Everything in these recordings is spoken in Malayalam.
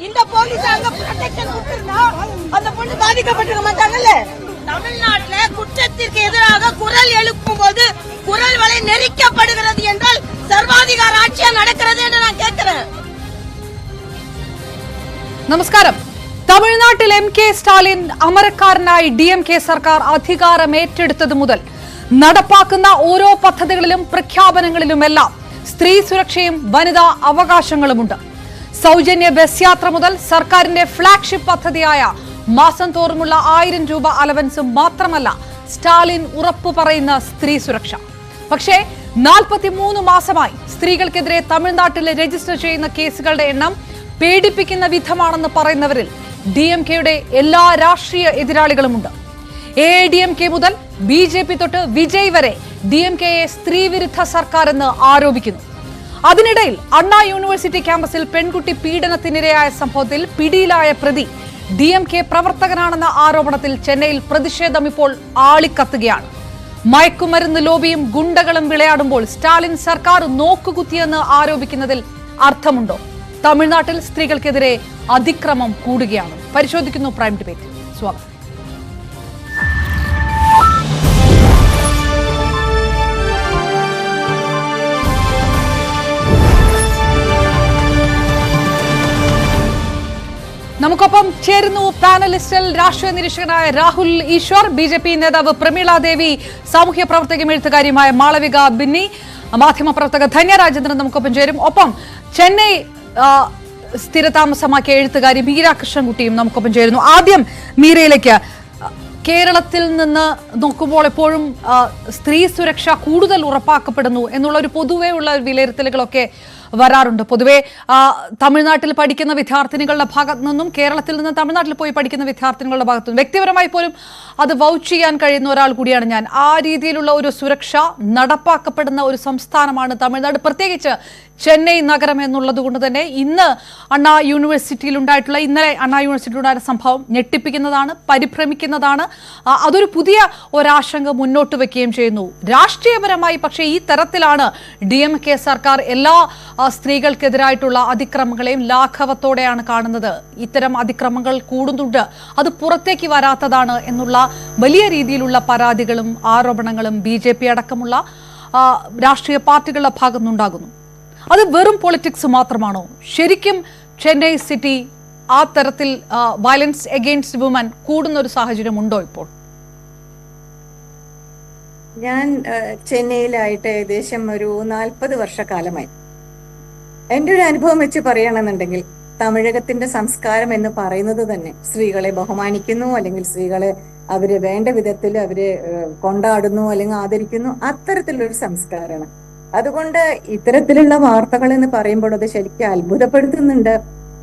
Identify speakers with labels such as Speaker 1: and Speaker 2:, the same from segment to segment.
Speaker 1: இந்த போலீஸ் அங்க ப்ரொடெக்ஷன் கொடுத்திருந்தா அந்த பொண்ணு பாதிக்கப்பட்டிருக்க மாட்டாங்கல்ல. தமிழ்நாட்டுல குற்றத்திற்கு எதிராக குரல் எழுப்பும் போது குரல் வலை நெரிக்கப்படுகிறது என்றால் சர்வாதிகார ஆட்சியா நடக்கிறது என்று நான் கேட்கிறேன்.
Speaker 2: നമസ്കാരം. തമിഴ്നാട്ടിൽ MK സ്റ്റാലിൻ അമരക്കാരനായി DMK സർക്കാർ അധികാരം ഏറ്റെടുത്തത് മുതൽ നടപ്പാക്കുന്ന ഓരോ പദ്ധതികളിലും പ്രഖ്യാപനങ്ങളിലുമെല്ലാം സ്ത്രീ സുരക്ഷയും വനിതാ അവകാശങ്ങളുമുണ്ട്. സൗജന്യ ബസ് യാത്ര മുതൽ സർക്കാരിന്റെ ഫ്ളാഗ്ഷിപ്പ് പദ്ധതിയായ മാസം തോറുമുള്ള 1000 രൂപ അലവൻസും മാത്രമല്ല സ്റ്റാലിൻ ഉറപ്പു പറയുന്ന സ്ത്രീ സുരക്ഷ. പക്ഷേ 43 മാസമായി സ്ത്രീകൾക്കെതിരെ തമിഴ്നാട്ടിൽ രജിസ്റ്റർ ചെയ്യുന്ന കേസുകളുടെ എണ്ണം പേടിപ്പിക്കുന്ന വിധമാണെന്ന് പറയുന്നവരിൽ DMKയുടെ എല്ലാ രാഷ്ട്രീയ എതിരാളികളുമുണ്ട്. AIDMK മുതൽ BJP തൊട്ട് വിജയ് വരെ DMKയെ സ്ത്രീവിരുദ്ധ സർക്കാർ എന്ന് ആരോപിക്കുന്നു. അതിനിടയിൽ അണ്ണാ യൂണിവേഴ്സിറ്റി ക്യാമ്പസിൽ പെൺകുട്ടി പീഡനത്തിനിരയായ സംഭവത്തിൽ പിടിയിലായ പ്രതി DMK പ്രവർത്തകനാണെന്ന ആരോപണത്തിൽ ചെന്നൈയിൽ പ്രതിഷേധം ഇപ്പോൾ ആളിക്കത്തുകയാണ്. മയക്കുമരുന്ന് ലോബിയും ഗുണ്ടകളും വിളയാടുമ്പോൾ സ്റ്റാലിൻ സർക്കാർ നോക്കുകുത്തിയെന്ന് ആരോപിക്കുന്നതിൽ അർത്ഥമുണ്ടോ? തമിഴ്നാട്ടിൽ സ്ത്രീകൾക്കെതിരെ അതിക്രമം കൂടുകയാണ്. പരിശോധിക്കുന്നു പ്രൈം ഡിബേറ്റ്. സ്വാഗതം. നമുക്കൊപ്പം ചേരുന്നു പാനലിസ്റ്റിൽ രാഷ്ട്രീയ നിരീക്ഷകനായ രാഹുൽ ഈശ്വർ, BJP നേതാവ് പ്രമീള ദേവി, സാമൂഹ്യ പ്രവർത്തകയും എഴുത്തുകാരിയുമായ മാളവിക ബിന്നി, മാധ്യമപ്രവർത്തക ധന്യ രാജേന്ദ്രൻ നമുക്കൊപ്പം ചേരും. ഒപ്പം ചെന്നൈ സ്ഥിരതാമസമാക്കിയ എഴുത്തുകാരി മീര കൃഷ്ണൻകുട്ടിയും നമുക്കൊപ്പം ചേരുന്നു. ആദ്യം മീരയിലേക്ക്. കേരളത്തിൽ നിന്ന് നോക്കുമ്പോൾ എപ്പോഴും സ്ത്രീ സുരക്ഷ കൂടുതൽ ഉറപ്പാക്കപ്പെടുന്നു എന്നുള്ള ഒരു പൊതുവേ ഉള്ള വിലയിരുത്തലുകളൊക്കെ വരാറുണ്ട്. പൊതുവെ തമിഴ്നാട്ടിൽ പഠിക്കുന്ന വിദ്യാർത്ഥിനികളുടെ ഭാഗത്തു നിന്നും കേരളത്തിൽ നിന്ന് തമിഴ്നാട്ടിൽ പോയി പഠിക്കുന്ന വിദ്യാർത്ഥിനികളുടെ ഭാഗത്തു നിന്നും വ്യക്തിപരമായി പോലും അത് വൗച്ച് ചെയ്യാൻ കഴിയുന്ന ഒരാൾ കൂടിയാണ് ഞാൻ. ആ രീതിയിലുള്ള ഒരു സുരക്ഷ നടപ്പാക്കപ്പെടുന്ന ഒരു സംസ്ഥാനമാണ് തമിഴ്നാട്, പ്രത്യേകിച്ച് ചെന്നൈ നഗരം എന്നുള്ളത് കൊണ്ട് തന്നെ ഇന്ന് അണ്ണാ യൂണിവേഴ്സിറ്റിയിൽ ഉണ്ടായിട്ടുള്ള ഇന്നലെ അണ്ണാ യൂണിവേഴ്സിറ്റിയിൽ ഉണ്ടായ സംഭവം ഞെട്ടിപ്പിക്കുന്നതാണ്, പരിഭ്രമിക്കുന്നതാണ്. അതൊരു പുതിയ ഒരാശങ്ക മുന്നോട്ട് വെക്കുകയും ചെയ്യുന്നു രാഷ്ട്രീയപരമായി. പക്ഷേ ഈ തരത്തിലാണ് DMK സർക്കാർ എല്ലാ സ്ത്രീകൾക്കെതിരായിട്ടുള്ള അതിക്രമങ്ങളെയും ലാഘവത്തോടെയാണ് കാണുന്നത്. ഇത്തരം അതിക്രമങ്ങൾ കൂടുന്നുണ്ട്, അത് പുറത്തേക്ക് വരാത്തതാണ് എന്നുള്ള വലിയ രീതിയിലുള്ള പരാതികളും ആരോപണങ്ങളും BJP അടക്കമുള്ള രാഷ്ട്രീയ പാർട്ടികളുടെ ഭാഗത്തുനിന്നുണ്ടാകുന്നു. അത് വെറും പൊളിറ്റിക്സ് മാത്രമാണോ? ശരിക്കും ചെന്നൈ സിറ്റി ആ തരത്തിൽ വയലൻസ് എഗെയിൻസ്റ്റ് വുമൻ കൂടുന്ന ഒരു സാഹചര്യം ഉണ്ടോ ഇപ്പോൾ?
Speaker 3: ഞാൻ ചെന്നൈയിലായിട്ട് ഏകദേശം ഒരു 40 വർഷക്കാലമായി. എൻ്റെ ഒരു അനുഭവം വെച്ച് പറയുകയാണെന്നുണ്ടെങ്കിൽ തമിഴകത്തിന്റെ സംസ്കാരം എന്ന് പറയുന്നത് തന്നെ സ്ത്രീകളെ ബഹുമാനിക്കുന്നു, അല്ലെങ്കിൽ സ്ത്രീകളെ അവര് വേണ്ട വിധത്തിൽ അവര് കൊണ്ടാടുന്നു അല്ലെങ്കിൽ ആദരിക്കുന്നു, അത്തരത്തിലുള്ളൊരു സംസ്കാരമാണ്. അതുകൊണ്ട് ഇത്തരത്തിലുള്ള വാർത്തകൾ എന്ന് പറയുമ്പോൾ അത് ശരിക്കും അത്ഭുതപ്പെടുത്തുന്നുണ്ട്,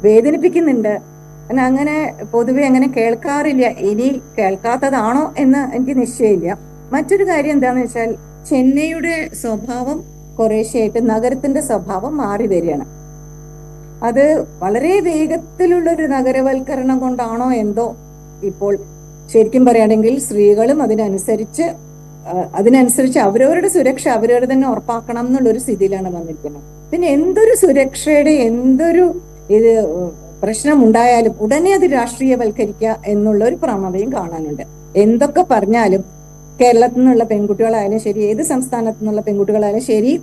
Speaker 3: വേദനിപ്പിക്കുന്നുണ്ട്. അങ്ങനെ പൊതുവെ അങ്ങനെ കേൾക്കാറില്ല. ഇനി കേൾക്കാത്തതാണോ എന്ന് എനിക്ക് നിശ്ചയമില്ല. മറ്റൊരു കാര്യം എന്താണെന്ന് വെച്ചാൽ ചെന്നൈയുടെ സ്വഭാവം കുറേശ്ശെയായിട്ട് നഗരത്തിന്റെ സ്വഭാവം മാറി വരികയാണ്. അത് വളരെ വേഗത്തിലുള്ളൊരു നഗരവൽക്കരണം കൊണ്ടാണോ എന്തോ ഇപ്പോൾ ശരിക്കും പറയുകയാണെങ്കിൽ സ്ത്രീകളും അതിനനുസരിച്ച് അവരവരുടെ സുരക്ഷ അവരവർ തന്നെ ഉറപ്പാക്കണം എന്നുള്ളൊരു സ്ഥിതിയിലാണ് വന്നിരിക്കുന്നത്. പിന്നെ എന്തൊരു സുരക്ഷയുടെ എന്തൊരു ഇത് പ്രശ്നം ഉണ്ടായാലും ഉടനെ അത് രാഷ്ട്രീയവൽക്കരിക്കുക എന്നുള്ള ഒരു പ്രവണതയും കാണാനുണ്ട്. എന്തൊക്കെ പറഞ്ഞാലും കേരളത്തിൽ നിന്നുള്ള പെൺകുട്ടികളായാലും ശരി, ഏത് സംസ്ഥാനത്തു നിന്നുള്ള പെൺകുട്ടികളായാലും ശരി,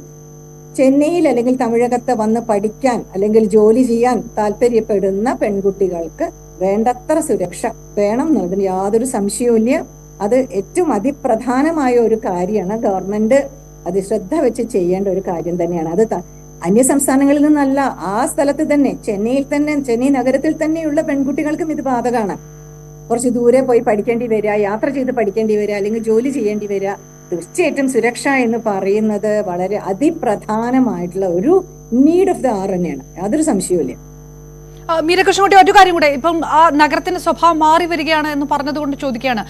Speaker 3: ചെന്നൈയിൽ അല്ലെങ്കിൽ തമിഴകത്ത് വന്ന് പഠിക്കാൻ അല്ലെങ്കിൽ ജോലി ചെയ്യാൻ താല്പര്യപ്പെടുന്ന പെൺകുട്ടികൾക്ക് വേണ്ടത്ര സുരക്ഷ വേണം എന്നുള്ളതിന് യാതൊരു സംശയവുമില്ല. അത് ഏറ്റവും അതിപ്രധാനമായ ഒരു കാര്യമാണ്. ഗവൺമെന്റ് അത് ശ്രദ്ധ വെച്ച് ചെയ്യേണ്ട ഒരു കാര്യം തന്നെയാണ്. അത് അന്യ സംസ്ഥാനങ്ങളിൽ നിന്നല്ല, ആ സ്ഥലത്ത് തന്നെ ചെന്നൈ നഗരത്തിൽ തന്നെയുള്ള പെൺകുട്ടികൾക്കും ഇത് ബാധകമാണ്. കുറച്ച് ദൂരെ പോയി പഠിക്കേണ്ടി വരിക, യാത്ര ചെയ്ത് പഠിക്കേണ്ടി വരിക, അല്ലെങ്കിൽ ജോലി ചെയ്യേണ്ടി വരിക. തീർച്ചയായിട്ടും സുരക്ഷ എന്ന് പറയുന്നത് വളരെ അതിപ്രധാനമായിട്ടുള്ള ഒരു നീഡ് ഓഫ് ദ ആർ തന്നെയാണ്, യാതൊരു സംശയവുമില്ല.
Speaker 2: മീരകൃഷ്ണൻകുട്ടി, ഒരു കാര്യം കൂടെ, ഇപ്പം ആ നഗരത്തിന്റെ സ്വഭാവം മാറി വരികയാണ് എന്ന് പറഞ്ഞതുകൊണ്ട് ചോദിക്കുകയാണ്.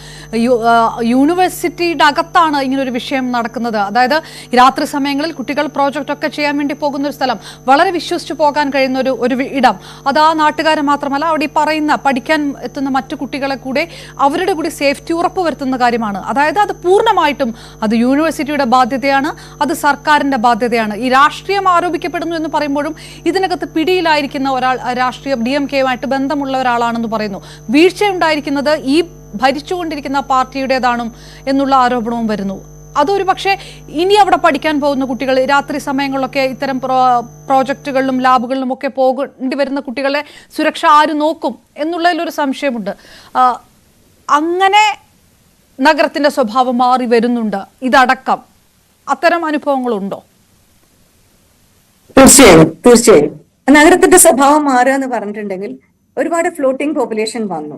Speaker 2: യൂണിവേഴ്സിറ്റിയുടെ അകത്താണ് ഇങ്ങനൊരു വിഷയം നടക്കുന്നത്. അതായത് രാത്രി സമയങ്ങളിൽ കുട്ടികൾ പ്രോജക്റ്റ് ഒക്കെ ചെയ്യാൻ വേണ്ടി പോകുന്ന ഒരു സ്ഥലം, വളരെ വിശ്വസിച്ച് പോകാൻ കഴിയുന്ന ഒരു ഇടം. അത് ആ നാട്ടുകാരെ മാത്രമല്ല, അവിടെ ഈ പറയുന്ന പഠിക്കാൻ എത്തുന്ന മറ്റു കുട്ടികളെ കൂടെ അവരുടെ കൂടി സേഫ്റ്റി ഉറപ്പ് വരുത്തുന്ന കാര്യമാണ്. അതായത് അത് പൂർണ്ണമായിട്ടും അത് യൂണിവേഴ്സിറ്റിയുടെ ബാധ്യതയാണ്, അത് സർക്കാരിന്റെ ബാധ്യതയാണ്. ഈ രാഷ്ട്രീയം ആരോപിക്കപ്പെടുന്നു എന്ന് പറയുമ്പോഴും ഇതിനകത്ത് പിടിയിലായിരിക്കുന്ന ഒരാൾ രാഷ്ട്രീയ രാഷ്ട്രീയ DMK-യുമായിട്ട് ബന്ധമുള്ള ഒരാളാണെന്ന് പറയുന്നു. വീഴ്ചയുണ്ടായിരിക്കുന്നത് ഈ ഭരിച്ചുകൊണ്ടിരിക്കുന്ന പാർട്ടിയുടേതാണ് എന്നുള്ള ആരോപണവും വരുന്നു. അതൊരു പക്ഷേ ഇനി അവിടെ പഠിക്കാൻ പോകുന്ന കുട്ടികൾ രാത്രി സമയങ്ങളിലൊക്കെ ഇത്തരം പ്രോജക്റ്റുകളിലും ലാബുകളിലും ഒക്കെ പോകേണ്ടി വരുന്ന കുട്ടികളെ സുരക്ഷ ആര് നോക്കും എന്നുള്ളതിലൊരു സംശയമുണ്ട്. അങ്ങനെ നഗരത്തിന്റെ സ്വഭാവം മാറി വരുന്നുണ്ട്. ഇതടക്കം അത്തരം അനുഭവങ്ങളുണ്ടോ?
Speaker 3: തീർച്ചയായും നഗരത്തിന്റെ സ്വഭാവം മാറുക എന്ന് പറഞ്ഞിട്ടുണ്ടെങ്കിൽ ഒരുപാട് ഫ്ലോട്ടിംഗ് പോപ്പുലേഷൻ വന്നു.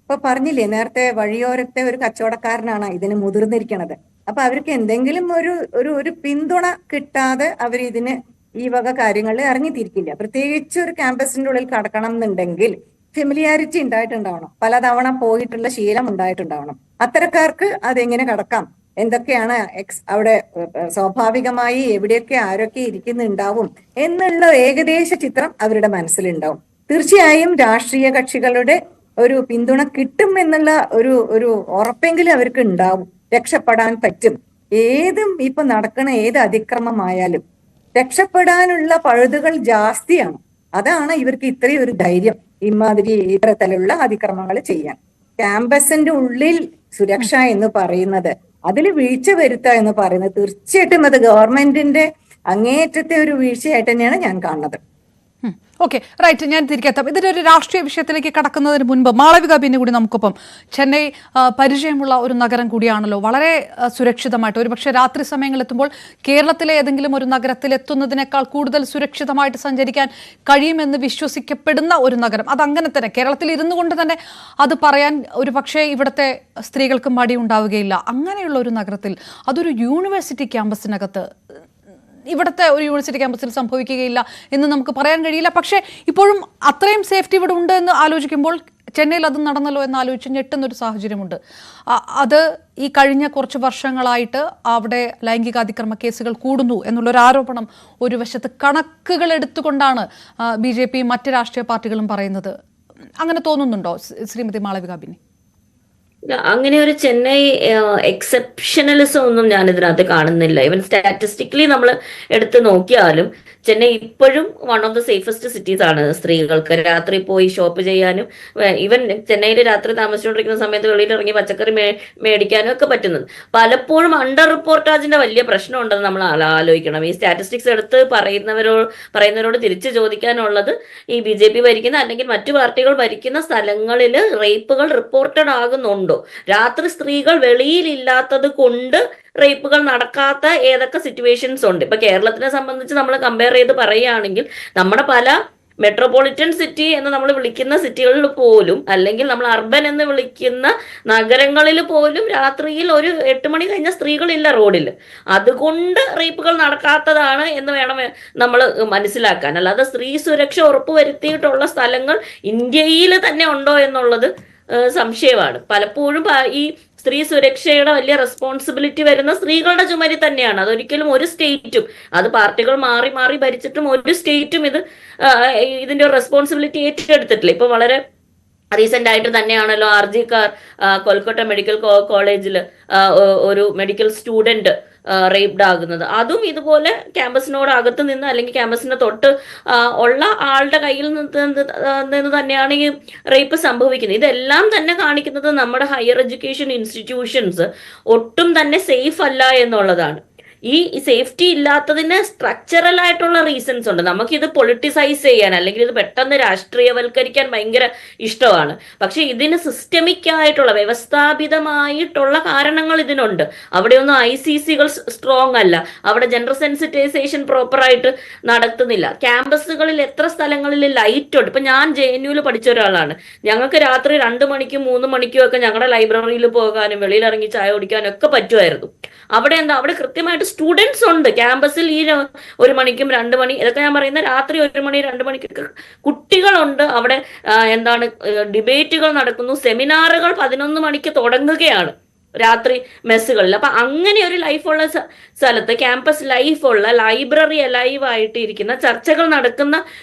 Speaker 3: ഇപ്പൊ പറഞ്ഞില്ലേ നേരത്തെ, വഴിയോരത്തെ ഒരു കച്ചവടക്കാരനാണ് ഇതിന് മുതിർന്നിരിക്കണത്. അപ്പൊ അവർക്ക് എന്തെങ്കിലും ഒരു പിന്തുണ കിട്ടാതെ അവർ ഇതിന് ഈ വക കാര്യങ്ങളിൽ ഇറങ്ങിത്തിരിക്കില്ല. പ്രത്യേകിച്ച് ഒരു ക്യാമ്പസിന്റെ ഉള്ളിൽ കടക്കണം എന്നുണ്ടെങ്കിൽ ഫെമിലിയാരിറ്റി ഉണ്ടായിട്ടുണ്ടാവണം, പലതവണ പോയിട്ടുള്ള ശീലം ഉണ്ടായിട്ടുണ്ടാവണം. അത്തരക്കാർക്ക് അതെങ്ങനെ കടക്കാം, എന്തൊക്കെയാണ് അവിടെ സ്വാഭാവികമായി എവിടെയൊക്കെ ആരൊക്കെ ഇരിക്കുന്നുണ്ടാവും എന്നുള്ള ഏകദേശ ചിത്രം അവരുടെ മനസ്സിലുണ്ടാവും. തീർച്ചയായും രാഷ്ട്രീയ കക്ഷികളുടെ ഒരു പിന്തുണ കിട്ടും എന്നുള്ള ഒരു ഉറപ്പെങ്കിലും അവർക്ക് ഉണ്ടാവും. രക്ഷപ്പെടാൻ പറ്റും. ഇപ്പൊ നടക്കുന്ന ഏത് അതിക്രമമായാലും രക്ഷപ്പെടാനുള്ള പഴുതുകൾ ജാസ്തിയാണ്. അതാണ് ഇവർക്ക് ഇത്രയും ഒരു ധൈര്യം ഇത്തരത്തിലുള്ള അതിക്രമങ്ങൾ ചെയ്യാൻ. ക്യാമ്പസിന്റെ ഉള്ളിൽ സുരക്ഷ എന്ന് പറയുന്നത്, അതിൽ വീഴ്ച വരുത്തുക എന്ന് പറയുന്നത് തീർച്ചയായിട്ടും അത് ഗവൺമെന്റിന്റെ അങ്ങേയറ്റത്തെ ഒരു വീഴ്ചയായിട്ട് തന്നെയാണ് ഞാൻ കാണുന്നത്.
Speaker 2: Okay, right. ഞാൻ തിരികെത്താം. ഇതിന്റെ ഒരു രാഷ്ട്രീയ വിഷയത്തിലേക്ക് കടക്കുന്നതിന് മുൻപ് മാളവിക പിന്നെ കൂടി നമുക്കൊപ്പം. ചെന്നൈ പരിചയമുള്ള ഒരു നഗരം കൂടിയാണല്ലോ, വളരെ സുരക്ഷിതമായിട്ട്. ഒരുപക്ഷെ രാത്രി സമയങ്ങളിൽ എത്തുമ്പോൾ കേരളത്തിലെ ഏതെങ്കിലും ഒരു നഗരത്തിൽ എത്തുന്നതിനേക്കാൾ കൂടുതൽ സുരക്ഷിതമായിട്ട് സഞ്ചരിക്കാൻ കഴിയുമെന്ന് വിശ്വസിക്കപ്പെടുന്ന ഒരു നഗരം. അതങ്ങനെ തന്നെ കേരളത്തിൽ ഇരുന്നു കൊണ്ട് തന്നെ അത് പറയാൻ ഒരുപക്ഷെ ഇവിടുത്തെ സ്ത്രീകൾക്ക് മടിയുണ്ടാവുകയില്ല. അങ്ങനെയുള്ള ഒരു നഗരത്തിൽ, അതൊരു യൂണിവേഴ്സിറ്റി ക്യാമ്പസിനകത്ത്, ഇവിടുത്തെ ഒരു യൂണിവേഴ്സിറ്റി ക്യാമ്പസിൽ സംഭവിക്കുകയില്ല എന്ന് നമുക്ക് പറയാൻ കഴിയില്ല. പക്ഷേ ഇപ്പോഴും അത്രയും സേഫ്റ്റി ഇവിടെ ഉണ്ട് എന്ന് ആലോചിക്കുമ്പോൾ ചെന്നൈയിൽ അത് നടന്നല്ലോ എന്ന് ആലോചിച്ച് ഞെട്ടുന്നൊരു സാഹചര്യമുണ്ട്. അത് ഈ കഴിഞ്ഞ കുറച്ച് വർഷങ്ങളായിട്ട് അവിടെ ലൈംഗികാതിക്രമ കേസുകൾ കൂടുന്നു എന്നുള്ളൊരു ആരോപണം ഒരു വശത്ത് കണക്കുകൾ എടുത്തുകൊണ്ടാണ് BJP മറ്റ് രാഷ്ട്രീയ പാർട്ടികളും പറയുന്നത്. അങ്ങനെ തോന്നുന്നുണ്ടോ ശ്രീമതി മാളവിക ബിന്നി?
Speaker 4: അങ്ങനെ ഒരു ചെന്നൈ എക്സെപ്ഷണലിസം ഒന്നും ഞാൻ ഇതിനകത്ത് കാണുന്നില്ല. ഈവൻ സ്റ്റാറ്റിസ്റ്റിക്കലി നമ്മൾ എടുത്ത് നോക്കിയാലും ചെന്നൈ ഇപ്പോഴും one of the safest cities ആണ് സ്ത്രീകൾക്ക് രാത്രി പോയി ഷോപ്പ് ചെയ്യാനും. ഈവൻ ചെന്നൈയിൽ രാത്രി താമസിച്ചുകൊണ്ടിരിക്കുന്ന സമയത്ത് വെളിയിൽ ഇറങ്ങി പച്ചക്കറി മേടിക്കാനും ഒക്കെ പറ്റുന്നത്. പലപ്പോഴും അണ്ടർ റിപ്പോർട്ടാജിന്റെ വലിയ പ്രശ്നം ഉണ്ടെന്ന് നമ്മൾ ആലോചിക്കണം. ഈ സ്റ്റാറ്റിസ്റ്റിക്സ് എടുത്ത് പറയുന്നവരോട് തിരിച്ചു ചോദിക്കാനുള്ളത്, ഈ BJP ഭരിക്കുന്ന അല്ലെങ്കിൽ മറ്റു പാർട്ടികൾ ഭരിക്കുന്ന സ്ഥലങ്ങളിൽ റേപ്പുകൾ റിപ്പോർട്ടഡ് ആകുന്നുണ്ടോ? രാത്രി സ്ത്രീകൾ വെളിയിലില്ലാത്തത് കൊണ്ട് റേപ്പുകൾ നടക്കാത്ത ഏതൊക്കെ സിറ്റുവേഷൻസ് ഉണ്ട്? ഇപ്പൊ കേരളത്തിനെ സംബന്ധിച്ച് നമ്മൾ കമ്പയർ ചെയ്ത് പറയുകയാണെങ്കിൽ നമ്മുടെ പല മെട്രോപൊളിറ്റൻ സിറ്റി എന്ന് നമ്മൾ വിളിക്കുന്ന സിറ്റികളിൽ പോലും, അല്ലെങ്കിൽ നമ്മൾ അർബൻ എന്ന് വിളിക്കുന്ന നഗരങ്ങളിൽ പോലും രാത്രിയിൽ ഒരു 8 മണി കഴിഞ്ഞ സ്ത്രീകളില്ല റോഡിൽ. അതുകൊണ്ട് റേപ്പുകൾ നടക്കാത്തതാണ് എന്ന് വേണം നമ്മൾ മനസ്സിലാക്കാൻ. അല്ലാതെ സ്ത്രീ സുരക്ഷ ഉറപ്പുവരുത്തിയിട്ടുള്ള സ്ഥലങ്ങൾ ഇന്ത്യയിൽ തന്നെ ഉണ്ടോ എന്നുള്ളത് സംശയമാണ്. പലപ്പോഴും ഈ സ്ത്രീ സുരക്ഷയുടെ വലിയ റെസ്പോൺസിബിലിറ്റി വരുന്ന സ്ത്രീകളുടെ ചുമരിൽ തന്നെയാണ്. അതൊരിക്കലും ഒരു സ്റ്റേറ്റും, അത് പാർട്ടികൾ മാറി മാറി ഭരിച്ചിട്ടും ഒരു സ്റ്റേറ്റും ഇതിന്റെ റെസ്പോൺസിബിലിറ്റി ഏറ്റെടുത്തിട്ടില്ല. ഇപ്പൊ വളരെ റീസെന്റ് ആയിട്ട് തന്നെയാണല്ലോ RG കാർ കൊൽക്കത്ത മെഡിക്കൽ കോളേജിൽ ഒരു മെഡിക്കൽ സ്റ്റുഡന്റ് റേപ്ഡ് ആകുന്നത്. അതും ഇതുപോലെ ക്യാമ്പസിനോട് അകത്ത് നിന്ന് അല്ലെങ്കിൽ ക്യാമ്പസിന്റെ തൊട്ട് ഉള്ള ആളുടെ കയ്യിൽ നിന്ന് തന്നെയാണ് ഈ റേപ്പ് സംഭവിക്കുന്നത്. ഇതെല്ലാം തന്നെ കാണിക്കുന്നത് നമ്മുടെ ഹയർ എഡ്യൂക്കേഷൻ ഇൻസ്റ്റിറ്റ്യൂഷൻസ് ഒട്ടും തന്നെ സേഫ് അല്ല എന്നുള്ളതാണ്. ഈ സേഫ്റ്റി ഇല്ലാത്തതിന് സ്ട്രക്ചറൽ ആയിട്ടുള്ള റീസൺസ് ഉണ്ട്. നമുക്കിത് പൊളിറ്റിസൈസ് ചെയ്യാൻ അല്ലെങ്കിൽ ഇത് പെട്ടെന്ന് രാഷ്ട്രീയവൽക്കരിക്കാൻ ഭയങ്കര ഇഷ്ടമാണ്. പക്ഷെ ഇതിന് സിസ്റ്റമിക് ആയിട്ടുള്ള വ്യവസ്ഥാപിതമായിട്ടുള്ള കാരണങ്ങൾ ഇതിനുണ്ട്. അവിടെയൊന്നും ICCകൾ സ്ട്രോങ് അല്ല, അവിടെ ജെൻഡർ സെൻസിറ്റൈസേഷൻ പ്രോപ്പറായിട്ട് നടത്തുന്നില്ല. ക്യാമ്പസുകളിൽ എത്ര സ്ഥലങ്ങളിൽ ലൈറ്റ് ഉണ്ട്. ഇപ്പൊ ഞാൻ JNUവിൽ പഠിച്ച ഒരാളാണ്. ഞങ്ങൾക്ക് രാത്രി 2 മണിക്കും 3 മണിക്കും ഒക്കെ ഞങ്ങളുടെ ലൈബ്രറിയിൽ പോകാനും വെളിയിലിറങ്ങി ചായ കുടിക്കാനും ഒക്കെ പറ്റുമായിരുന്നു. അവിടെ അവിടെ കൃത്യമായിട്ട് സ്റ്റുഡൻസ് ഉണ്ട് ക്യാമ്പസിൽ. ഈ 1 മണിക്കും 2 മണി, ഇതൊക്കെ ഞാൻ പറയുന്ന രാത്രി 1 മണി 2 മണിക്കൊക്കെ കുട്ടികളുണ്ട് അവിടെ. ഡിബേറ്റുകൾ നടക്കുന്നു, സെമിനാറുകൾ 11 മണിക്ക് തുടങ്ങുകയാണ് രാത്രി മെസ്സുകളിൽ. അപ്പൊ അങ്ങനെ ഒരു ലൈഫുള്ള സ്ഥലത്ത്, ക്യാമ്പസ് ലൈഫുള്ള, ലൈബ്രറി ലൈവ് ആയിട്ട് ഇരിക്കുന്ന, ചർച്ചകൾ നടക്കുന്ന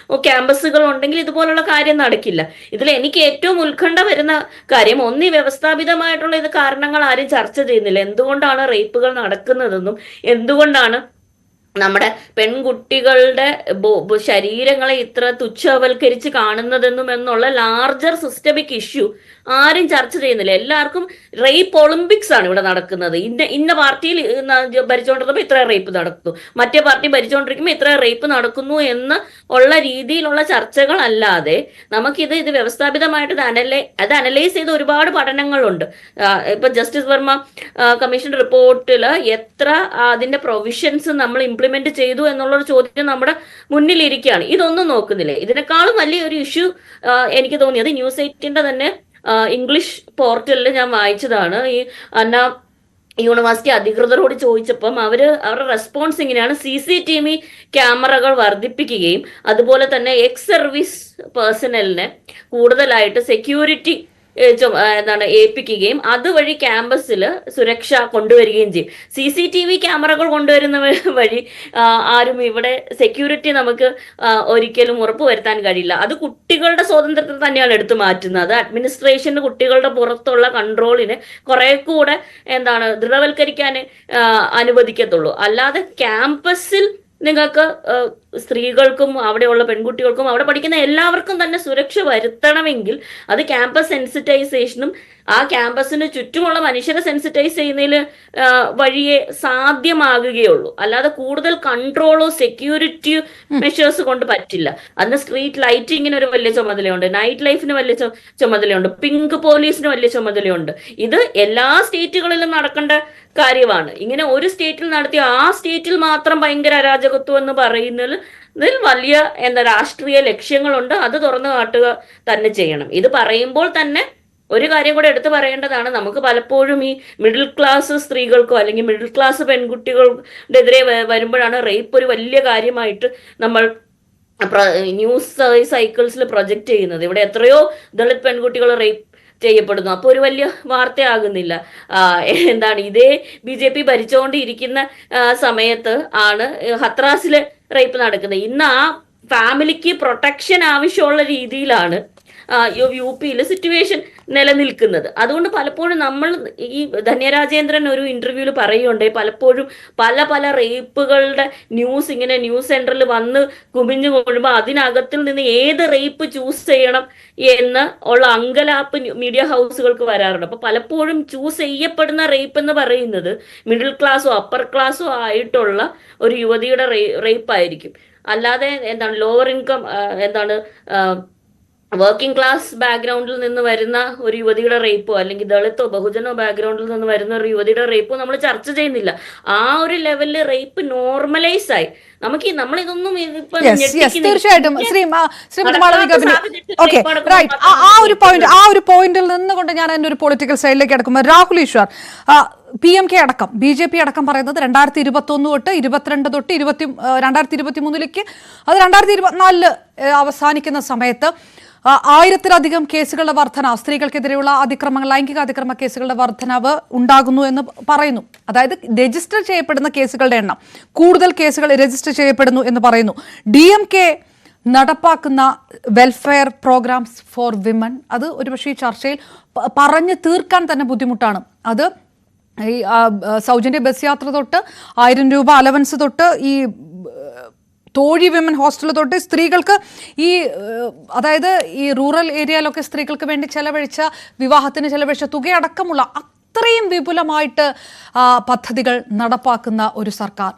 Speaker 4: ക്യാമ്പസുകൾ ഉണ്ടെങ്കിൽ ഇതുപോലുള്ള കാര്യം നടക്കില്ല. ഇതിൽ എനിക്ക് ഏറ്റവും ഉത്കണ്ഠ വരുന്ന കാര്യം, ഒന്നി വ്യവസ്ഥാപിതമായിട്ടുള്ള ഇത് കാരണങ്ങൾ ആരും ചർച്ച ചെയ്യുന്നില്ല. എന്തുകൊണ്ടാണ് റേപ്പുകൾ നടക്കുന്നതെന്നും എന്തുകൊണ്ടാണ് നമ്മുടെ പെൺകുട്ടികളുടെ ശരീരങ്ങളെ ഇത്ര തുച്ഛവൽക്കരിച്ച് കാണുന്നതെന്നും എന്നുള്ള ലാർജർ സിസ്റ്റമിക് ഇഷ്യൂ ആരും ചർച്ച ചെയ്യുന്നില്ല. എല്ലാവർക്കും റേപ്പ് ഒളിമ്പിക്സ് ആണ് ഇവിടെ നടക്കുന്നത്. ഇന്ന പാർട്ടിയിൽ ഭരിച്ചുകൊണ്ടിരുന്നപ്പോൾ ഇത്ര റേപ്പ് നടക്കുന്നു, മറ്റേ പാർട്ടി ഭരിച്ചുകൊണ്ടിരിക്കുമ്പോൾ ഇത്ര റേപ്പ് നടക്കുന്നു എന്ന് ഉള്ള രീതിയിലുള്ള ചർച്ചകൾ അല്ലാതെ നമുക്കിത് വ്യവസ്ഥാപിതമായിട്ട് അത് അനലൈസ് ചെയ്ത ഒരുപാട് പഠനങ്ങളുണ്ട്. ഇപ്പൊ ജസ്റ്റിസ് വർമ്മ കമ്മീഷൻ റിപ്പോർട്ടിൽ എത്ര അതിന്റെ പ്രൊവിഷൻസ് നമ്മൾ ഇംപ്ലിമെന്റ് ചെയ്തു എന്നുള്ളൊരു ചോദ്യം നമ്മുടെ മുന്നിലിരിക്കുകയാണ്. ഇതൊന്നും നോക്കുന്നില്ലേ? ഇതിനേക്കാളും വലിയൊരു ഇഷ്യൂ എനിക്ക് തോന്നിയത് ന്യൂസ് 8ന്റെ തന്നെ ഇംഗ്ലീഷ് പോർട്ടലിൽ ഞാൻ വായിച്ചതാണ്. ഈ അന്ന യൂണിവേഴ്സിറ്റി അധികൃതരോട് ചോദിച്ചപ്പം അവരുടെ റെസ്പോൺസ് ഇങ്ങനെയാണ്: CCTV ക്യാമറകൾ വർദ്ധിപ്പിക്കുകയും അതുപോലെ തന്നെ എക്സ് സർവീസ് പേഴ്സണലിനെ കൂടുതലായിട്ട് സെക്യൂരിറ്റി ഏൽപ്പിക്കുകയും അതുവഴി ക്യാമ്പസിൽ സുരക്ഷ കൊണ്ടുവരികയും ചെയ്യും. CCTV ക്യാമറകൾ കൊണ്ടുവരുന്ന വഴി ആരും ഇവിടെ സെക്യൂരിറ്റി നമുക്ക് ഒരിക്കലും ഉറപ്പുവരുത്താൻ കഴിയില്ല. അത് കുട്ടികളുടെ സ്വാതന്ത്ര്യത്തിൽ തന്നെയാണ് എടുത്തു മാറ്റുന്നത്. അത് അഡ്മിനിസ്ട്രേഷന് കുട്ടികളുടെ പുറത്തുള്ള കൺട്രോളിനെ കുറെ കൂടെ ദൃഢവൽക്കരിക്കാൻ അനുവദിക്കത്തുള്ളൂ. അല്ലാതെ ക്യാമ്പസിൽ നിങ്ങൾക്ക് സ്ത്രീകൾക്കും അവിടെയുള്ള പെൺകുട്ടികൾക്കും അവിടെ പഠിക്കുന്ന എല്ലാവർക്കും തന്നെ സുരക്ഷ വരുത്തണമെങ്കിൽ അത് ക്യാമ്പസ് സെൻസിറ്റൈസേഷനും ആ ക്യാമ്പസിന് ചുറ്റുമുള്ള മനുഷ്യരെ സെൻസിറ്റൈസ് ചെയ്യുന്നതിൽ വഴിയേ സാധ്യമാകുകയുള്ളൂ. അല്ലാതെ കൂടുതൽ കൺട്രോളോ സെക്യൂരിറ്റി മെഷേഴ്സ് കൊണ്ട് പറ്റില്ല. അന്ന് സ്ട്രീറ്റ് ലൈറ്റിങ്ങിന് ഒരു വലിയ ചുമതലയുണ്ട്, നൈറ്റ് ലൈഫിന് വലിയ ചുമതലയുണ്ട്, പിങ്ക് പോലീസിന് വലിയ ചുമതലയുണ്ട്. ഇത് എല്ലാ സ്റ്റേറ്റുകളിലും നടക്കേണ്ട കാര്യമാണ്. ഇങ്ങനെ ഒരു സ്റ്റേറ്റിൽ നടത്തി ആ സ്റ്റേറ്റിൽ മാത്രം ഭയങ്കര അരാജകത്വം എന്ന് പറയുന്നതിൽ വലിയ രാഷ്ട്രീയ ലക്ഷ്യങ്ങളുണ്ട്. അത് തുറന്നു കാട്ടുക തന്നെ ചെയ്യണം. ഇത് പറയുമ്പോൾ തന്നെ ഒരു കാര്യം കൂടെ എടുത്തു പറയേണ്ടതാണ്. നമുക്ക് പലപ്പോഴും ഈ മിഡിൽ ക്ലാസ് സ്ത്രീകൾക്കോ അല്ലെങ്കിൽ മിഡിൽ ക്ലാസ് പെൺകുട്ടികളുടെ എതിരെ വരുമ്പോഴാണ് റേപ്പ് ഒരു വലിയ കാര്യമായിട്ട് നമ്മൾ ന്യൂസ് സൈക്കിൾസിൽ പ്രൊജക്റ്റ് ചെയ്യുന്നത്. ഇവിടെ എത്രയോ ദളിത് പെൺകുട്ടികൾ റേപ്പ് ചെയ്യപ്പെടുന്നു. അപ്പോൾ ഒരു വലിയ വാർത്തയാകുന്നില്ല. ഇതേ BJP ഭരിച്ചുകൊണ്ടിരിക്കുന്ന സമയത്ത് ആണ് ഹത്രാസിലെ റേപ്പ് നടക്കുന്നത്. ഇന്ന് ആ ഫാമിലിക്ക് പ്രൊട്ടക്ഷൻ ആവശ്യമുള്ള രീതിയിലാണ് UP-യിൽ സിറ്റുവേഷൻ നിലനിൽക്കുന്നത്. അതുകൊണ്ട് പലപ്പോഴും നമ്മൾ ഈ ധന്യരാജേന്ദ്രൻ ഒരു ഇന്റർവ്യൂവിൽ പറയുകയുണ്ടായി, പലപ്പോഴും പല റേപ്പുകളുടെ ന്യൂസ് ന്യൂസ് സെന്ററിൽ വന്ന് കുമിഞ്ഞു കൊള്ളുമ്പോൾ അതിനകത്തിൽ നിന്ന് ഏത് റേപ്പ് ചൂസ് ചെയ്യണം എന്ന് ഉള്ള അങ്കലാപ്പ് മീഡിയ ഹൗസുകൾക്ക് വരാറുണ്ട്. അപ്പൊ പലപ്പോഴും ചൂസ് ചെയ്യപ്പെടുന്ന റേപ്പ് എന്ന് പറയുന്നത് മിഡിൽ ക്ലാസ്സോ അപ്പർ ക്ലാസ്സോ ആയിട്ടുള്ള ഒരു യുവതിയുടെ റേപ്പ് ആയിരിക്കും. അല്ലാതെ ലോവർ ഇൻകം വർക്കിംഗ് ക്ലാസ് ബാക്ക്ഗ്രൗണ്ടിൽ നിന്ന് വരുന്ന ഒരു യുവതിയുടെ റേപ്പോ അല്ലെങ്കിൽ ദളിതോ ബഹുജനോ ബാക്ക്ഗ്രൗണ്ടിൽ നിന്ന് വരുന്ന ഒരു യുവതിയുടെ റേപ്പോ നമ്മൾ ചർച്ച ചെയ്യുന്നില്ല. ആ ഒരു ലെവലിൽ റേപ്പ് നോർമലൈസ് ആയി. നമ്മളിതൊന്നും
Speaker 2: തീർച്ചയായിട്ടും ആ ഒരു പോയിന്റിൽ നിന്നുകൊണ്ട് ഞാൻ എന്റെ ഒരു പൊളിറ്റിക്കൽ സൈഡിലേക്ക് എടുക്കുമ്പോൾ രാഹുൽ ഈശ്വർ PMK അടക്കം BJP അടക്കം പറയുന്നത് 2021 തൊട്ട് 22 തൊട്ട് 2023 അത് 2024 അവസാനിക്കുന്ന സമയത്ത് 1000-ലധികം കേസുകളുടെ വർധന, സ്ത്രീകൾക്കെതിരെയുള്ള ലൈംഗിക അതിക്രമ കേസുകളുടെ വർധനവ് ഉണ്ടാകുന്നു എന്ന് പറയുന്നു. അതായത് രജിസ്റ്റർ ചെയ്യപ്പെടുന്ന കേസുകളുടെ എണ്ണം, കൂടുതൽ കേസുകൾ രജിസ്റ്റർ ചെയ്യപ്പെടുന്നു എന്ന് പറയുന്നു. DMK നടപ്പാക്കുന്ന വെൽഫെയർ പ്രോഗ്രാംസ് ഫോർ വിമൻ, അത് ഒരുപക്ഷെ ഈ ചർച്ചയിൽ പറഞ്ഞു തീർക്കാൻ തന്നെ ബുദ്ധിമുട്ടാണ്. അത് ഈ സൗജന്യ ബസ് യാത്ര തൊട്ട് 1000 രൂപ അലവൻസ് തൊട്ട് ഈ തോഴി വിമൻ ഹോസ്റ്റൽ തൊട്ട് സ്ത്രീകൾക്ക് അതായത് ഈ റൂറൽ ഏരിയയിലൊക്കെ സ്ത്രീകൾക്ക് വേണ്ടി വിവാഹത്തിന് ചെലവഴിച്ച തുകയടക്കമുള്ള അത്രയും വിപുലമായിട്ട് പദ്ധതികൾ നടപ്പാക്കുന്ന ഒരു സർക്കാർ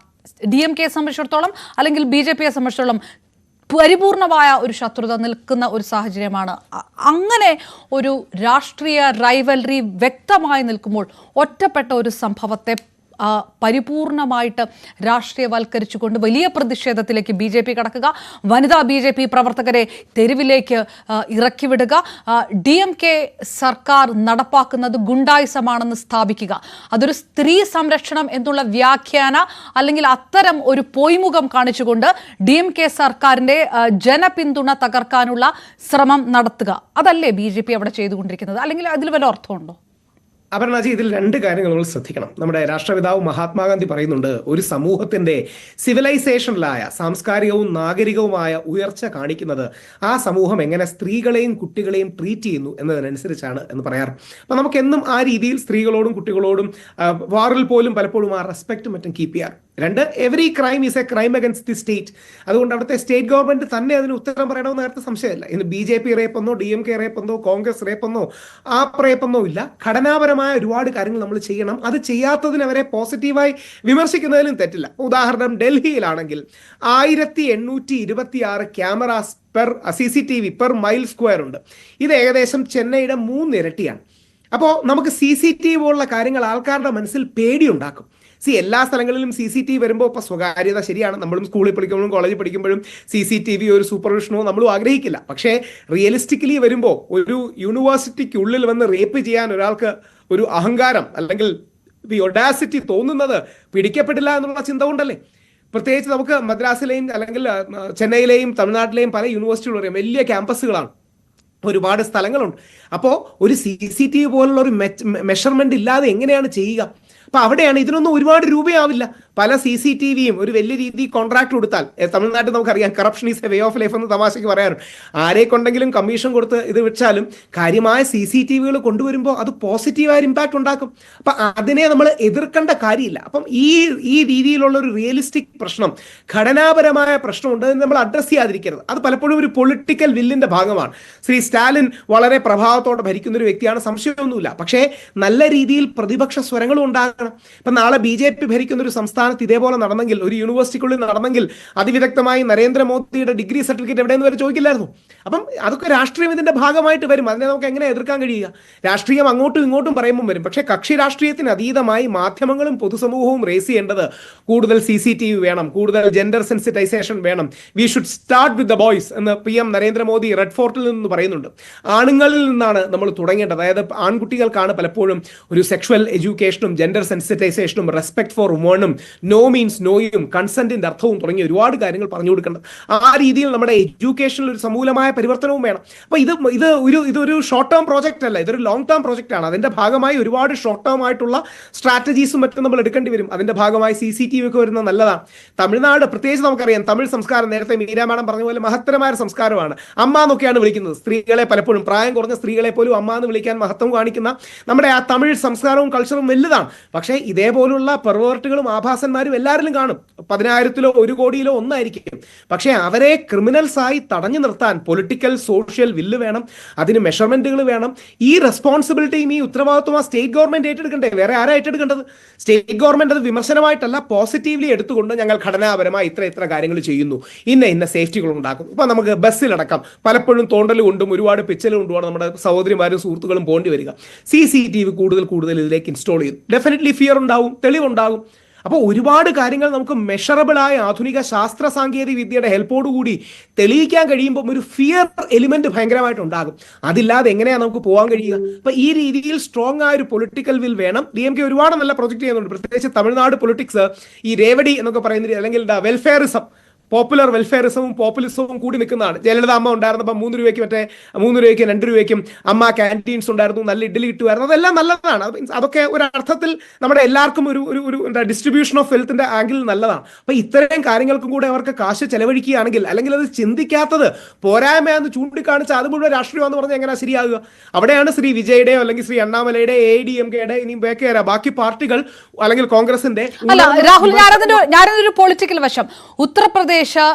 Speaker 2: DMK-യെ സംബന്ധിച്ചിടത്തോളം അല്ലെങ്കിൽ BJP-യെ സംബന്ധിച്ചിടത്തോളം പരിപൂർണമായ ഒരു ശത്രുത നിൽക്കുന്ന ഒരു സാഹചര്യമാണ്. അങ്ങനെ ഒരു രാഷ്ട്രീയ റൈവൽറി വ്യക്തമായി നിൽക്കുമ്പോൾ ഒറ്റപ്പെട്ട ഒരു സംഭവത്തെ പരിപൂർണമായിട്ട് രാഷ്ട്രീയവൽക്കരിച്ചുകൊണ്ട് വലിയ പ്രതിഷേധത്തിലേക്ക് BJP കടക്കുക, വനിതാ BJP പ്രവർത്തകരെ തെരുവിലേക്ക് ഇറക്കിവിടുക, DMK സർക്കാർ നടപ്പാക്കുന്നത് ഗുണ്ടായിസമാണെന്ന് സ്ഥാപിക്കുക, അതൊരു സ്ത്രീ സംരക്ഷണം എന്നുള്ള വ്യാഖ്യാന അല്ലെങ്കിൽ അത്തരം ഒരു പൊയ്മുഖം കാണിച്ചുകൊണ്ട് DMK സർക്കാരിൻ്റെ ജനപിന്തുണ തകർക്കാനുള്ള ശ്രമം നടത്തുക, അതല്ലേ BJP അവിടെ ചെയ്തുകൊണ്ടിരിക്കുന്നത്? അല്ലെങ്കിൽ അതിൽ വല്ല അർത്ഥമുണ്ടോ?
Speaker 5: അപർണാജി, ഇതിൽ രണ്ട് കാര്യങ്ങൾ നമ്മൾ ശ്രദ്ധിക്കണം. നമ്മുടെ രാഷ്ട്രപിതാവ് മഹാത്മാഗാന്ധി പറയുന്നുണ്ട്, ഒരു സമൂഹത്തിന്റെ സിവിലൈസേഷനിലായ സാംസ്കാരികവും നാഗരികവുമായ ഉയർച്ച കാണിക്കുന്നത് ആ സമൂഹം എങ്ങനെ സ്ത്രീകളെയും കുട്ടികളെയും ട്രീറ്റ് ചെയ്യുന്നു എന്നതിനനുസരിച്ചാണ് എന്ന് പറയാറ്. അപ്പൊ നമുക്കെന്നും ആ രീതിയിൽ സ്ത്രീകളോടും കുട്ടികളോടും വാറിൽ പോലും പലപ്പോഴും ആ റെസ്പെക്റ്റും മറ്റും കീപ്പ് ചെയ്യാറ്. രണ്ട്, every crime is A crime against the state. അതുകൊണ്ട് അവിടുത്തെ സ്റ്റേറ്റ് ഗവൺമെന്റ് തന്നെ അതിന് ഉത്തരം പറയണമെന്ന് നേരത്തെ സംശയമില്ല. ഇന്ന് BJP റേപ്പെന്നോ DMK റേപ്പെന്നോ കോൺഗ്രസ് റേപ്പെന്നോ ആ റേപ്പെന്നോ ഇല്ല. ഘടനാപരമായ ഒരുപാട് കാര്യങ്ങൾ നമ്മൾ ചെയ്യണം. അത് ചെയ്യാത്തതിന് അവരെ പോസിറ്റീവായി വിമർശിക്കുന്നതിലും തെറ്റില്ല. ഉദാഹരണം, ഡൽഹിയിലാണെങ്കിൽ 1826 cameras per CCTV per mile square ഉണ്ട്. ഇത് ഏകദേശം ചെന്നൈയുടെ 3 ഇരട്ടിയാണ്. അപ്പോൾ നമുക്ക് CCTV പോലുള്ള കാര്യങ്ങൾ ആൾക്കാരുടെ മനസ്സിൽ പേടിയുണ്ടാക്കും. എല്ലാ സ്ഥലങ്ങളിലും CCTV വരുമ്പോൾ ഇപ്പോൾ സ്വകാര്യത ശരിയാണ്. നമ്മളും സ്കൂളിൽ പഠിക്കുമ്പോഴും കോളേജിൽ പഠിക്കുമ്പോഴും CCTV ഒരു സൂപ്പർവിഷനോ നമ്മളും ആഗ്രഹിക്കില്ല. പക്ഷേ റിയലിസ്റ്റിക്കലി വരുമ്പോൾ ഒരു യൂണിവേഴ്സിറ്റിക്കുള്ളിൽ വന്ന് റേപ്പ് ചെയ്യാൻ ഒരാൾക്ക് ഒരു അഹങ്കാരം അല്ലെങ്കിൽ ദി ഒഡാസിറ്റി തോന്നുന്നത് പിടിക്കപ്പെട്ടില്ല എന്നുള്ള ചിന്ത കൊണ്ടല്ലേ. പ്രത്യേകിച്ച് നമുക്ക് മദ്രാസിലെയും അല്ലെങ്കിൽ ചെന്നൈയിലെയും തമിഴ്നാട്ടിലെയും പല യൂണിവേഴ്സിറ്റികളും അറിയാം, വലിയ ക്യാമ്പസുകളാണ്, ഒരുപാട് സ്ഥലങ്ങളുണ്ട്. അപ്പോൾ ഒരു CCTV പോലുള്ള ഒരു മെഷർമെന്റ് ഇല്ലാതെ എങ്ങനെയാണ് ചെയ്യുക? അപ്പൊ അവിടെയാണ് ഇതിനൊന്നും ഒരുപാട് രൂപയാവില്ല. പല CCTVയും ഒരു വലിയ രീതി കോൺട്രാക്ട് കൊടുത്താൽ, തമിഴ്നാട്ടിൽ നമുക്കറിയാം corruption is a way of life എന്ന് തമാശയ്ക്ക് പറയാറുണ്ട്. ആരെ കൊണ്ടെങ്കിലും കമ്മീഷൻ കൊടുത്ത് ഇത് വെച്ചാലും കാര്യമായ CCTVകൾ കൊണ്ടുവരുമ്പോൾ അത് പോസിറ്റീവായ ഇമ്പാക്ട് ഉണ്ടാക്കും. അപ്പൊ അതിനെ നമ്മൾ എതിർക്കേണ്ട കാര്യമില്ല. അപ്പം ഈ രീതിയിലുള്ള ഒരു റിയലിസ്റ്റിക് പ്രശ്നം, ഘടനാപരമായ പ്രശ്നമുണ്ട്, നമ്മൾ അഡ്രസ് ചെയ്യാതിരിക്കരുത്. അത് പലപ്പോഴും ഒരു പൊളിറ്റിക്കൽ വില്ലിന്റെ ഭാഗമാണ്. ശ്രീ സ്റ്റാലിൻ വളരെ പ്രഭാവത്തോടെ ഭരിക്കുന്ന ഒരു വ്യക്തിയാണ്, സംശയമൊന്നുമില്ല. പക്ഷേ നല്ല രീതിയിൽ പ്രതിപക്ഷ സ്വരങ്ങളും ഉണ്ടാകണം. ഇപ്പൊ നാളെ BJP ഭരിക്കുന്ന ഒരു സംസ്ഥാനത്ത് ഇതേപോലെ നടന്നെങ്കിൽ, ഒരു യൂണിവേഴ്സിറ്റിക്കുള്ളിൽ നടന്നെങ്കിൽ, അതിവിദഗ്ധമായി നരേന്ദ്രമോദിയുടെ ഡിഗ്രി സർട്ടിഫിക്കറ്റ് എവിടെയെന്ന് വരെ ചോദിക്കില്ലായിരുന്നു. അപ്പം അതൊക്കെ രാഷ്ട്രീയം ഇതിന്റെ ഭാഗമായിട്ട് വരും. അതിനെ നമുക്ക് എങ്ങനെ എതിർക്കാൻ കഴിയുക? രാഷ്ട്രീയം അങ്ങോട്ടും ഇങ്ങോട്ടും പറയുമ്പോൾ വരും. പക്ഷേ കക്ഷി രാഷ്ട്രീയത്തിന് അതീതമായി മാധ്യമങ്ങളും പൊതുസമൂഹവും റേസ് ചെയ്യേണ്ടത് കൂടുതൽ CCTV വേണം, കൂടുതൽ ജെൻഡർ സെൻസിറ്റൈസേഷൻ വേണം. We should start with the boys എന്ന് PM നരേന്ദ്രമോദി റെഡ് ഫോർട്ടിൽ നിന്ന് പറയുന്നുണ്ട്. ആണുങ്ങളിൽ നിന്നാണ് നമ്മൾ തുടങ്ങേണ്ടത്. അതായത് ആൺകുട്ടികൾക്കാണ് പലപ്പോഴും ഒരു സെക്ഷുവൽ എഡ്യൂക്കേഷനും ജെൻഡർ സെൻസിറ്റൈസേഷനും റെസ്പെക്ട് ഫോർ വുമണും നോ മീൻസ് നോയും കൺസെന്റിന്റെ അർത്ഥവും തുടങ്ങിയ ഒരുപാട് കാര്യങ്ങൾ പറഞ്ഞു കൊടുക്കേണ്ടത്. ആ രീതിയിൽ നമ്മുടെ എഡ്യൂക്കേഷനിൽ ഒരു സമൂലമായ പരിവർത്തനവും വേണം. അപ്പൊ ഇതൊരു ഷോർട്ട് ടേം പ്രോജക്റ്റ് അല്ല, ഇതൊരു ലോങ് ടേം പ്രോജക്റ്റ് ആണ്. അതിന്റെ ഭാഗമായി ഒരുപാട് ഷോർട്ട് ടേം ആയിട്ടുള്ള സ്ട്രാറ്റജീസും മറ്റും നമ്മൾ എടുക്കേണ്ടി വരും. അതിന്റെ ഭാഗമായി CCTV ഒക്കെ വരുന്നത് നല്ലതാണ്. തമിഴ്നാട് പ്രത്യേകിച്ച് നമുക്കറിയാം, തമിഴ് സംസ്കാരം നേരത്തെ മീരാ മാഡം പറഞ്ഞ പോലെ മഹത്തരമായ സംസ്കാരമാണ്. അമ്മ എന്നൊക്കെയാണ് വിളിക്കുന്നത് സ്ത്രീകളെ. പലപ്പോഴും പ്രായം കുറഞ്ഞ സ്ത്രീകളെ പോലും അമ്മ എന്ന് വിളിക്കാൻ മഹത്വം കാണിക്കുന്ന നമ്മുടെ ആ തമിഴ് സംസ്കാരവും കൾച്ചറും വലുതാണ്. പക്ഷേ ഇതേപോലുള്ള പെർവേർട്ടുകളും ആഭാസന്മാരും എല്ലാവരിലും കാണും. 10,000-ലോ 1 കോടിയിലോ ഒന്നായിരിക്കും. പക്ഷേ അവരെ ക്രിമിനൽസ് ആയി തടഞ്ഞു നിർത്താൻ പൊളിറ്റിക്കൽ സോഷ്യൽ വില്ല് വേണം, അതിന് മെഷർമെന്റുകൾ വേണം. ഈ റെസ്പോൺസിബിലിറ്റിയും ഈ ഉത്തരവാദിത്വം ആ സ്റ്റേറ്റ് ഗവൺമെന്റ് ഏറ്റെടുക്കണ്ടേ? വേറെ ആരാ ഏറ്റെടുക്കേണ്ടത്? സ്റ്റേറ്റ് ഗവൺമെന്റ് അത് വിമർശനമായിട്ടല്ല, പോസിറ്റീവ്ലി എടുത്തുകൊണ്ട് ഞങ്ങൾ ഘടനാപരമായി ഇത്ര കാര്യങ്ങൾ ചെയ്യുന്നു, ഇന്ന സേഫ്റ്റികൾ ഉണ്ടാക്കും. ഇപ്പൊ നമുക്ക് ബസ്സിലടക്കം പലപ്പോഴും തോണ്ടൽ കൊണ്ടും ഒരുപാട് പിച്ചൽ കൊണ്ടുമാണ് നമ്മുടെ സഹോദരിമാരും സുഹൃത്തുക്കളും പോകേണ്ടി വരിക. CCTV കൂടുതൽ ഇതിലേക്ക് ഇൻസ്റ്റാൾ ചെയ്യും. ഡെഫിനറ്റ്ലി ഫിയർ ഉണ്ടാവും, തെളിവുണ്ടാകും. അപ്പോൾ ഒരുപാട് കാര്യങ്ങൾ നമുക്ക് മെഷറബിളായ ആധുനിക ശാസ്ത്ര സാങ്കേതിക വിദ്യയുടെ ഹെൽപ്പോടുകൂടി തെളിയിക്കാൻ കഴിയുമ്പോൾ ഒരു ഫിയർ എലിമെന്റ് ഭയങ്കരമായിട്ട് ഉണ്ടാകും. അതില്ലാതെ എങ്ങനെയാണ് നമുക്ക് പോകാൻ കഴിയുക? അപ്പൊ ഈ രീതിയിൽ സ്ട്രോങ് ആയ ഒരു പൊളിറ്റിക്കൽ വിൽ വേണം. DMK ഒരുപാട് നല്ല പ്രൊജക്ട് ചെയ്യുന്നുണ്ട്. പ്രത്യേകിച്ച് തമിഴ്നാട് പൊളിറ്റിക്സ് ഈ രേവടി എന്നൊക്കെ പറയുന്നത്, അല്ലെങ്കിൽ വെൽഫെയറിസം, പോപ്പുലർ വെൽഫെയറിസവും പോപ്പുലിസവും കൂടി നിൽക്കുന്നതാണ്. ജയലളിത അമ്മ ഉണ്ടായിരുന്നപ്പോൾ 3 രൂപയ്ക്ക് 2 രൂപയ്ക്കും അമ്മ ക്യാൻറ്റീൻസ് ഉണ്ടായിരുന്നു, നല്ല ഇഡ്ഡലി കിട്ടുമായിരുന്നു. അതെല്ലാം നല്ലതാണ്. അതൊക്കെ ഒരു അർത്ഥത്തിൽ നമ്മുടെ എല്ലാവർക്കും ഒരു ഡിസ്ട്രിബ്യൂഷൻ ഓഫ് വെൽത്തിന്റെ ആംഗിൾ നല്ലതാണ്. അപ്പൊ ഇത്തരം കാര്യങ്ങൾക്കും കൂടെ അവർക്ക് കാശ് ചെലവഴിക്കുകയാണെങ്കിൽ, അല്ലെങ്കിൽ അത് ചിന്തിക്കാത്തത് പോരായ്മയെന്ന് ചൂണ്ടിക്കാണിച്ച് അത് മുഴുവൻ രാഷ്ട്രീയമാണെന്ന് പറഞ്ഞാൽ എങ്ങനെ ശരിയാകുക? അവിടെയാണ് ശ്രീ വിജയുടെയോ അല്ലെങ്കിൽ ശ്രീ അണ്ണാമലയുടെ AIDMKയുടെ ഇനിയും ബാക്കി പാർട്ടികൾ അല്ലെങ്കിൽ കോൺഗ്രസിന്റെ.
Speaker 2: അല്ല രാഹുൽ, ഞാനതൊരു പൊളിറ്റിക്കൽ വശം, ഉത്തർപ്രദേശ്,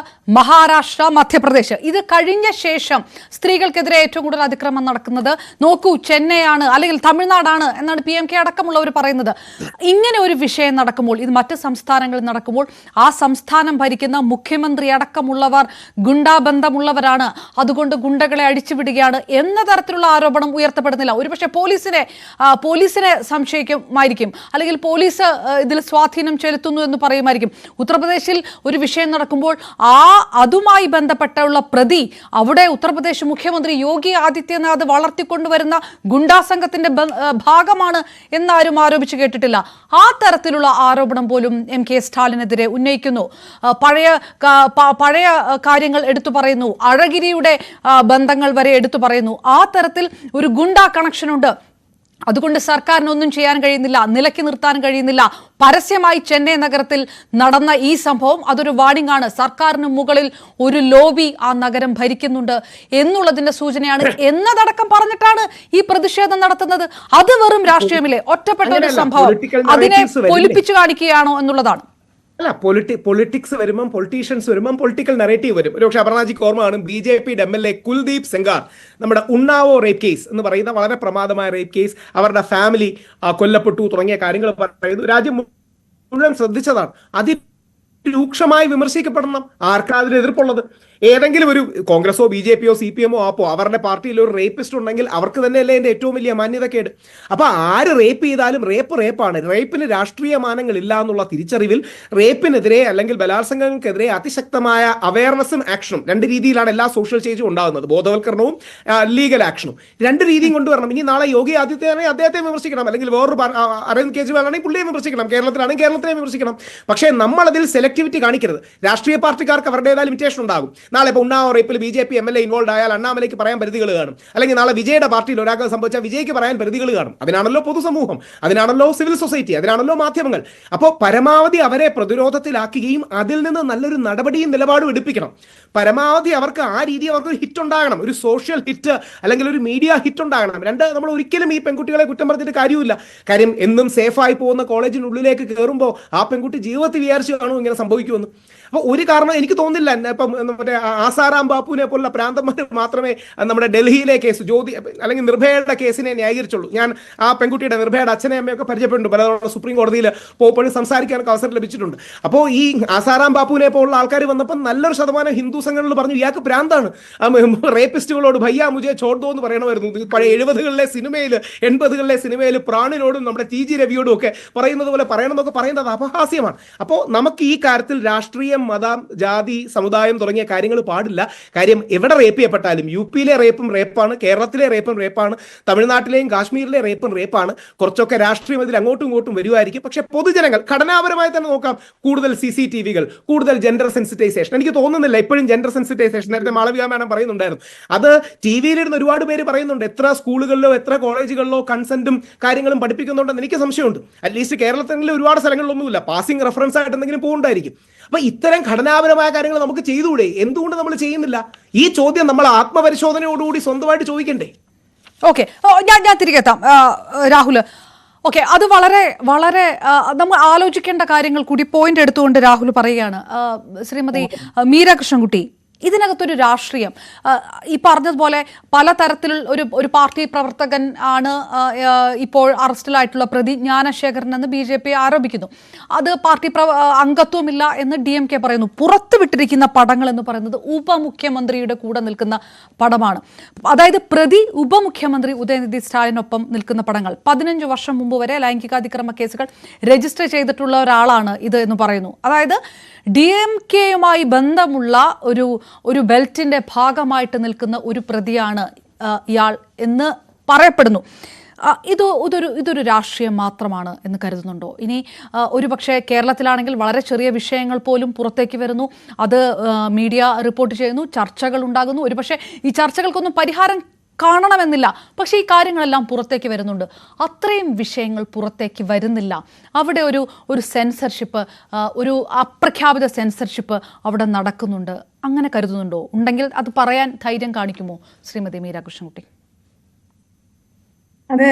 Speaker 2: മഹാരാഷ്ട്ര, മധ്യപ്രദേശ്, ഇത് കഴിഞ്ഞ ശേഷം സ്ത്രീകൾക്കെതിരെ ഏറ്റവും കൂടുതൽ അതിക്രമം നടക്കുന്നത് നോക്കൂ ചെന്നൈയാണ് അല്ലെങ്കിൽ തമിഴ്നാടാണ് എന്നാണ് PMK അടക്കമുള്ളവർ പറയുന്നത്. ഇങ്ങനെ ഒരു വിഷയം നടക്കുമ്പോൾ, ഇത് മറ്റ് സംസ്ഥാനങ്ങളിൽ നടക്കുമ്പോൾ, ആ സംസ്ഥാനം ഭരിക്കുന്ന മുഖ്യമന്ത്രി അടക്കമുള്ളവർ ഗുണ്ടാബന്ധമുള്ളവരാണ്, അതുകൊണ്ട് ഗുണ്ടകളെ അടിച്ചുവിടുകയാണ് എന്ന തരത്തിലുള്ള ആരോപണം ഉയർത്തപ്പെടുന്നില്ല. ഒരുപക്ഷെ പോലീസിനെ സംശയിക്കുമായിരിക്കും, അല്ലെങ്കിൽ പോലീസ് ഇതിൽ സ്വാധീനം ചെലുത്തുന്നു എന്ന് പറയുമായിരിക്കും. ഉത്തർപ്രദേശിൽ ഒരു വിഷയം നടക്കുമ്പോൾ അതുമായി ബന്ധപ്പെട്ടുള്ള പ്രതി അവിടെ ഉത്തർപ്രദേശ് മുഖ്യമന്ത്രി യോഗി ആദിത്യനാഥ് വളർത്തിക്കൊണ്ടുവരുന്ന ഗുണ്ടാസംഘത്തിന്റെ ഭാഗമാണ് എന്നാരും ആരോപിച്ചു കേട്ടിട്ടില്ല. ആ തരത്തിലുള്ള ആരോപണം പോലും MK സ്റ്റാലിനെതിരെ ഉന്നയിക്കുന്നു. പഴയ കാര്യങ്ങൾ എടുത്തു പറയുന്നു, അഴഗിരിയുടെ ബന്ധങ്ങൾ വരെ എടുത്തു പറയുന്നു. ആ തരത്തിൽ ഒരു ഗുണ്ടാ കണക്ഷനുണ്ട്. അതുകൊണ്ട് സർക്കാരിനൊന്നും ചെയ്യാൻ കഴിയുന്നില്ല, നിലയ്ക്ക് നിർത്താൻ കഴിയുന്നില്ല. പരസ്യമായി ചെന്നൈ നഗരത്തിൽ നടന്ന ഈ സംഭവം അതൊരു വാർണിംഗ് ആണ്. സർക്കാരിന് മുകളിൽ ഒരു ലോബി ആ നഗരം ഭരിക്കുന്നുണ്ട് എന്നുള്ളതിന്റെ സൂചനയാണ് എന്നതടക്കം പറഞ്ഞിട്ടാണ് ഈ പ്രതിഷേധം നടത്തുന്നത്. അത് വെറും രാഷ്ട്രീയമില്ലേ? ഒറ്റപ്പെട്ട ഒരു സംഭവം അതിനെ പൊലിപ്പിച്ചു കാണിക്കുകയാണോ എന്നുള്ളതാണ്.
Speaker 5: അല്ല, പൊളിറ്റിക്സ് വരുമ്പം പൊളിറ്റീഷ്യൻസ് വരുമ്പം പൊളിറ്റിക്കൽ നെറേറ്റീവ് വരും. ഒരുപക്ഷെ അപർണാജിക്ക് ഓർമ്മയാണ് BJP MLA കുൽദീപ് സെങ്കാർ, നമ്മുടെ ഉണ്ണാവോ റേപ്പ് കേസ് എന്ന് പറയുന്ന വളരെ പ്രമാദമായ റേപ്പ് കേസ്, അവരുടെ ഫാമിലി കൊല്ലപ്പെട്ടു തുടങ്ങിയ കാര്യങ്ങൾ പറയുന്നു. രാജ്യം മുഴുവൻ ശ്രദ്ധിച്ചതാണ്. അതിരൂക്ഷമായി വിമർശിക്കപ്പെടണം. ആർക്കാണ് അതിന് എതിർപ്പുള്ളത്? ഏതെങ്കിലും ഒരു കോൺഗ്രസോ BJPയോ CPMോ ആപ്പോ അവരുടെ പാർട്ടിയിൽ ഒരു റേപ്പിസ്റ്റ് ഉണ്ടെങ്കിൽ അവർക്ക് തന്നെയല്ലേ എൻ്റെ ഏറ്റവും വലിയ മാന്യതക്കേട്. അപ്പൊ ആര് റേപ്പ് ചെയ്താലും റേപ്പാണ്. റേപ്പിന് രാഷ്ട്രീയ മാനങ്ങൾ ഇല്ല എന്നുള്ള തിരിച്ചറിവിൽ റേപ്പിനെതിരെ അല്ലെങ്കിൽ ബലാത്സംഗങ്ങൾക്കെതിരെ അതിശക്തമായ അവയർനെസ്സും ആക്ഷനും, രണ്ട് രീതിയിലാണ് എല്ലാ സോഷ്യൽ ചേഞ്ചും ഉണ്ടാകുന്നത്. ബോധവൽക്കരണവും ലീഗൽ ആക്ഷനും രണ്ട് രീതിയും കൊണ്ടുവരണം. ഇനി നാളെ യോഗി ആദിത്യനാണെങ്കിൽ അദ്ദേഹത്തെ വിമർശിക്കണം, അല്ലെങ്കിൽ വേറൊരു അരവിന്ദ് കെജ്രിവാൾ ആണെങ്കിൽ പുള്ളിയെ വിമർശിക്കണം, കേരളത്തിലാണെങ്കിൽ കേരളത്തിനെ വിമർശിക്കണം. പക്ഷേ നമ്മൾ അതിൽ സെലക്ടിവിറ്റി കാണിക്കരുത്. രാഷ്ട്രീയ പാർട്ടിക്കാർക്ക് അവരുടേതായ ലിമിറ്റേഷൻ ഉണ്ടാകും. നാളെ ഇപ്പോൾ ഉണ്ണാവോ റേപ്പിൽ BJP MLA ഇൻവോൾവ് ആയാൽ അണ്ണാമലയ്ക്ക് പറയാൻ പരിധികൾ കാണും. അല്ലെങ്കിൽ നാളെ വിജയുടെ പാർട്ടിയിൽ ഒരാൾക്ക് സംഭവിച്ചാൽ വിജയ്ക്ക് പറയാൻ പരിധികൾ കാണും. അതിനാണല്ലോ പൊതുസമൂഹം, അതിനാണല്ലോ സിവിൽ സൊസൈറ്റി, അതിനാണല്ലോ മാധ്യമങ്ങൾ. അപ്പോൾ പരമാവധി അവരെ പ്രതിരോധത്തിലാക്കുകയും അതിൽ നിന്ന് നല്ലൊരു നടപടിയും നിലപാടും എടുപ്പിക്കണം. പരമാവധി അവർക്ക് ആ രീതി അവർക്കൊരു ഹിറ്റ് ഉണ്ടാകണം, ഒരു സോഷ്യൽ ഹിറ്റ് അല്ലെങ്കിൽ ഒരു മീഡിയ ഹിറ്റ് ഉണ്ടാകണം. രണ്ട്, നമ്മൾ ഒരിക്കലും ഈ പെൺകുട്ടികളെ കുറ്റം പറഞ്ഞിട്ട് കാര്യമില്ല. കാര്യം എന്നും സേഫായി പോകുന്ന കോളേജിനുള്ളിലേക്ക് കയറുമ്പോൾ ആ പെൺകുട്ടി ജീവിതത്തിൽ വിചാരിച്ചു കാണും ഇങ്ങനെ സംഭവിക്കുമെന്ന്. അപ്പോൾ ഒരു കാരണം എനിക്ക് തോന്നുന്നില്ല. ഇപ്പം മറ്റേ ആസാറാം ബാപ്പുവിനെ പോലുള്ള പ്രാന്തന്മാർ മാത്രമേ നമ്മുടെ ഡൽഹിയിലെ കേസ്, ജ്യോതി അല്ലെങ്കിൽ നിർഭയയുടെ കേസിനെ ന്യായീകരിച്ചുള്ളൂ. ഞാൻ ആ പെൺകുട്ടിയുടെ, നിർഭയയുടെ അച്ഛനെ അമ്മയൊക്കെ പരിചയപ്പെട്ടിട്ടുണ്ട്. പലതവണ സുപ്രീം കോടതിയിൽ പോകുമ്പോഴും സംസാരിക്കാനൊക്കെ അവസരം ലഭിച്ചിട്ടുണ്ട്. അപ്പോൾ ഈ ആസാറാം ബാപ്പുവിനെ പോലുള്ള ആൾക്കാർ വന്നപ്പോൾ നല്ലൊരു ശതമാനം ഹിന്ദു സംഘടനകൾ പറഞ്ഞു ഇയാൾക്ക് പ്രാന്താണ്, റേപ്പിസ്റ്റുകളോട് ഭയ്യ മുജെ ചോർദോ എന്ന് പറയണമായിരുന്നു. പഴയ 70കളിലെ സിനിമയിൽ 80കളിലെ സിനിമയിൽ പ്രാണിനോടും നമ്മുടെ TG രവിയോടും ഒക്കെ പറയുന്നത് പോലെ പറയണമെന്നൊക്കെ പറയുന്നത് അപഹാസ്യമാണ്. അപ്പോൾ നമുക്ക് ഈ കാര്യത്തിൽ രാഷ്ട്രീയം, മതം, ജാതി, സമുദായം തുടങ്ങിയ കാര്യങ്ങൾ പാടില്ല. കാര്യം എവിടെ റേപ്പ് ചെയ്യപ്പെട്ടാലും, UP-യിലെ റേപ്പും റേപ്പാണ്, കേരളത്തിലെ റേപ്പും റേപ്പാണ്, തമിഴ്നാട്ടിലെയും കാശ്മീരിലെ റേപ്പും റേപ്പാണ്. കുറച്ചൊക്കെ രാഷ്ട്രീയം ഇതിൽ അങ്ങോട്ടും ഇങ്ങോട്ടും വരുമായിരിക്കും. പക്ഷെ പൊതുജനങ്ങൾ ഘടനാപരമായി തന്നെ നോക്കാം. കൂടുതൽ CCTV-കൾ, കൂടുതൽ ജെൻഡർ സെൻസിറ്റൈസേഷൻ. എനിക്ക് തോന്നുന്നില്ല ഇപ്പോഴും ജെൻഡർ സെൻസിറ്റൈസേഷൻ, നേരത്തെ മാളവിക മാഡം പറയുന്നുണ്ടായിരുന്നു, അത് TV-യിലിരുന്ന് ഒരുപാട് പേര് പറയുന്നുണ്ട്. എത്ര സ്കൂളുകളിലോ എത്ര കോളേജുകളിലോ കൺസെന്റും കാര്യങ്ങളും പഠിപ്പിക്കുന്നുണ്ടെന്ന് എനിക്ക് സംശയമുണ്ട്. അറ്റ്ലീസ്റ്റ് കേരളത്തിൽ ഒരുപാട് സ്ഥലങ്ങളിലൊന്നുമില്ല, പാസിംഗ് റെഫറൻസ് ആയിട്ട് എന്തെങ്കിലും പോകുന്നുണ്ടായിരിക്കും. അപ്പൊ ഇത്തരം ഘടനാപരമായ കാര്യങ്ങൾ നമുക്ക് ചെയ്തുകൂടെ? എന്തുകൊണ്ട് നമ്മൾ ചെയ്യുന്നില്ല? ഈ ചോദ്യം നമ്മൾ ആത്മപരിശോധനയോടുകൂടി സ്വന്തമായിട്ട് ചോദിക്കണ്ടേ?
Speaker 2: ഓക്കെ, ഞാൻ തിരികെ എത്താം രാഹുൽ. ഓക്കെ, അത് വളരെ വളരെ നമ്മൾ ആലോചിക്കേണ്ട കാര്യങ്ങൾ കൂടി പോയിന്റ് എടുത്തുകൊണ്ട് രാഹുൽ പറയുകയാണ്. ശ്രീമതി മീര കൃഷ്ണൻകുട്ടി, ഇതിനകത്തൊരു രാഷ്ട്രീയം, ഈ പറഞ്ഞതുപോലെ പലതരത്തിൽ ഒരു പാർട്ടി പ്രവർത്തകൻ ആണ് ഇപ്പോൾ അറസ്റ്റിലായിട്ടുള്ള പ്രതി ജ്ഞാനശേഖരൻ എന്ന് BJP ആരോപിക്കുന്നു. അത് പാർട്ടി അംഗത്വമില്ല എന്ന് DMK പറയുന്നു. പുറത്തുവിട്ടിരിക്കുന്ന പടങ്ങൾ എന്ന് പറയുന്നത് ഉപമുഖ്യമന്ത്രിയുടെ കൂടെ നിൽക്കുന്ന പടമാണ്. അതായത് പ്രതി ഉപമുഖ്യമന്ത്രി ഉദയനിധി സ്റ്റാലിനൊപ്പം നിൽക്കുന്ന പടങ്ങൾ. 15 വർഷം മുമ്പ് വരെ ലൈംഗികാതിക്രമ കേസുകൾ രജിസ്റ്റർ ചെയ്തിട്ടുള്ള ഒരാളാണ് ഇത് എന്ന് പറയുന്നു. അതായത് DMK-യുമായി ബന്ധമുള്ള ഒരു ബെൽറ്റിന്റെ ഭാഗമായിട്ട് നിൽക്കുന്ന ഒരു പ്രതിയാണ് ഇയാൾ എന്ന് പറയപ്പെടുന്നു. ഇതൊരു രാഷ്ട്രീയം മാത്രമാണ് എന്ന് കരുതുന്നുണ്ടോ? ഇനി ഒരുപക്ഷെ കേരളത്തിലാണെങ്കിൽ വളരെ ചെറിയ വിഷയങ്ങൾ പോലും പുറത്തേക്ക് വരുന്നു, അത് മീഡിയ റിപ്പോർട്ട് ചെയ്യുന്നു, ചർച്ചകൾ ഉണ്ടാകുന്നു. ഒരുപക്ഷെ ഈ ചർച്ചകൾക്കൊന്നും പരിഹാരം കാണണമെന്നില്ല, പക്ഷേ ഈ കാര്യങ്ങളെല്ലാം പുറത്തേക്ക് വരുന്നുണ്ട്. അത്രയും വിഷയങ്ങൾ പുറത്തേക്ക് വരുന്നില്ല. അവിടെ ഒരു സെൻസർഷിപ്പ്, ഒരു അപ്രഖ്യാപിത സെൻസർഷിപ്പ് അവിടെ നടക്കുന്നുണ്ട്. അങ്ങനെ കരുതുന്നുണ്ടോ? ഉണ്ടെങ്കിൽ അത് പറയാൻ ധൈര്യം കാണിക്കുമോ ശ്രീമതി മീര കൃഷ്ണൻകുട്ടി?
Speaker 3: അത്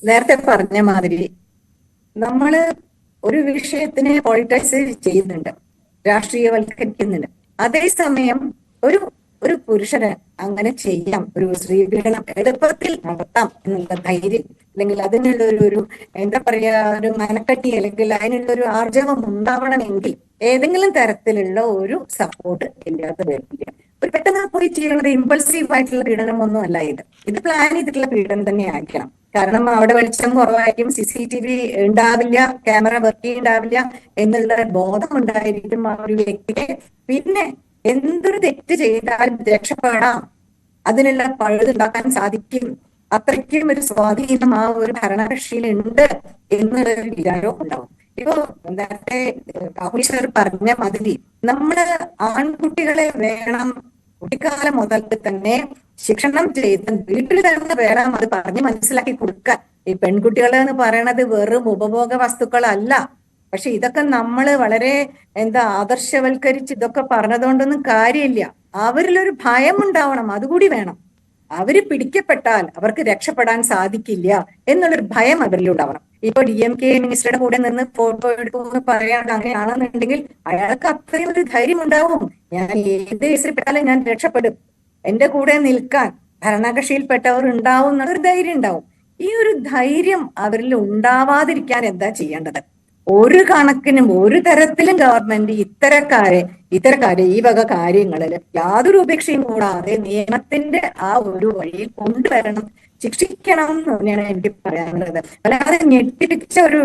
Speaker 3: നേരത്തെ പറഞ്ഞ മാതിരി നമ്മള് ഒരു വിഷയത്തിനെ പോളിറ്റൈസ് ചെയ്യുന്നുണ്ട്, രാഷ്ട്രീയവൽക്കരിക്കുന്നുണ്ട്. അതേസമയം ഒരു പുരുഷന് അങ്ങനെ ചെയ്യാം, ഒരു സ്ത്രീപീഡനം എളുപ്പത്തിൽ നടത്താം എന്നുള്ള ധൈര്യം, അല്ലെങ്കിൽ അതിനുള്ള ഒരു എന്താ പറയാ, ഒരു മനക്കട്ടി, അല്ലെങ്കിൽ അതിനുള്ള ഒരു ആർജവം ഉണ്ടാവണമെങ്കിൽ ഏതെങ്കിലും തരത്തിലുള്ള ഒരു സപ്പോർട്ട് ഇല്ലാതെ വരില്ല. ഒരു പെട്ടെന്ന് പോയി ചെയ്യുന്നത് ഇമ്പൾസീവ് ആയിട്ടുള്ള പീഡനം ഒന്നും അല്ല. ഇത് പ്ലാൻ ചെയ്തിട്ടുള്ള പീഡനം തന്നെ ആയിരിക്കണം. കാരണം അവിടെ വെളിച്ചം കുറവായിരിക്കും, CCTV ഉണ്ടാവില്ല, ക്യാമറ വർക്ക് ഉണ്ടാവില്ല എന്നുള്ള ബോധം ഉണ്ടായിരിക്കും ആ ഒരു വ്യക്തിയെ. പിന്നെ എന്തൊരു തെറ്റ് ചെയ്താലും രക്ഷപ്പെടാം, അതിനുള്ള പഴുതുണ്ടാക്കാൻ സാധിക്കും, അത്രയ്ക്കും ഒരു സ്വാധീനം ആ ഒരു ഭരണകക്ഷിയിൽ ഉണ്ട് എന്നുള്ളൊരു വിചാരവും ഉണ്ടാവും. ഇപ്പോ നേരത്തെ രാഹുൽ സർ പറഞ്ഞ മാതിരി നമ്മള് ആൺകുട്ടികളെ വേണം കുട്ടിക്കാലം മുതൽ തന്നെ ശിക്ഷണം ചെയ്ത് വീട്ടിൽ തന്നെ വേണം അത് പറഞ്ഞ് മനസ്സിലാക്കി കൊടുക്കാൻ ഈ പെൺകുട്ടികൾ എന്ന് പറയണത് വെറും ഉപഭോഗ വസ്തുക്കളല്ല. പക്ഷെ ഇതൊക്കെ നമ്മള് വളരെ ആദർശവൽക്കരിച്ച് ഇതൊക്കെ പറഞ്ഞതുകൊണ്ടൊന്നും കാര്യമില്ല. അവരിലൊരു ഭയം ഉണ്ടാവണം, അതുകൂടി വേണം. അവര് പിടിക്കപ്പെട്ടാൽ അവർക്ക് രക്ഷപ്പെടാൻ സാധിക്കില്ല എന്നുള്ളൊരു ഭയം അവരിലുണ്ടാവണം. ഇപ്പൊ DMK മിനിസ്റ്ററുടെ കൂടെ നിന്ന് ഫോട്ടോ എടുക്കുമെന്ന് പറയാണ്ട് അങ്ങനെയാണെന്നുണ്ടെങ്കിൽ അയാൾക്ക് അത്രയും ഒരു ധൈര്യം ഉണ്ടാവും. ഞാൻ ഏത് കേസിൽപ്പെട്ടാലും ഞാൻ രക്ഷപ്പെടും, എന്റെ കൂടെ നിൽക്കാൻ ഭരണകക്ഷിയിൽപ്പെട്ടവർ ഉണ്ടാവും എന്നുള്ളൊരു ധൈര്യം ഉണ്ടാവും. ഈ ഒരു ധൈര്യം അവരിൽ ഉണ്ടാവാതിരിക്കാൻ എന്താ ചെയ്യേണ്ടത്? ഒരു കണക്കിനും ഒരു തരത്തിലും ഗവൺമെന്റ് ഇത്തരക്കാരെ ഈ വക കാര്യങ്ങളിൽ യാതൊരു ഉപേക്ഷയും കൂടാതെ നിയമത്തിന്റെ ആ ഒരു വഴിയിൽ കൊണ്ടുവരണം, ശിക്ഷിക്കണം എന്ന് തന്നെയാണ് എനിക്ക് പറയാനുള്ളത്. അല്ലാതെ ഞെട്ടിപ്പിച്ച ഒരു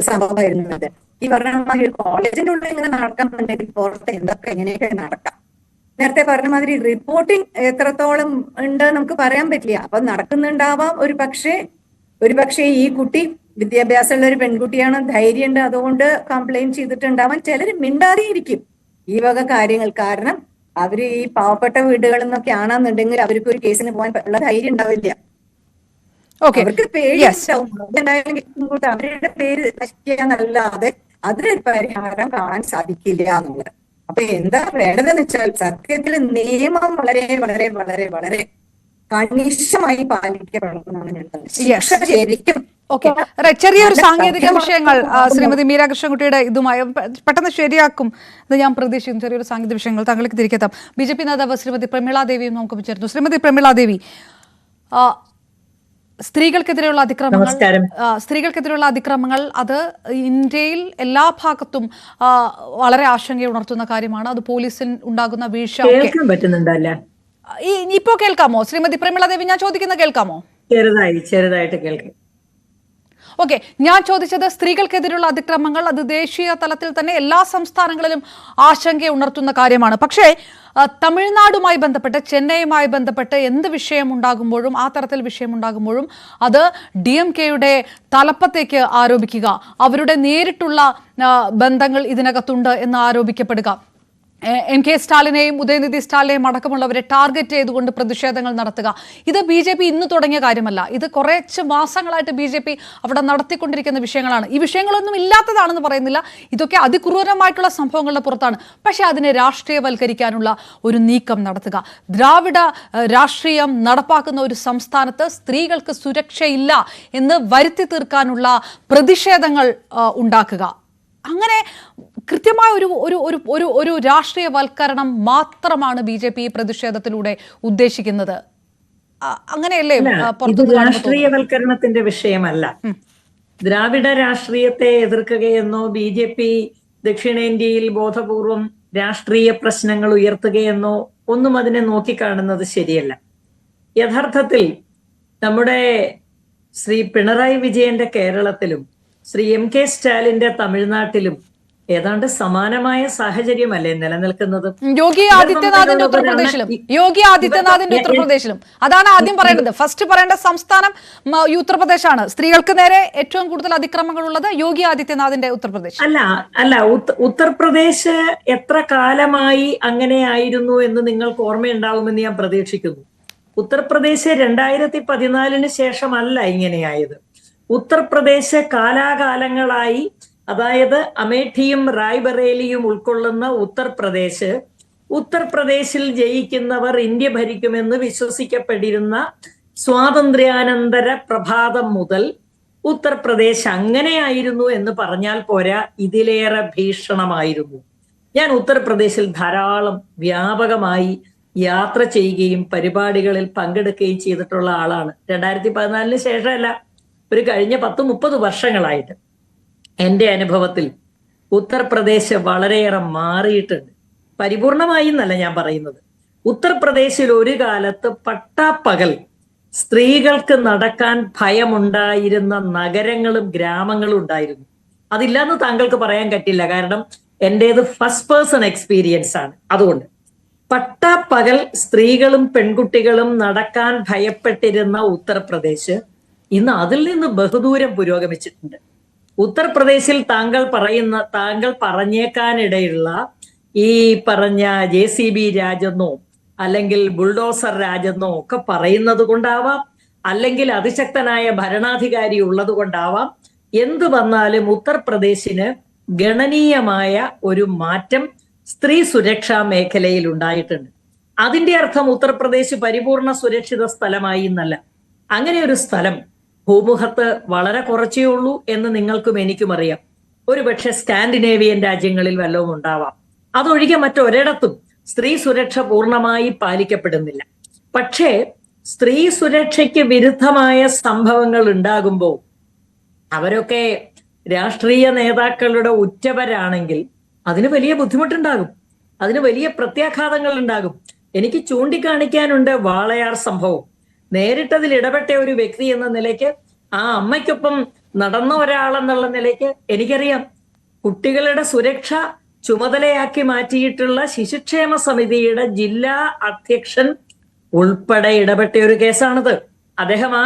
Speaker 3: സംഭവമായിരുന്നു അത്. ഈ പറഞ്ഞ മാതിരി കോളേജിന്റെ ഉള്ളിൽ ഇങ്ങനെ നടക്കുന്നുണ്ടെങ്കിൽ പുറത്ത് എങ്ങനെയൊക്കെ നടക്കാം. നേരത്തെ പറഞ്ഞ മാതിരി റിപ്പോർട്ടിംഗ് എത്രത്തോളം ഉണ്ട് നമുക്ക് പറയാൻ പറ്റില്ല. അപ്പൊ നടക്കുന്നുണ്ടാവാം. ഒരു പക്ഷേ ഈ കുട്ടി വിദ്യാഭ്യാസമുള്ള ഒരു പെൺകുട്ടിയാണ്, ധൈര്യമുണ്ട്, അതുകൊണ്ട് കംപ്ലൈന്റ് ചെയ്തിട്ടുണ്ടാവാൻ. ചിലർ മിണ്ടാതെയിരിക്കും ഈ വക കാര്യങ്ങൾ. കാരണം അവര് ഈ പാവപ്പെട്ട വീടുകളിൽ നിന്നൊക്കെ ആണെന്നുണ്ടെങ്കിൽ അവർക്ക് ഒരു കേസിന് പോകാൻ ഉള്ള ധൈര്യം ഉണ്ടാവില്ല. അവർക്ക് പേടിയുണ്ടാവും. അവരുടെ പേര് നശിക്കാന്നല്ലാതെ അതിനൊരു പരിഹാരം കാണാൻ സാധിക്കില്ല എന്നുള്ളത്. അപ്പൊ എന്താ വേണ്ടതെന്ന് വെച്ചാൽ സത്യത്തിൽ നിയമം വളരെ വളരെ വളരെ വളരെ കണിശമായി പാലിക്കപ്പെടണമെന്നാണ് ഞാൻ ശരിക്കും.
Speaker 2: ചെറിയൊരു സാങ്കേതിക വിഷയങ്ങൾ ശ്രീമതി മീര കൃഷ്ണൻകുട്ടിയുടെ ഇതുമായി പെട്ടെന്ന് ശരിയാക്കും എന്ന് ഞാൻ പ്രതീക്ഷിക്കുന്നു. ചെറിയൊരു സാങ്കേതിക വിഷയങ്ങൾ താങ്കൾക്ക് തിരികെത്താം. BJP നേതാവ് ശ്രീമതി പ്രമീള ദേവിയും നമുക്ക് ചേർന്നു. ശ്രീമതി പ്രമീള ദേവി, സ്ത്രീകൾക്കെതിരെയുള്ള അതിക്രമങ്ങൾ അത് ഇന്ത്യയിൽ എല്ലാ ഭാഗത്തും വളരെ ആശങ്കയുണർത്തുന്ന കാര്യമാണ്. അത് പോലീസിൽ ഉണ്ടാകുന്ന വീഴ്ച ഇപ്പോ കേൾക്കാമോ ശ്രീമതി പ്രമീള ദേവി? ഞാൻ ചോദിക്കുന്ന കേൾക്കാമോ?
Speaker 6: ചെറുതായിട്ട് കേൾക്കാം.
Speaker 2: ഓക്കെ, ഞാൻ ചോദിച്ചത് സ്ത്രീകൾക്കെതിരെയുള്ള അതിക്രമങ്ങൾ അത് ദേശീയ തലത്തിൽ തന്നെ എല്ലാ സംസ്ഥാനങ്ങളിലും ആശങ്ക ഉണർത്തുന്ന കാര്യമാണ്. പക്ഷേ തമിഴ്നാടുമായി ബന്ധപ്പെട്ട്, ചെന്നൈയുമായി ബന്ധപ്പെട്ട് എന്ത് വിഷയമുണ്ടാകുമ്പോഴും, ആ തരത്തിൽ വിഷയമുണ്ടാകുമ്പോഴും അത് DMKയുടെ തലപ്പത്തേക്ക് ആരോപിക്കുക, അവരുടെ നേരിട്ടുള്ള ബന്ധങ്ങൾ ഇതിനകത്തുണ്ട് എന്ന് ആരോപിക്കപ്പെടുക, MK സ്റ്റാലിനെയും ഉദയനിധി സ്റ്റാലിനെയും അടക്കമുള്ളവരെ ടാർഗറ്റ് ചെയ്തുകൊണ്ട് പ്രതിഷേധങ്ങൾ നടത്തുക, ഇത് BJP ഇന്ന് തുടങ്ങിയ കാര്യമല്ല. ഇത് കുറച്ച് മാസങ്ങളായിട്ട് BJP അവിടെ നടത്തിക്കൊണ്ടിരിക്കുന്ന വിഷയങ്ങളാണ്. ഈ വിഷയങ്ങളൊന്നും ഇല്ലാത്തതാണെന്ന് പറയുന്നില്ല, ഇതൊക്കെ അതിക്രൂരമായിട്ടുള്ള സംഭവങ്ങളുടെ പുറത്താണ്. പക്ഷേ അതിനെ രാഷ്ട്രീയവൽക്കരിക്കാനുള്ള ഒരു നീക്കം നടത്തുക, ദ്രാവിഡ രാഷ്ട്രീയം നടപ്പാക്കുന്ന ഒരു സംസ്ഥാനത്ത് സ്ത്രീകൾക്ക് സുരക്ഷയില്ല എന്ന് വരുത്തി തീർക്കാനുള്ള പ്രതിഷേധങ്ങൾ ഉണ്ടാക്കുക, അങ്ങനെ കൃത്യമായ ഒരു രാഷ്ട്രീയവൽക്കരണം മാത്രമാണ് BJP ഈ പ്രതിഷേധത്തിലൂടെ ഉദ്ദേശിക്കുന്നത്. അങ്ങനെയല്ലേ?
Speaker 6: ഇത് രാഷ്ട്രീയവൽക്കരണത്തിന്റെ വിഷയമല്ല. ദ്രാവിഡ രാഷ്ട്രീയത്തെ എതിർക്കുകയെന്നോ BJP ദക്ഷിണേന്ത്യയിൽ ബോധപൂർവം രാഷ്ട്രീയ പ്രശ്നങ്ങൾ ഉയർത്തുകയെന്നോ ഒന്നും അതിനെ നോക്കിക്കാണുന്നത് ശരിയല്ല. യഥാർത്ഥത്തിൽ നമ്മുടെ ശ്രീ പിണറായി വിജയന്റെ കേരളത്തിലും ശ്രീ MK സ്റ്റാലിന്റെ തമിഴ്നാട്ടിലും ഏതാണ്ട് സമാനമായ സാഹചര്യമല്ലേ നിലനിൽക്കുന്നത്?
Speaker 2: യോഗി ആദിത്യനാഥിന്റെ ഉത്തർപ്രദേശിലും അതാണ് ആദ്യം പറയേണ്ടത്. ഫസ്റ്റ് പറയേണ്ട സംസ്ഥാനം ഉത്തർപ്രദേശാണ്. സ്ത്രീകൾക്ക് നേരെ ഏറ്റവും കൂടുതൽ അതിക്രമങ്ങൾ ഉള്ളത് യോഗി ആദിത്യനാഥിന്റെ ഉത്തർപ്രദേശ്
Speaker 6: അല്ല. ഉത്തർപ്രദേശ് എത്ര കാലമായി അങ്ങനെയായിരുന്നു എന്ന് നിങ്ങൾക്ക് ഓർമ്മയുണ്ടാവുമെന്ന് ഞാൻ പ്രതീക്ഷിക്കുന്നു. ഉത്തർപ്രദേശ് 2014 ശേഷമല്ല ഇങ്ങനെയായത്. ഉത്തർപ്രദേശ് കാലാകാലങ്ങളായി, അതായത് അമേഠിയും റായ്ബറേലിയും ഉൾക്കൊള്ളുന്ന ഉത്തർപ്രദേശിൽ ജയിക്കുന്നവർ ഇന്ത്യ ഭരിക്കുമെന്ന് വിശ്വസിക്കപ്പെട്ടിരുന്ന സ്വാതന്ത്ര്യാനന്തര പ്രഭാതം മുതൽ ഉത്തർപ്രദേശ് അങ്ങനെയായിരുന്നു എന്ന് പറഞ്ഞാൽ പോരാ, ഇതിലേറെ ഭീഷണമായിരുന്നു. ഞാൻ ഉത്തർപ്രദേശിൽ ധാരാളം വ്യാപകമായി യാത്ര ചെയ്യുകയും പരിപാടികളിൽ പങ്കെടുക്കുകയും ചെയ്തിട്ടുള്ള ആളാണ്. 2014 ശേഷമല്ല, ഒരു കഴിഞ്ഞ 10-30 വർഷങ്ങളായിട്ട് എൻ്റെ അനുഭവത്തിൽ ഉത്തർപ്രദേശ് വളരെയേറെ മാറിയിട്ടുണ്ട്. പരിപൂർണമായി എന്നല്ല ഞാൻ പറയുന്നത്. ഉത്തർപ്രദേശിൽ ഒരു കാലത്ത് പട്ടാപ്പകൽ സ്ത്രീകൾക്ക് നടക്കാൻ ഭയമുണ്ടായിരുന്ന നഗരങ്ങളും ഗ്രാമങ്ങളും ഉണ്ടായിരുന്നു. അതില്ലാന്ന് താങ്കൾക്ക് പറയാൻ പറ്റില്ല, കാരണം എൻ്റേത് ഫസ്റ്റ് പേഴ്സൺ എക്സ്പീരിയൻസ് ആണ്. അതുകൊണ്ട് പട്ടാപ്പകൽ സ്ത്രീകളും പെൺകുട്ടികളും നടക്കാൻ ഭയപ്പെട്ടിരുന്ന ഉത്തർപ്രദേശ് ഇന്ന് അതിൽ നിന്ന് ബഹുദൂരം പുരോഗമിച്ചിട്ടുണ്ട്. ഉത്തർപ്രദേശിൽ താങ്കൾ പറഞ്ഞേക്കാനിടയുള്ള ഈ പറഞ്ഞ JCB രാജെന്നോ അല്ലെങ്കിൽ ബുൾഡോസർ രാജെന്നോ ഒക്കെ പറയുന്നത് കൊണ്ടാവാം അല്ലെങ്കിൽ അതിശക്തനായ ഭരണാധികാരി ഉള്ളത് കൊണ്ടാവാം, എന്തു വന്നാലും ഉത്തർപ്രദേശിന് ഗണനീയമായ ഒരു മാറ്റം സ്ത്രീ സുരക്ഷാ മേഖലയിൽ ഉണ്ടായിട്ടുണ്ട്. അതിന്റെ അർത്ഥം ഉത്തർപ്രദേശ് പരിപൂർണ സുരക്ഷിത സ്ഥലമായി എന്നല്ല. അങ്ങനെ ഒരു സ്ഥലം ഭൂമുഖത്ത് വളരെ കുറച്ചേ ഉള്ളൂ എന്ന് നിങ്ങൾക്കും എനിക്കും അറിയാം. ഒരുപക്ഷെ സ്കാൻഡിനേവിയൻ രാജ്യങ്ങളിൽ വല്ലതും ഉണ്ടാവാം. അതൊഴികെ മറ്റൊരിടത്തും സ്ത്രീ സുരക്ഷ പൂർണ്ണമായി പാലിക്കപ്പെടുന്നില്ല. പക്ഷേ സ്ത്രീ സുരക്ഷയ്ക്ക് വിരുദ്ധമായ സംഭവങ്ങൾ ഉണ്ടാകുമ്പോൾ അവരൊക്കെ രാഷ്ട്രീയ നേതാക്കളുടെ ഉറ്റവരാണെങ്കിൽ അതിന് വലിയ ബുദ്ധിമുട്ടുണ്ടാകും, അതിന് വലിയ പ്രത്യാഘാതങ്ങൾ ഉണ്ടാകും. എനിക്ക് ചൂണ്ടിക്കാണിക്കാനുണ്ട് വാളയാർ സംഭവം. നേരിട്ടതിൽ ഇടപെട്ട ഒരു വ്യക്തി എന്ന നിലയ്ക്ക്, ആ അമ്മയ്ക്കൊപ്പം നടന്ന ഒരാളെന്നുള്ള നിലയ്ക്ക് എനിക്കറിയാം കുട്ടികളുടെ സുരക്ഷ ചുമതലയാക്കി മാറ്റിയിട്ടുള്ള ശിശുക്ഷേമ സമിതിയുടെ ജില്ലാ അധ്യക്ഷൻ ഉൾപ്പെടെ ഇടപെട്ട ഒരു കേസാണിത്. അദ്ദേഹം ആ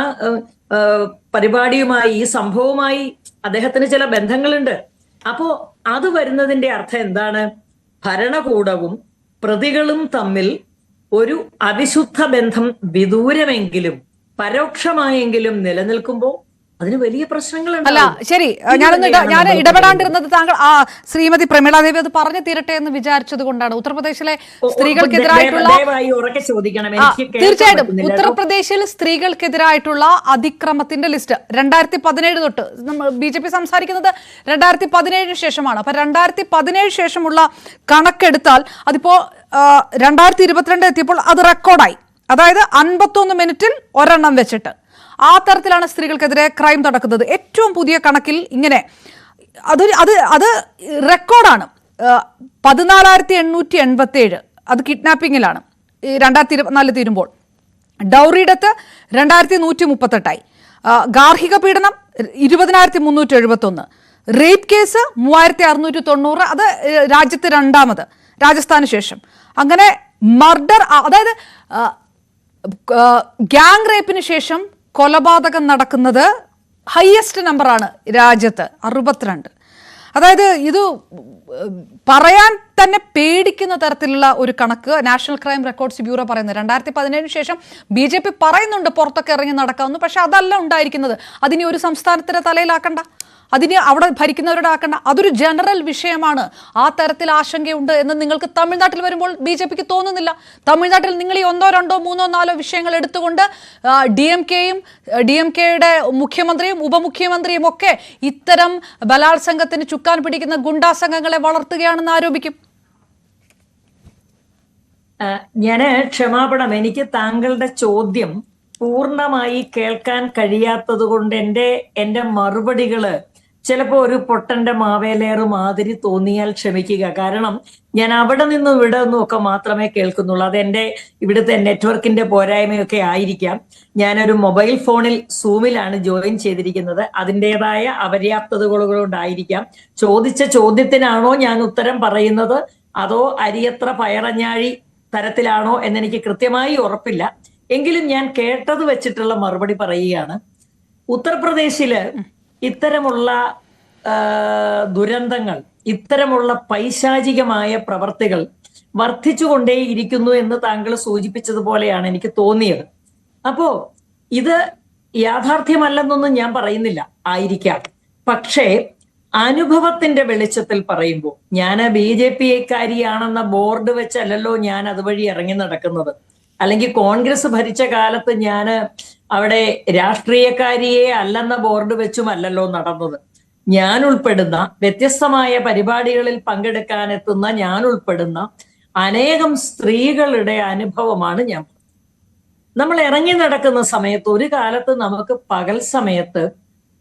Speaker 6: പരിപാടിയുമായി, ഈ സംഭവവുമായി അദ്ദേഹത്തിന് ചില ബന്ധങ്ങളുണ്ട്. അപ്പോ അത് വരുന്നതിന്റെ അർത്ഥം എന്താണ്? ഭരണകൂടവും പ്രതികളും തമ്മിൽ ഒരു അവിശുദ്ധ ബന്ധം വിദൂരമെങ്കിലും പരോക്ഷമായെങ്കിലും നിലനിൽക്കുമ്പോൾ അതിന് വലിയ പ്രശ്നങ്ങളുണ്ട്.
Speaker 2: അല്ല ശരി, ഞാൻ ഇടപെടാണ്ടിരുന്നത് താങ്കൾ ശ്രീമതി പ്രമീള ദേവി അത് പറഞ്ഞു തീരട്ടെ എന്ന് വിചാരിച്ചത് കൊണ്ടാണ്. ഉത്തർപ്രദേശിലെ സ്ത്രീകൾക്കെതിരായിട്ടുള്ള, തീർച്ചയായിട്ടും ഉത്തർപ്രദേശിൽ സ്ത്രീകൾക്കെതിരായിട്ടുള്ള അതിക്രമത്തിന്റെ ലിസ്റ്റ് 2017 തൊട്ട് BJP സംസാരിക്കുന്നത് 2017 ശേഷമാണ്. അപ്പൊ 2017 ശേഷമുള്ള കണക്കെടുത്താൽ അതിപ്പോ 2022 എത്തിയപ്പോൾ അത് റെക്കോർഡായി. അതായത് 51 മിനിറ്റിൽ ഒരെണ്ണം വെച്ചിട്ട് ആ തരത്തിലാണ് സ്ത്രീകൾക്കെതിരെ ക്രൈം നടക്കുന്നത്. ഏറ്റവും പുതിയ കണക്കിൽ ഇങ്ങനെ അത് റെക്കോർഡാണ്. 14,887 അത് കിഡ്നാപ്പിങ്ങിലാണ് 2024 തീരുമ്പോൾ. ഡൗറി ഡെത്ത് 2,138, ഗാർഹിക പീഡനം 20,371, റേപ്പ് കേസ് 3,690, അത് രാജ്യത്ത് രണ്ടാമത്, രാജസ്ഥാന് ശേഷം. അങ്ങനെ മർഡർ, അതായത് ഗ്യാങ് റേപ്പിന് ശേഷം കൊലപാതകം നടക്കുന്നത് ഹയസ്റ്റ് നമ്പറാണ് രാജ്യത്ത്, 62. അതായത് ഇത് പറയാൻ തന്നെ പേടിക്കുന്ന തരത്തിലുള്ള ഒരു കണക്ക് നാഷണൽ ക്രൈം റെക്കോർഡ്സ് ബ്യൂറോ പറയുന്നത്. 2017 ശേഷം BJP പറയുന്നുണ്ട് പുറത്തൊക്കെ ഇറങ്ങി നടക്കാമെന്ന്, പക്ഷെ അതല്ല ഉണ്ടായിരിക്കുന്നത്. അതിനെ ഒരു സംസ്ഥാനത്തിന്റെ തലയിലാക്കണ്ട, അതിനെ അവിടെ ഭരിക്കുന്നവരുടെ ആക്കണ്ട. അതൊരു ജനറൽ വിഷയമാണ്. ആ തരത്തിൽ ആശങ്കയുണ്ട് എന്ന് നിങ്ങൾക്ക് തമിഴ്നാട്ടിൽ വരുമ്പോൾ BJPക്ക് തോന്നുന്നില്ല. തമിഴ്നാട്ടിൽ നിങ്ങൾ ഈ 1, 2, 3, 4 വിഷയങ്ങൾ എടുത്തുകൊണ്ട് DMKയുടെ മുഖ്യമന്ത്രിയും ഉപമുഖ്യമന്ത്രിയും ഒക്കെ ഇത്തരം ബലാത്സംഗത്തിന് ചുക്കാൻ പിടിക്കുന്ന ഗുണ്ടാ സംഘങ്ങളെ വളർത്തുകയാണെന്ന് ആരോപിക്കും.
Speaker 6: ഞാന് ക്ഷമാപണം, എനിക്ക് താങ്കളുടെ ചോദ്യം പൂർണ്ണമായി കേൾക്കാൻ കഴിയാത്തത് കൊണ്ട് എന്റെ മറുപടികള് ചിലപ്പോ ഒരു പൊട്ടന്റെ മാവേലേറ് മാതിരി തോന്നിയാൽ ക്ഷമിക്കുക. കാരണം ഞാൻ അവിടെ നിന്നും ഇവിടെ നിന്നും ഒക്കെ മാത്രമേ കേൾക്കുന്നുള്ളൂ. അതെന്റെ ഇവിടുത്തെ നെറ്റ്വർക്കിന്റെ പോരായ്മയൊക്കെ ആയിരിക്കാം. ഞാനൊരു മൊബൈൽ ഫോണിൽ സൂമിലാണ് ജോയിൻ ചെയ്തിരിക്കുന്നത്. അതിൻ്റെതായ അപര്യാപ്തതകളുകൊണ്ടായിരിക്കാം. ചോദിച്ച ചോദ്യത്തിനാണോ ഞാൻ ഉത്തരം പറയുന്നത് അതോ അരിയത്ര പയറഞ്ഞാഴി തരത്തിലാണോ എന്നെനിക്ക് കൃത്യമായി ഉറപ്പില്ല. എങ്കിലും ഞാൻ കേട്ടത് വെച്ചിട്ടുള്ള മറുപടി പറയുകയാണ്. ഉത്തർപ്രദേശില് ഇത്തരമുള്ള ദുരന്തങ്ങൾ, ഇത്തരമുള്ള പൈശാചികമായ പ്രവർത്തികൾ വർദ്ധിച്ചുകൊണ്ടേയിരിക്കുന്നു എന്ന് താങ്കൾ സൂചിപ്പിച്ചതുപോലെയാണ് എനിക്ക് തോന്നിയത്. അപ്പോ ഇത് യാഥാർത്ഥ്യമല്ലെന്നൊന്നും ഞാൻ പറയുന്നില്ല, ആയിരിക്കാം. പക്ഷേ അനുഭവത്തിന്റെ വെളിച്ചത്തിൽ പറയുമ്പോൾ, ഞാൻ BJP-ക്കാരിയാണെന്ന ബോർഡ് വെച്ചല്ലല്ലോ ഞാൻ അതുവഴി ഇറങ്ങി നടക്കുന്നത്. അല്ലെങ്കിൽ കോൺഗ്രസ് ഭരിച്ച കാലത്ത് ഞാൻ അവിടെ രാഷ്ട്രീയക്കാരിയെ അല്ലെന്ന ബോർഡ് വെച്ചും അല്ലല്ലോ നടന്നത്. ഞാൻ ഉൾപ്പെടുന്ന, വ്യത്യസ്തമായ പരിപാടികളിൽ പങ്കെടുക്കാൻ എത്തുന്ന ഞാൻ ഉൾപ്പെടുന്ന അനേകം സ്ത്രീകളുടെ അനുഭവമാണ് ഞാൻ. നമ്മൾ ഇറങ്ങി നടക്കുന്ന സമയത്ത്, ഒരു കാലത്ത് നമുക്ക് പകൽ സമയത്ത്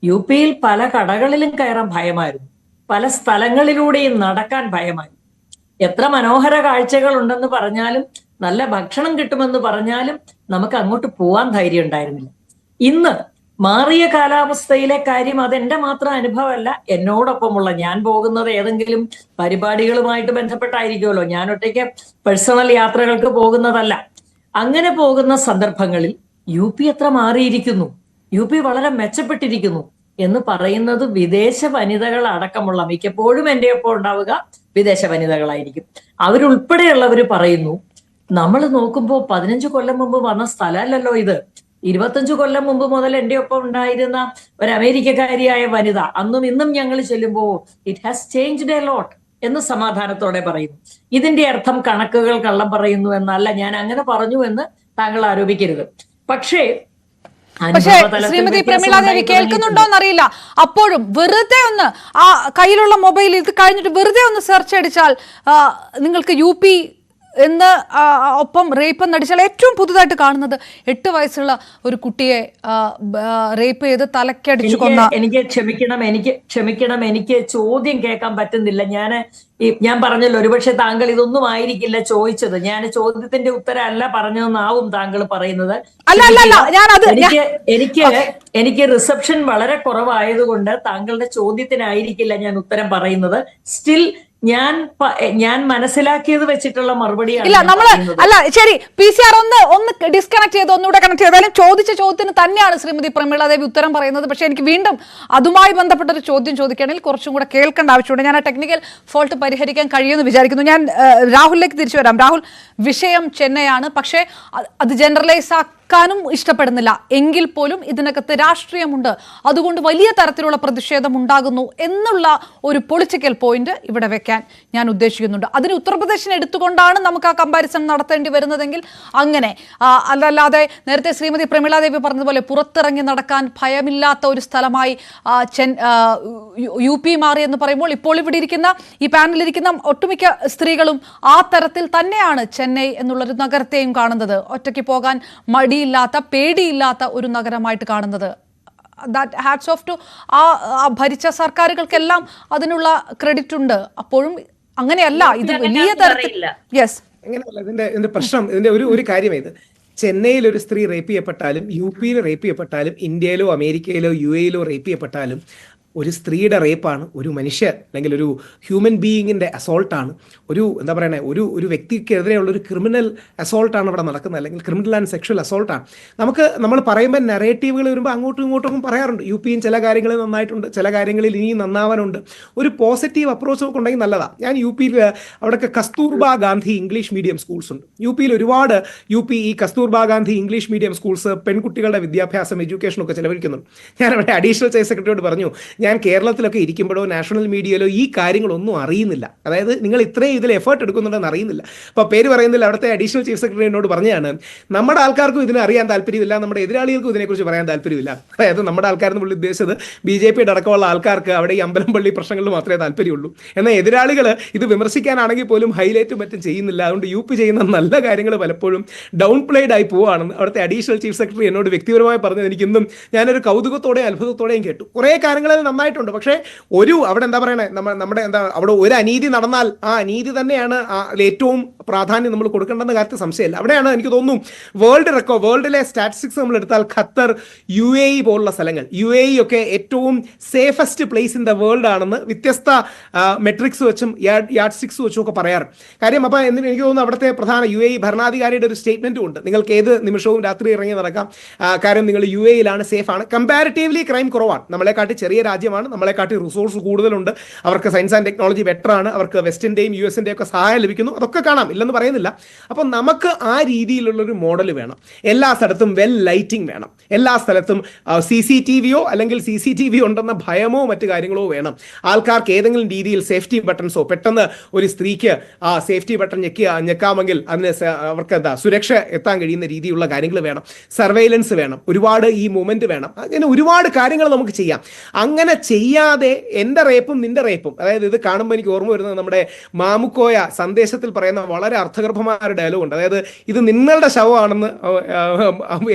Speaker 6: UP-യിൽ പല കടകളിലും കയറാൻ ഭയമായിരുന്നു, പല സ്ഥലങ്ങളിലൂടെയും നടക്കാൻ ഭയമായിരുന്നു. എത്ര മനോഹര കാഴ്ചകൾ ഉണ്ടെന്ന് പറഞ്ഞാലും, നല്ല ഭക്ഷണം കിട്ടുമെന്ന് പറഞ്ഞാലും നമുക്ക് അങ്ങോട്ട് പോവാൻ ധൈര്യം ഉണ്ടായിരുന്നില്ല. ഇന്ന് മാറിയ കാലാവസ്ഥയിലെ കാര്യം അതെന്റെ മാത്രം അനുഭവമല്ല, എന്നോടൊപ്പമുള്ള, ഞാൻ പോകുന്നത് ഏതെങ്കിലും പരിപാടികളുമായിട്ട് ബന്ധപ്പെട്ടായിരിക്കുമല്ലോ, ഞാൻ ഒറ്റയ്ക്ക് പേഴ്സണൽ യാത്രകൾക്ക് പോകുന്നതല്ല. അങ്ങനെ പോകുന്ന സന്ദർഭങ്ങളിൽ UP എത്ര മാറിയിരിക്കുന്നു, UP വളരെ മെച്ചപ്പെട്ടിരിക്കുന്നു എന്ന് പറയുന്നത് വിദേശ വനിതകൾ അടക്കമുള്ള, മിക്കപ്പോഴും എൻ്റെ ഒപ്പം ഉണ്ടാവുക വിദേശ വനിതകളായിരിക്കും. അവരുൾപ്പെടെയുള്ളവർ പറയുന്നു, നമ്മൾ നോക്കുമ്പോൾ 15 കൊല്ലം മുമ്പ് വന്ന സ്ഥലമല്ലല്ലോ ഇത്. 25 കൊല്ലം മുമ്പ് മുതൽ എൻ്റെ ഒപ്പം ഉണ്ടായിരുന്ന ഒരു അമേരിക്കക്കാരിയായ വനിത അന്നും ഇന്നും ഞങ്ങൾ ചെല്ലുമ്പോൾ it has changed a lot എന്ന് സമാധാനത്തോടെ പറയുന്നു. ഇതിന്റെ അർത്ഥം കണക്കുകൾ കള്ളം പറയുന്നു എന്നല്ല, ഞാൻ അങ്ങനെ പറഞ്ഞു എന്ന് താങ്കൾ ആരോപിക്കരുത്. പക്ഷേ
Speaker 2: ശ്രീമതി പ്രമീള ദേവി കേൾക്കുന്നുണ്ടോ എന്നറിയില്ല. അപ്പോഴും വെറുതെ ഒന്ന് ആ കയ്യിലുള്ള മൊബൈൽ ഇത് കഴിഞ്ഞിട്ട് വെറുതെ ഒന്ന് സെർച്ച് അടിച്ചാൽ നിങ്ങൾക്ക് UP എന്ന് ഒപ്പം റേപ്പ് എന്നടിച്ചാൽ ഏറ്റവും പുതുതായിട്ട് കാണുന്നത് 8 വയസ്സുള്ള ഒരു കുട്ടിയെ റേപ്പ് ചെയ്ത് തലക്കടിച്ചു കൊന്ന.
Speaker 6: എനിക്ക് ക്ഷമിക്കണം, എനിക്ക് ചോദ്യം കേൾക്കാൻ പറ്റുന്നില്ല. ഞാൻ പറഞ്ഞല്ലോ, ഒരുപക്ഷെ താങ്കൾ ഇതൊന്നും ആയിരിക്കില്ല ചോദിച്ചത്. ഞാൻ ചോദ്യത്തിന്റെ ഉത്തരമല്ല പറഞ്ഞതെന്നാവും താങ്കൾ പറയുന്നത്. എനിക്ക് റിസപ്ഷൻ വളരെ കുറവായതുകൊണ്ട് താങ്കളുടെ ചോദ്യത്തിനായിരിക്കില്ല ഞാൻ ഉത്തരം പറയുന്നത്. സ്റ്റിൽ ഞാൻ മനസ്സിലാക്കിയത് വെച്ചിട്ടുള്ള മറുപടിയാണ്.
Speaker 2: ഇല്ല അല്ല ശരി, PCR ഒന്ന് ഡിസ്കണക്ട് ചെയ്ത് ഒന്നുകൂടെ കണക്ട് ചെയ്താലും ചോദിച്ച ചോദ്യത്തിന് തന്നെയാണ് ശ്രീമതി പ്രമീള ദേവി ഉത്തരം പറയുന്നത്. പക്ഷെ എനിക്ക് വീണ്ടും അതുമായി ബന്ധപ്പെട്ട ഒരു ചോദ്യം ചോദിക്കുകയാണെങ്കിൽ കുറച്ചും കൂടെ കേൾക്കേണ്ട ആവശ്യമുണ്ട്. ഞാൻ ആ ടെക്നിക്കൽ ഫോൾട്ട് പരിഹരിക്കാൻ കഴിയുമെന്ന് വിചാരിക്കുന്നു. ഞാൻ രാഹുലിലേക്ക് തിരിച്ചു വരാം. രാഹുൽ, വിഷയം ചെന്നൈയാണ്, പക്ഷേ അത് ജനറലൈസ് ാനും ഇഷ്ടപ്പെടുന്നില്ല. എങ്കിൽ പോലും ഇതിനകത്ത് രാഷ്ട്രീയമുണ്ട്, അതുകൊണ്ട് വലിയ തരത്തിലുള്ള പ്രതിഷേധം ഉണ്ടാകുന്നു എന്നുള്ള ഒരു പൊളിറ്റിക്കൽ പോയിന്റ് ഇവിടെ വെക്കാൻ ഞാൻ ഉദ്ദേശിക്കുന്നുണ്ട്. അതിന് ഉത്തർപ്രദേശിനെ എടുത്തുകൊണ്ടാണ് നമുക്ക് ആ കമ്പാരിസൺ നടത്തേണ്ടി വരുന്നതെങ്കിൽ അങ്ങനെ, അല്ലാതെ നേരത്തെ ശ്രീമതി പ്രമീള ദേവി പറഞ്ഞതുപോലെ പുറത്തിറങ്ങി നടക്കാൻ ഭയമില്ലാത്ത ഒരു സ്ഥലമായി UP മാറി എന്ന് പറയുമ്പോൾ ഇപ്പോൾ ഇവിടെ ഇരിക്കുന്ന ഈ പാനലിരിക്കുന്ന ഒട്ടുമിക്ക സ്ത്രീകളും ആ തരത്തിൽ തന്നെയാണ് ചെന്നൈ എന്നുള്ളൊരു നഗരത്തെയും കാണുന്നത്. ഒറ്റയ്ക്ക് പോകാൻ മടിയില്ലാത്ത, പേടിയില്ലാത്ത ഒരു നഗരമായിട്ട് കാണുന്നത്. ഹാറ്റ്സ് ഓഫ് ടു ആ ഭരിച്ച സർക്കാരുകൾക്കെല്ലാം അതിനുള്ള ക്രെഡിറ്റ് ഉണ്ട്. അപ്പോഴും അങ്ങനെയല്ല, ഇത് വലിയ തരത്തിൽ യെസ്
Speaker 5: അങ്ങനെയല്ല. ഇതിന്റെ പ്രശ്നം, ഇതിന്റെ ഒരു കാര്യം ഇത്, ചെന്നൈയിൽ ഒരു സ്ത്രീ റേപ്പ് ചെയ്യപ്പെട്ടാലും UP റേപ്പ് ചെയ്യപ്പെട്ടാലും ഇന്ത്യയിലോ അമേരിക്കയിലോ UAE റേപ്പ് ചെയ്യപ്പെട്ടാലും ഒരു സ്ത്രീയുടെ റേപ്പാണ്, ഒരു മനുഷ്യർ അല്ലെങ്കിൽ ഒരു ഹ്യൂമൻ ബീയിങ്ങിൻ്റെ അസോൾട്ടാണ്, എന്താ പറയണേ, ഒരു വ്യക്തിക്കെതിരെയുള്ള ഒരു ക്രിമിനൽ അസോൾട്ടാണ് അവിടെ നടക്കുന്നത്, അല്ലെങ്കിൽ ക്രിമിനൽ ആൻഡ് സെക്ഷൽ അസോൾട്ടാണ്. നമ്മൾ പറയുമ്പോൾ നെറേറ്റീവുകൾ വരുമ്പോൾ അങ്ങോട്ടും ഇങ്ങോട്ടും പറയാറുണ്ട്. UPയും ചില കാര്യങ്ങളിൽ നന്നായിട്ടുണ്ട്, ചില കാര്യങ്ങളിൽ ഇനിയും നന്നാവാനുണ്ട്. ഒരു പോസിറ്റീവ് അപ്രോച്ച് ഒക്കെ ഉണ്ടെങ്കിൽ നല്ലതാണ്. ഞാൻ UPയിൽ അവിടെയൊക്കെ Kasturba Gandhi English medium schools ഉണ്ട്. UPയിൽ ഒരുപാട് ഈ Kasturba Gandhi English medium schools പെൺകുട്ടികളുടെ വിദ്യാഭ്യാസം, എഡ്യൂക്കേഷനൊക്കെ ചെലവഴിക്കുന്നുണ്ട്. ഞാൻ അവിടെ അഡീഷണൽ ചീഫ് സെക്രട്ടറിയോട് പറഞ്ഞു, ഞാൻ കേരളത്തിലൊക്കെ ഇരിക്കുമ്പോഴോ നാഷണൽ മീഡിയയിലോ ഈ കാര്യങ്ങളൊന്നും അറിയുന്നില്ല, അതായത് നിങ്ങൾ ഇത്രയും ഇതിൽ എഫേർട്ട് എടുക്കുന്നുണ്ടെന്ന് അറിയുന്നില്ല. അപ്പോൾ പേര് പറയുന്നില്ല, അവിടുത്തെ അഡീഷണൽ ചീഫ് സെക്രട്ടറി എന്നോട് പറഞ്ഞതാണ്, നമ്മുടെ ആൾക്കാർക്കും ഇതിനെ അറിയാൻ താല്പര്യമില്ല, നമ്മുടെ എതിരാളികൾക്കും ഇതിനെക്കുറിച്ച് പറയാൻ താല്പര്യമില്ല. അതായത് നമ്മുടെ ആൾക്കാരെന്ന് പുള്ളി ഉദ്ദേശിച്ചത് BJP അടക്കമുള്ള ആൾക്കാർക്ക് അവിടെ ഈ അമ്പലംപള്ളി പ്രശ്നങ്ങളിൽ മാത്രമേ താല്പര്യമുള്ളൂ. എന്നാൽ എതിരാളികൾ ഇത് വിമർശിക്കാനാണെങ്കിൽ പോലും ഹൈലൈറ്റും മറ്റും ചെയ്യുന്നില്ല. അതുകൊണ്ട് UP ചെയ്യുന്ന നല്ല കാര്യങ്ങൾ പലപ്പോഴും ഡൗൺ പ്ലേഡ് ആയി പോവുകയാണെന്ന് അവിടുത്തെ അഡീഷണൽ ചീഫ് സെക്രട്ടറി എന്നോട് വ്യക്തിപരമായി പറഞ്ഞത് എനിക്കിന്നും ഞാനൊരു കൗതുകത്തോടെയും അത്ഭുതത്തോടെയും കേട്ടു. കുറേ കാര്യങ്ങൾ നന്നായിട്ടുണ്ട്, പക്ഷേ അവിടെ എന്താ പറയണേ, നമ്മുടെ അവിടെ ഒരു അനീതി നടന്നാൽ ആ അനീതി തന്നെയാണ് ഏറ്റവും പ്രാധാന്യം നമ്മൾ കൊടുക്കേണ്ടെന്ന കാര്യത്തിൽ സംശയമില്ല. അവിടെയാണ് എനിക്ക് തോന്നുന്നു വേൾഡിലെ സ്റ്റാറ്റിസ്റ്റിക്സ് നമ്മൾ എടുത്താൽ ഖത്തർ, UAE പോലുള്ള സ്ഥലങ്ങൾ, UAE ഒക്കെ ഏറ്റവും safest place in the world ആണെന്ന് വ്യത്യസ്ത മെട്രിക്സ് വെച്ചും യാർഡ് സ്റ്റിക്സ് വെച്ചും ഒക്കെ പറയാറ്. കാര്യം അപ്പോൾ എനിക്ക് തോന്നുന്നു അവിടുത്തെ പ്രധാന UAE ഭരണാധികാരിയുടെ ഒരു സ്റ്റേറ്റ്മെന്റും ഉണ്ട്, നിങ്ങൾക്ക് ഏത് നിമിഷവും രാത്രി ഇറങ്ങി നടക്കാം, കാര്യം നിങ്ങൾ UAE-ലാണ്, സേഫാണ്. കമ്പാരിറ്റീവ്ലി ക്രൈം കുറവാണ്, നമ്മളെക്കാട്ടി ചെറിയ രാജ്യമാണ്, നമ്മളെക്കാട്ടി റിസോഴ്സ് കൂടുതലുണ്ട്, അവർക്ക് സയൻസ് ആൻഡ് ടെക്നോളജി ബെറ്റർ ആണ്, അവർക്ക് വെസ്റ്റിൻ്റെയും US-ൻ്റെയും ഒക്കെ സഹായം ലഭിക്കുന്നു, അതൊക്കെ കാണാം, ഇല്ലെന്ന് പറയുന്നില്ല. അപ്പം നമുക്ക് ആ രീതിയിലുള്ളൊരു മോഡൽ വേണം. എല്ലാ സ്ഥലത്തും ലൈറ്റിംഗ് വേണം, എല്ലാ സ്ഥലത്തും CCTV-യോ അല്ലെങ്കിൽ CCTV ഉണ്ടെന്ന ഭയമോ മറ്റു കാര്യങ്ങളോ വേണം. ആൾക്കാർക്ക് ഏതെങ്കിലും രീതിയിൽ സേഫ്റ്റി ബട്ടൺസോ, പെട്ടെന്ന് ഒരു സ്ത്രീക്ക് ആ സേഫ്റ്റി ബട്ടൺ ഞെക്കാമെങ്കിൽ അതിന് അവർക്ക് സുരക്ഷ എത്താൻ കഴിയുന്ന രീതിയിലുള്ള കാര്യങ്ങൾ വേണം, സർവൈലൻസ് വേണം, ഒരുപാട് ഈ മൂവ്മെന്റ് വേണം. അങ്ങനെ ഒരുപാട് കാര്യങ്ങൾ നമുക്ക് ചെയ്യാം. അങ്ങനെ ചെയ്യാതെ എൻ്റെ റേപ്പും നിന്റെ റേപ്പും, അതായത് ഇത് കാണുമ്പോൾ എനിക്ക് ഓർമ്മ വരുന്നത് നമ്മുടെ മാമുക്കോയ സന്ദേശത്തിൽ പറയുന്ന വളരെ അർത്ഥഗർഭമായ ഒരു ഡയലോഗ് ഉണ്ട്. അതായത് ഇത് നിങ്ങളുടെ ശവമാണെന്ന്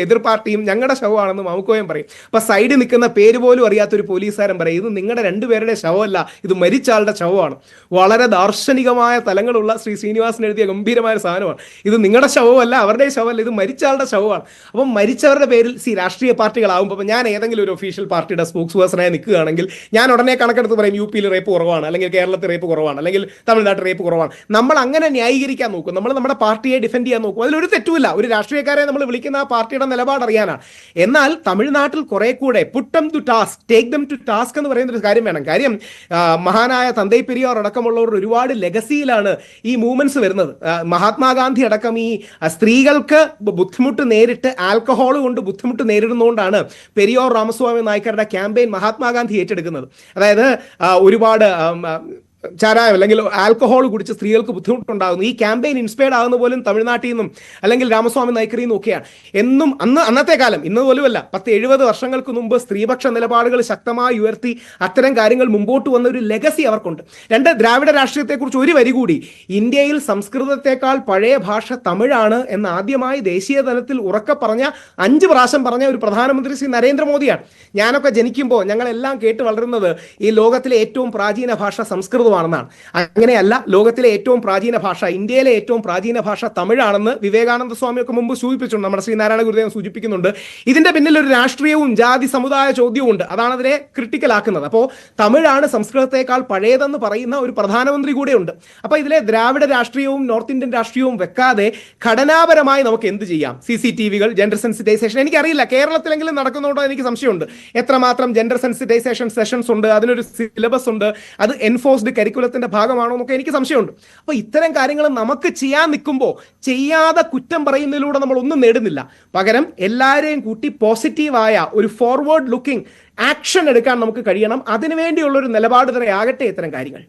Speaker 5: എതിർ പാർട്ടിയും ഞങ്ങളുടെ ശവമാണെന്ന് മാമുക്കോയും പറയും. അപ്പൊ സൈഡിൽ നിൽക്കുന്ന പേര് പോലും അറിയാത്തൊരു പോലീസുകാരൻ പറയും, ഇത് നിങ്ങളുടെ രണ്ടുപേരുടെ ശവമല്ല, ഇത് മരിച്ച ആളുടെ ശവമാണ്. വളരെ ദാർശനികമായ തലങ്ങളുള്ള ശ്രീ ശ്രീനിവാസൻ എഴുതിയ ഗംഭീരമായ സാധനമാണ്. ഇത് നിങ്ങളുടെ ശവമല്ല, അവരുടെ ശവമല്ല, ഇത് മരിച്ച ആളുടെ ശവമാണ്. അപ്പം മരിച്ചവരുടെ പേരിൽ രാഷ്ട്രീയ പാർട്ടികളാവുമ്പോൾ ഞാൻ ഏതെങ്കിലും ഒരു ഒഫീഷ്യൽ പാർട്ടിയുടെ സ്പോക്സ് പേഴ്സണായി നിൽക്കുകയാണെങ്കിൽ ഞാൻ ഉടനെ കണക്കെടുത്ത് പറയും UP-യിൽ റേപ്പ് കുറവാണ്, അല്ലെങ്കിൽ കേരളത്തിൽ റേപ്പ് കുറവാണ്, അല്ലെങ്കിൽ തമിഴ്നാട്ടിൽ റേപ്പ് കുറവാണ്. നമ്മൾ അങ്ങനെ ന്യായീകരിക്കാൻ നോക്കും, നമ്മൾ നമ്മുടെ പാർട്ടിയെ ഡിഫെൻഡ് ചെയ്യാൻ നോക്കും. അതിലൊരു തെറ്റുമില്ല. ഒരു രാഷ്ട്രീയക്കാരെ നമ്മൾ വിളിക്കുന്ന ആ പാർട്ടിയുടെ നിലപാട് അറിയാനാണ്. എന്നാൽ തമിഴ്നാട്ടിൽ കുറെ കൂടെ put them to task, take them to task എന്ന് പറയുന്ന ഒരു കാര്യം വേണം. കാര്യം മഹാനായ തന്തൈ പെരിയാർ അടക്കമുള്ളവർ ഒരുപാട് ലെഗസിയിലാണ് ഈ മൂവ്മെന്റ്സ് വരുന്നത്. മഹാത്മാഗാന്ധി അടക്കം ഈ സ്ത്രീകൾക്ക് ബുദ്ധിമുട്ട് നേരിട്ട് ആൽക്കഹോൾ കൊണ്ട് ബുദ്ധിമുട്ട് നേരിടുന്നതുകൊണ്ടാണ് പെരിയാർ രാമസ്വാമി നായ്ക്കരുടെ ക്യാമ്പയിൻ മഹാത്മാഗാന്ധി ഏറ്റെടുക്കുന്നത്. അതായത് ഒരുപാട് ചാരായം അല്ലെങ്കിൽ ആൽക്കഹോൾ കുടിച്ച് സ്ത്രീകൾക്ക് ബുദ്ധിമുട്ടുണ്ടാകുന്നു. ഈ ക്യാമ്പയിൻ ഇൻസ്പയർഡ് ആകുന്ന പോലും തമിഴ്നാട്ടിൽ നിന്നും അല്ലെങ്കിൽ രാമസ്വാമി നായ്ക്കറിൽ നിന്നും ഒക്കെയാണ്. എന്നും അന്നത്തെ കാലം, ഇന്ന് പോലുമല്ല, 10-70 വർഷങ്ങൾക്ക് മുമ്പ് സ്ത്രീപക്ഷ നിലപാടുകൾ ശക്തമായി ഉയർത്തി അത്തരം കാര്യങ്ങൾ മുമ്പോട്ട് വന്ന ഒരു ലെഗസി അവർക്കുണ്ട്. രണ്ട്, ദ്രാവിഡ രാഷ്ട്രീയത്തെക്കുറിച്ച് ഒരു വരി കൂടി. ഇന്ത്യയിൽ സംസ്കൃതത്തെക്കാൾ പഴയ ഭാഷ തമിഴാണ് എന്ന് ആദ്യമായി ദേശീയ തലത്തിൽ ഉറക്കെ പറഞ്ഞ 5 പ്രാവശ്യം പറഞ്ഞ ഒരു പ്രധാനമന്ത്രി ശ്രീ നരേന്ദ്രമോദിയാണ്. ഞാനൊക്കെ ജനിക്കുമ്പോൾ ഞങ്ങളെല്ലാം കേട്ട് വളരുന്നത് ഈ ലോകത്തിലെ ഏറ്റവും പ്രാചീന ഭാഷ സംസ്കൃതമാണെന്നാണ്. അങ്ങനെയല്ല, ലോകത്തിലെ ഏറ്റവും പ്രാചീന ഭാഷ, ഇന്ത്യയിലെ ഏറ്റവും പ്രാചീന ഭാഷ തമിഴാണെന്ന് വിവേകാനന്ദ സ്വാമിയൊക്കെ മുമ്പ് സൂചിപ്പിച്ചിട്ടുണ്ട്. നമ്മുടെ ശ്രീനാരായണ ഗുരുദേവൻ സൂചിപ്പിക്കുന്നുണ്ട്. ഇതിന്റെ പിന്നിൽ ഒരു രാഷ്ട്രീയവും ജാതി സമുദായ ചോദ്യവും ഉണ്ട്. അതാണ് അതിനെ ക്രിട്ടിക്കൽ ആക്കുന്നത്. അപ്പോൾ തമിഴാണ് സംസ്കൃതത്തെക്കാൾ പഴയതെന്ന് പറയുന്ന ഒരു പ്രധാനമന്ത്രി കൂടെയുണ്ട്. അപ്പോൾ ഇതിലെ ദ്രാവിഡ രാഷ്ട്രീയവും നോർത്ത് ഇന്ത്യൻ രാഷ്ട്രീയവും വെക്കാതെ ഘടനാപരമായി നമുക്ക് എന്ത് ചെയ്യാം? CCTVകൾ, ജെൻഡർ സെൻസിറ്റൈസേഷൻ. എനിക്കറിയില്ല കേരളത്തിലെങ്കിലും നടക്കുന്നുണ്ടോ എനിക്ക് സംശയമുണ്ട്. എത്രമാത്രം ജെൻഡർ സെൻസിറ്റൈസേഷൻ സെഷൻസ് ഉണ്ട്, അതിനൊരു സിലബസ് ഉണ്ട്, അത് എൻഫോഴ്സ്ഡ് കരിക്കുലത്തിന്റെ ഭാഗമാണോ എന്നൊക്കെ എനിക്ക് സംശയമുണ്ട്. അപ്പോൾ ഇത്തരം കാര്യങ്ങൾ നമുക്ക് ചെയ്യാൻ നിൽക്കുമ്പോൾ ചെയ്യാതെ കുറ്റം പറയുന്നതിലൂടെ നമ്മൾ ഒന്നും നേടുന്നില്ല. പകരം എല്ലാവരെയും കൂട്ടി പോസിറ്റീവായ ഒരു ഫോർവേഡ് ലുക്കിംഗ് ആക്ഷൻ എടുക്കാൻ നമുക്ക് കഴിയണം. അതിനുവേണ്ടിയുള്ള ഒരു നിലപാട് തന്നെ ആകട്ടെ ഇത്തരം കാര്യങ്ങൾ.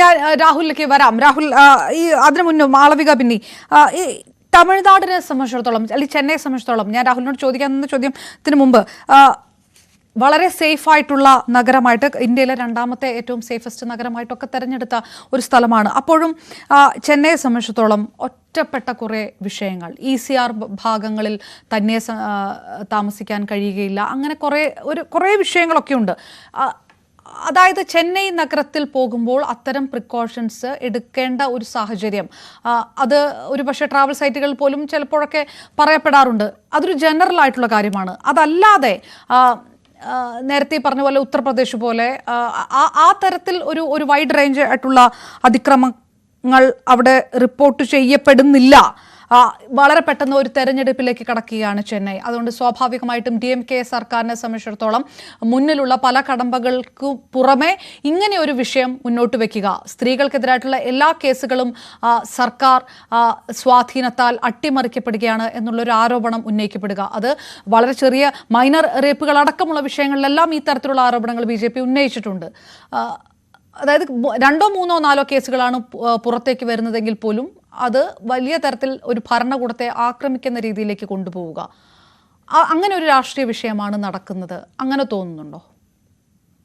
Speaker 2: ഞാൻ രാഹുലിലേക്ക് വരാം. രാഹുൽ, ഈ അതിനു മുന്നും മാളവിക പിന്നി, ഈ തമിഴ്നാടിനെ സംബന്ധിച്ചിടത്തോളം അല്ലെങ്കിൽ ചെന്നൈയെ സംബന്ധിച്ചിടത്തോളം ഞാൻ രാഹുലിനോട് ചോദിക്കാൻ നിന്ന ചോദ്യത്തിന് മുമ്പ്, വളരെ സേഫ് ആയിട്ടുള്ള നഗരമായിട്ട്, ഇന്ത്യയിലെ 2ാമത്തെ ഏറ്റവും സേഫസ്റ്റ് നഗരമായിട്ടൊക്കെ തിരഞ്ഞെടുത്ത ഒരു സ്ഥലമാണ്. അപ്പോഴും ചെന്നൈയെ സംബന്ധിച്ചിടത്തോളം ഒറ്റപ്പെട്ട കുറേ വിഷയങ്ങൾ, ECR ഭാഗങ്ങളിൽ തന്നെ താമസിക്കാൻ കഴിയുകയില്ല, അങ്ങനെ കുറേ വിഷയങ്ങളൊക്കെ ഉണ്ട്. അതായത് ചെന്നൈ നഗരത്തിൽ പോകുമ്പോൾ അത്തരം പ്രിക്കോഷൻസ് എടുക്കേണ്ട ഒരു സാഹചര്യം, അത് ഒരു പക്ഷേ ട്രാവൽ സൈറ്റുകളിൽ പോലും ചിലപ്പോഴൊക്കെ പറയപ്പെടാറുണ്ട്. അതൊരു ജനറൽ ആയിട്ടുള്ള കാര്യമാണ്. അതല്ലാതെ നേരത്തെ പറഞ്ഞ പോലെ ഉത്തർപ്രദേശ് പോലെ ആ തരത്തിൽ ഒരു വൈഡ് റേഞ്ച് ആയിട്ടുള്ള അതിക്രമങ്ങൾ അവിടെ റിപ്പോർട്ട് ചെയ്യപ്പെടുന്നില്ല. വളരെ പെട്ടെന്ന് ഒരു തെരഞ്ഞെടുപ്പിലേക്ക് കടക്കുകയാണ് ചെന്നൈ. അതുകൊണ്ട് സ്വാഭാവികമായിട്ടും DMK സർക്കാരിനെ സംബന്ധിച്ചിടത്തോളം മുന്നിലുള്ള പല കടമ്പകൾക്ക് പുറമെ ഇങ്ങനെ ഒരു വിഷയം മുന്നോട്ട് വയ്ക്കുക, സ്ത്രീകൾക്കെതിരായിട്ടുള്ള എല്ലാ കേസുകളും സർക്കാർ സ്വാധീനത്താൽ അട്ടിമറിക്കപ്പെടുകയാണ് എന്നുള്ളൊരു ആരോപണം ഉന്നയിക്കപ്പെടുക, അത് വളരെ ചെറിയ മൈനർ റേപ്പുകൾ അടക്കമുള്ള വിഷയങ്ങളിലെല്ലാം ഈ തരത്തിലുള്ള ആരോപണങ്ങൾ BJP ഉന്നയിച്ചിട്ടുണ്ട്. അതായത് 2, 3, 4 കേസുകളാണ് പുറത്തേക്ക് വരുന്നതെങ്കിൽ പോലും അത് വലിയ തരത്തിൽ ഒരു ഭരണകൂടത്തെ ആക്രമിക്കുന്ന രീതിയിലേക്ക് കൊണ്ടുപോവുക, അങ്ങനെ ഒരു രാഷ്ട്രീയ വിഷയമാണ് നടക്കുന്നത്. അങ്ങനെ തോന്നുന്നുണ്ടോ?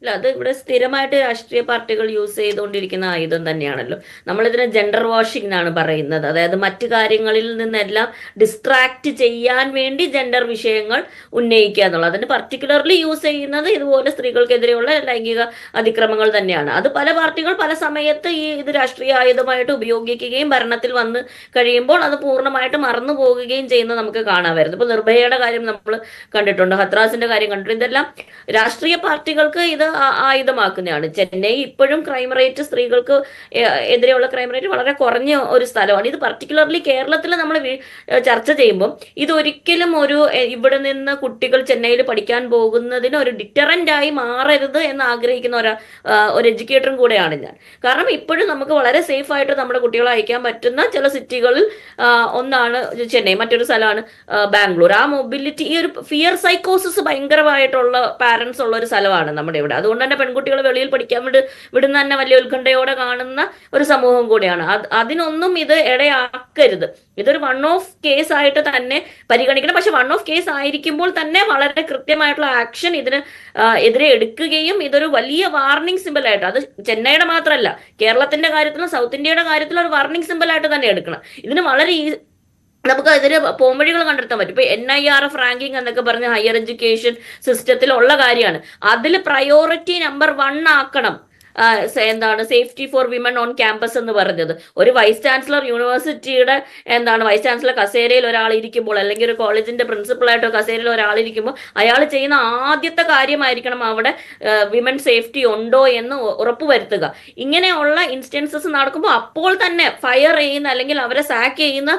Speaker 4: അല്ല, അത് ഇവിടെ സ്ഥിരമായിട്ട് രാഷ്ട്രീയ പാർട്ടികൾ യൂസ് ചെയ്തുകൊണ്ടിരിക്കുന്ന ആയുധം തന്നെയാണല്ലോ. നമ്മളിതിനെ ജെൻഡർ വാഷിംഗ് എന്നാണ് പറയുന്നത്. അതായത് മറ്റു കാര്യങ്ങളിൽ നിന്നെല്ലാം ഡിസ്ട്രാക്ട് ചെയ്യാൻ വേണ്ടി ജെൻഡർ വിഷയങ്ങൾ ഉന്നയിക്കുക എന്നുള്ളത്. അതിന് പർട്ടിക്കുലർലി യൂസ് ചെയ്യുന്നത് ഇതുപോലെ സ്ത്രീകൾക്കെതിരെയുള്ള ലൈംഗിക അതിക്രമങ്ങൾ തന്നെയാണ്. അത് പല പാർട്ടികൾ പല സമയത്ത് ഇത് രാഷ്ട്രീയ ആയുധമായിട്ട് ഉപയോഗിക്കുകയും ഭരണത്തിൽ വന്ന് കഴിയുമ്പോൾ അത് പൂർണ്ണമായിട്ട് മറന്നു പോകുകയും ചെയ്യുന്നത് നമുക്ക് കാണാമായിരുന്നു. ഇപ്പൊ നിർഭയയുടെ കാര്യം നമ്മൾ കണ്ടിട്ടുണ്ട്, ഹത്രാസിന്റെ കാര്യം കണ്ടിട്ടുണ്ട്. ഇതെല്ലാം രാഷ്ട്രീയ പാർട്ടികൾക്ക് ഇത് ആയുധമാക്കുന്നതാണ്. ചെന്നൈ ഇപ്പോഴും ക്രൈം റേറ്റ്, സ്ത്രീകൾക്ക് എതിരെയുള്ള ക്രൈം റേറ്റ് വളരെ കുറഞ്ഞ ഒരു സ്ഥലമാണ്. ഇത് പർട്ടിക്കുലർലി കേരളത്തിൽ നമ്മൾ ചർച്ച ചെയ്യുമ്പോൾ ഇതൊരിക്കലും ഇവിടെ നിന്ന് കുട്ടികൾ ചെന്നൈയിൽ പഠിക്കാൻ പോകുന്നതിന് ഒരു ഡിറ്ററന്റ് ആയി മാറരുത് എന്ന് ആഗ്രഹിക്കുന്ന ഒരു എഡ്യൂക്കേറ്ററും കൂടെയാണ് ഞാൻ. കാരണം ഇപ്പോഴും നമുക്ക് വളരെ സേഫ് ആയിട്ട് നമ്മുടെ കുട്ടികളെ അയക്കാൻ പറ്റുന്ന ചില സിറ്റികളിൽ ഒന്നാണ് ചെന്നൈ, മറ്റൊരു സ്ഥലമാണ് ബാംഗ്ലൂർ. ആ മൊബിലിറ്റി, ഈ ഒരു ഫിയർ സൈക്കോസിസ് ഭയങ്കരമായിട്ടുള്ള പാരന്റ്സ് ഉള്ള ഒരു സ്ഥലമാണ് നമ്മുടെ ഇവിടെ. അതുകൊണ്ട് തന്നെ പെൺകുട്ടികൾ വെളിയിൽ പഠിക്കാൻ വിടുന്ന തന്നെ വലിയ ഉത്കണ്ഠയോടെ കാണുന്ന ഒരു സമൂഹം കൂടിയാണ്. അതിനൊന്നും ഇത് ഇടയാക്കരുത്. ഇതൊരു 1 ഓഫ് കേസ് ആയിട്ട് തന്നെ പരിഗണിക്കണം. പക്ഷെ 1 ഓഫ് കേസ് ആയിരിക്കുമ്പോൾ തന്നെ വളരെ കൃത്യമായിട്ടുള്ള ആക്ഷൻ ഇതിന് എതിരെ എടുക്കുകയും ഇതൊരു വലിയ വാർണിംഗ് സിമ്പിൾ ആയിട്ട്, അത് ചെന്നൈയുടെ മാത്രമല്ല കേരളത്തിന്റെ കാര്യത്തിലും സൗത്ത് ഇന്ത്യയുടെ കാര്യത്തിലും ഒരു വാർണിംഗ് സിമ്പിൾ ആയിട്ട് തന്നെ എടുക്കണം. ഇതിന് വളരെ നമുക്ക് അതിന് പോംവഴികൾ കണ്ടെത്താൻ പറ്റും. ഇപ്പൊ NIRF റാങ്കിങ് എന്നൊക്കെ പറഞ്ഞ ഹയർ എഡ്യൂക്കേഷൻ സിസ്റ്റത്തിൽ ഉള്ള കാര്യമാണ്. അതിൽ പ്രയോറിറ്റി നമ്പർ 1 ആക്കണം. Safety for women on campus എന്ന് പറഞ്ഞത്. ഒരു വൈസ് ചാൻസലർ യൂണിവേഴ്സിറ്റിയുടെ വൈസ് ചാൻസലർ കസേരയിൽ ഒരാൾ ഇരിക്കുമ്പോൾ, അല്ലെങ്കിൽ ഒരു കോളേജിന്റെ പ്രിൻസിപ്പളായിട്ടോ കസേരയിൽ ഒരാൾ ഇരിക്കുമ്പോൾ അയാൾ ചെയ്യുന്ന ആദ്യത്തെ കാര്യമായിരിക്കണം അവിടെ വിമൻ സേഫ്റ്റി ഉണ്ടോ എന്ന് ഉറപ്പുവരുത്തുക. ഇങ്ങനെയുള്ള ഇൻസ്റ്റൻസസ് നടക്കുമ്പോൾ അപ്പോൾ തന്നെ ഫയർ ചെയ്യുന്ന അല്ലെങ്കിൽ അവരെ സാക്ക് ചെയ്യുന്ന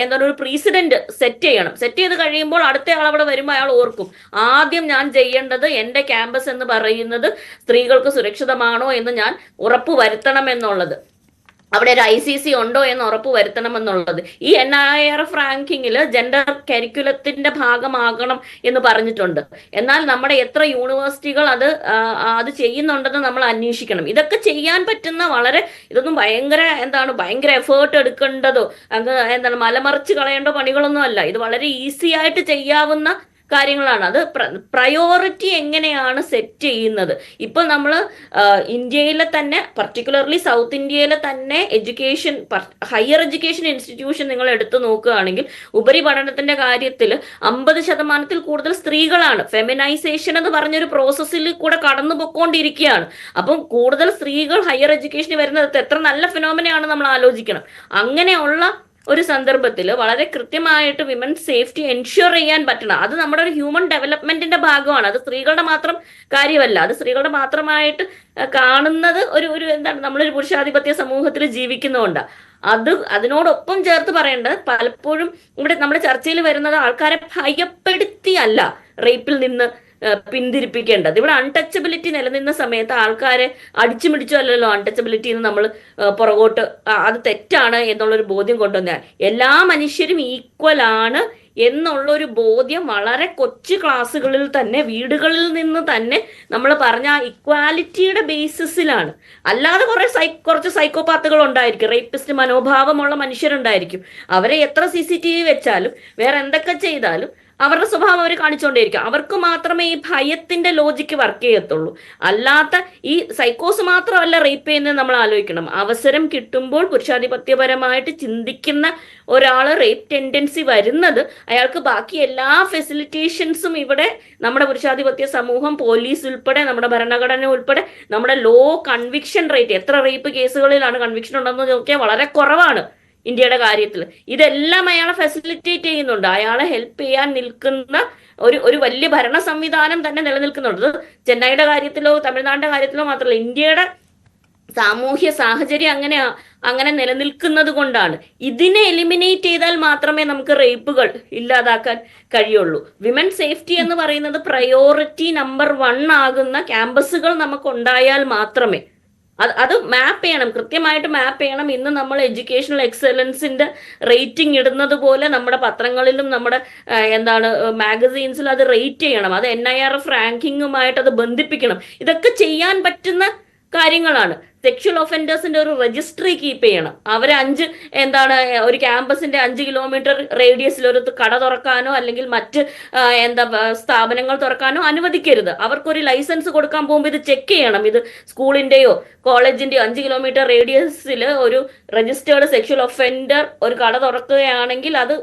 Speaker 4: എന്താണ് ഒരു പ്രീസിഡന്റ് സെറ്റ് ചെയ്യണം. സെറ്റ് ചെയ്ത് കഴിയുമ്പോൾ അടുത്ത ആൾ അവിടെ വരുമ്പോൾ അയാൾ ഓർക്കും, ആദ്യം ഞാൻ ചെയ്യേണ്ടത് എൻ്റെ ക്യാമ്പസ് എന്ന് പറയുന്നത് സ്ത്രീകൾക്ക് സുരക്ഷിതമാണോ എന്ന് ഞാൻ ഉറപ്പ് വരുത്തണം എന്നുള്ളത്, അവിടെ ഒരു ICC ഉണ്ടോ എന്ന് ഉറപ്പ് വരുത്തണമെന്നുള്ളത്. ഈ NIRF റാങ്കിങ്ങിൽ ജെൻഡർ കരിക്കുലത്തിന്റെ ഭാഗമാകണം എന്ന് പറഞ്ഞിട്ടുണ്ട്. എന്നാൽ നമ്മുടെ എത്ര യൂണിവേഴ്സിറ്റികൾ അത് ചെയ്യുന്നുണ്ടെന്ന് നമ്മൾ അന്വേഷിക്കണം. ഇതൊക്കെ ചെയ്യാൻ പറ്റുന്ന ഇതൊന്നും ഭയങ്കര എഫേർട്ട് എടുക്കേണ്ടതോ മലമറിച്ച് കളയേണ്ട പണികളൊന്നും അല്ല. ഇത് വളരെ ഈസി ആയിട്ട് ചെയ്യാവുന്ന കാര്യങ്ങളാണ്. അത് പ്രയോറിറ്റി എങ്ങനെയാണ് സെറ്റ് ചെയ്യുന്നത്. ഇപ്പോൾ നമ്മൾ ഇന്ത്യയിലെ തന്നെ, പർട്ടിക്കുലർലി സൗത്ത് ഇന്ത്യയിലെ തന്നെ ഹയർ എഡ്യൂക്കേഷൻ ഇൻസ്റ്റിറ്റ്യൂഷൻ നിങ്ങൾ എടുത്തു നോക്കുകയാണെങ്കിൽ ഉപരിപഠനത്തിന്റെ കാര്യത്തിൽ 50% കൂടുതൽ സ്ത്രീകളാണ്. ഫെമിനൈസേഷൻ എന്ന് പറഞ്ഞൊരു പ്രോസസ്സിൽ കൂടെ കടന്നു പൊക്കോണ്ടിരിക്കുകയാണ്. അപ്പം കൂടുതൽ സ്ത്രീകൾ ഹയർ എഡ്യൂക്കേഷന് വരുന്നത് എത്ര നല്ല ഫിനോമിനയാണ് നമ്മൾ ആലോചിക്കണം. അങ്ങനെയുള്ള ഒരു സന്ദർഭത്തിൽ വളരെ കൃത്യമായിട്ട് വിമൻ സേഫ്റ്റി എൻഷുർ ചെയ്യാൻ പറ്റണം. അത് നമ്മുടെ ഒരു ഹ്യൂമൻ ഡെവലപ്മെന്റിന്റെ ഭാഗമാണ്. അത് സ്ത്രീകളുടെ മാത്രം കാര്യമല്ല. അത് സ്ത്രീകളുടെ മാത്രമായിട്ട് കാണുന്നത് നമ്മളൊരു പുരുഷാധിപത്യ സമൂഹത്തിൽ ജീവിക്കുന്നതുകൊണ്ടാണ്. അതിനോടൊപ്പം ചേർത്ത് പറയേണ്ടത്, പലപ്പോഴും ഇവിടെ നമ്മുടെ ചർച്ചയിൽ വരുന്നത് ആൾക്കാരെ ഭയപ്പെടുത്തിയല്ല റേപ്പിൽ നിന്ന് പിന്തിരിപ്പിക്കേണ്ടത്. ഇവിടെ അൺടച്ചബിലിറ്റി നിലനിന്ന സമയത്ത് ആൾക്കാരെ അടിച്ചു പിടിച്ചോ അല്ലല്ലോ അൺടച്ചബിലിറ്റി എന്ന് നമ്മൾ പുറകോട്ട് അത് തെറ്റാണ് എന്നുള്ളൊരു ബോധ്യം കൊണ്ടുവന്നാൽ എല്ലാ മനുഷ്യരും ഈക്വൽ ആണ് എന്നുള്ളൊരു ബോധ്യം വളരെ കൊച്ചു ക്ലാസ്സുകളിൽ തന്നെ, വീടുകളിൽ നിന്ന് തന്നെ നമ്മൾ പറഞ്ഞ ആ ഇക്വാലിറ്റിയുടെ ബേസിസിലാണ്. അല്ലാതെ കുറച്ച് സൈക്കോപാത്തുകൾ ഉണ്ടായിരിക്കും, റേപ്പിസ്റ്റ് മനോഭാവമുള്ള മനുഷ്യരുണ്ടായിരിക്കും. അവരെ എത്ര CCTV വെച്ചാലും വേറെ എന്തൊക്കെ ചെയ്താലും അവരുടെ സ്വഭാവം അവർ കാണിച്ചുകൊണ്ടേയിരിക്കും. അവർക്ക് മാത്രമേ ഈ ഭയത്തിന്റെ ലോജിക്ക് വർക്ക് ചെയ്യത്തുള്ളൂ. അല്ലാത്ത ഈ സൈക്കോസ് മാത്രമല്ല റേപ്പ് ചെയ്യുന്നത് നമ്മൾ ആലോചിക്കണം. അവസരം കിട്ടുമ്പോൾ പുരുഷാധിപത്യപരമായിട്ട് ചിന്തിക്കുന്ന ഒരാൾ റേപ്പ് ടെൻഡൻസി വരുന്നത് അയാൾക്ക് ബാക്കി എല്ലാ ഫെസിലിറ്റേഷൻസും ഇവിടെ നമ്മുടെ പുരുഷാധിപത്യ സമൂഹം, പോലീസ് ഉൾപ്പെടെ, നമ്മുടെ ഭരണഘടന ഉൾപ്പെടെ, നമ്മുടെ ലോ കൺവിക്ഷൻ റേറ്റ്, എത്ര റേപ്പ് കേസുകളിലാണ് കൺവിക്ഷൻ ഉണ്ടെന്ന് നോക്കിയാൽ വളരെ കുറവാണ് ഇന്ത്യയുടെ കാര്യത്തിൽ. ഇതെല്ലാം അയാളെ ഫെസിലിറ്റേറ്റ് ചെയ്യുന്നുണ്ട്. അയാളെ ഹെൽപ്പ് ചെയ്യാൻ നിൽക്കുന്ന ഒരു വലിയ ഭരണ സംവിധാനം തന്നെ നിലനിൽക്കുന്നുണ്ട്. ചെന്നൈയുടെ കാര്യത്തിലോ തമിഴ്നാടിന്റെ കാര്യത്തിലോ മാത്രമല്ല, ഇന്ത്യയുടെ സാമൂഹ്യ സാഹചര്യം അങ്ങനെ നിലനിൽക്കുന്നത് കൊണ്ടാണ്. ഇതിനെ എലിമിനേറ്റ് ചെയ്താൽ മാത്രമേ നമുക്ക് റേപ്പുകൾ ഇല്ലാതാക്കാൻ കഴിയുള്ളൂ. വിമൻ സേഫ്റ്റി എന്ന് പറയുന്നത് പ്രയോറിറ്റി നമ്പർ 1 ആകുന്ന ക്യാമ്പസുകൾ നമുക്ക് ഉണ്ടായാൽ മാത്രമേ അത് മാപ്പ് ചെയ്യണം, കൃത്യമായിട്ട് മാപ്പ് ചെയ്യണം. ഇന്ന് നമ്മൾ എഡ്യൂക്കേഷണൽ എക്സലൻസിന്റെ റേറ്റിംഗ് ഇടുന്നത് പോലെ നമ്മുടെ പത്രങ്ങളിലും നമ്മുടെ മാഗസീൻസിലും അത് റേറ്റ് ചെയ്യണം. അത് NIRF റാങ്കിങ്ങുമായിട്ട് അത് ബന്ധിപ്പിക്കണം. ഇതൊക്കെ ചെയ്യാൻ പറ്റുന്ന കാര്യങ്ങളാണ്. സെക്ഷൽ ഒഫൻഡേഴ്സിന്റെ ഒരു രജിസ്ട്രി കീപ്പ് ചെയ്യണം. അവരെ ഒരു ക്യാമ്പസിന്റെ 5 കിലോമീറ്റർ റേഡിയസിൽ ഒരു കട തുറക്കാനോ അല്ലെങ്കിൽ മറ്റ് സ്ഥാപനങ്ങൾ തുറക്കാനോ അനുവദിക്കരുത്. അവർക്കൊരു ലൈസൻസ് കൊടുക്കാൻ പോകുമ്പോൾ ഇത് ചെക്ക് ചെയ്യണം. ഇത് സ്കൂളിന്റെയോ കോളേജിന്റെയോ 5 കിലോമീറ്റർ റേഡിയസിൽ ഒരു രജിസ്റ്റേർഡ് സെക്ഷൽ ഒഫൻഡർ ഒരു കട തുറക്കുകയാണെങ്കിൽ അത്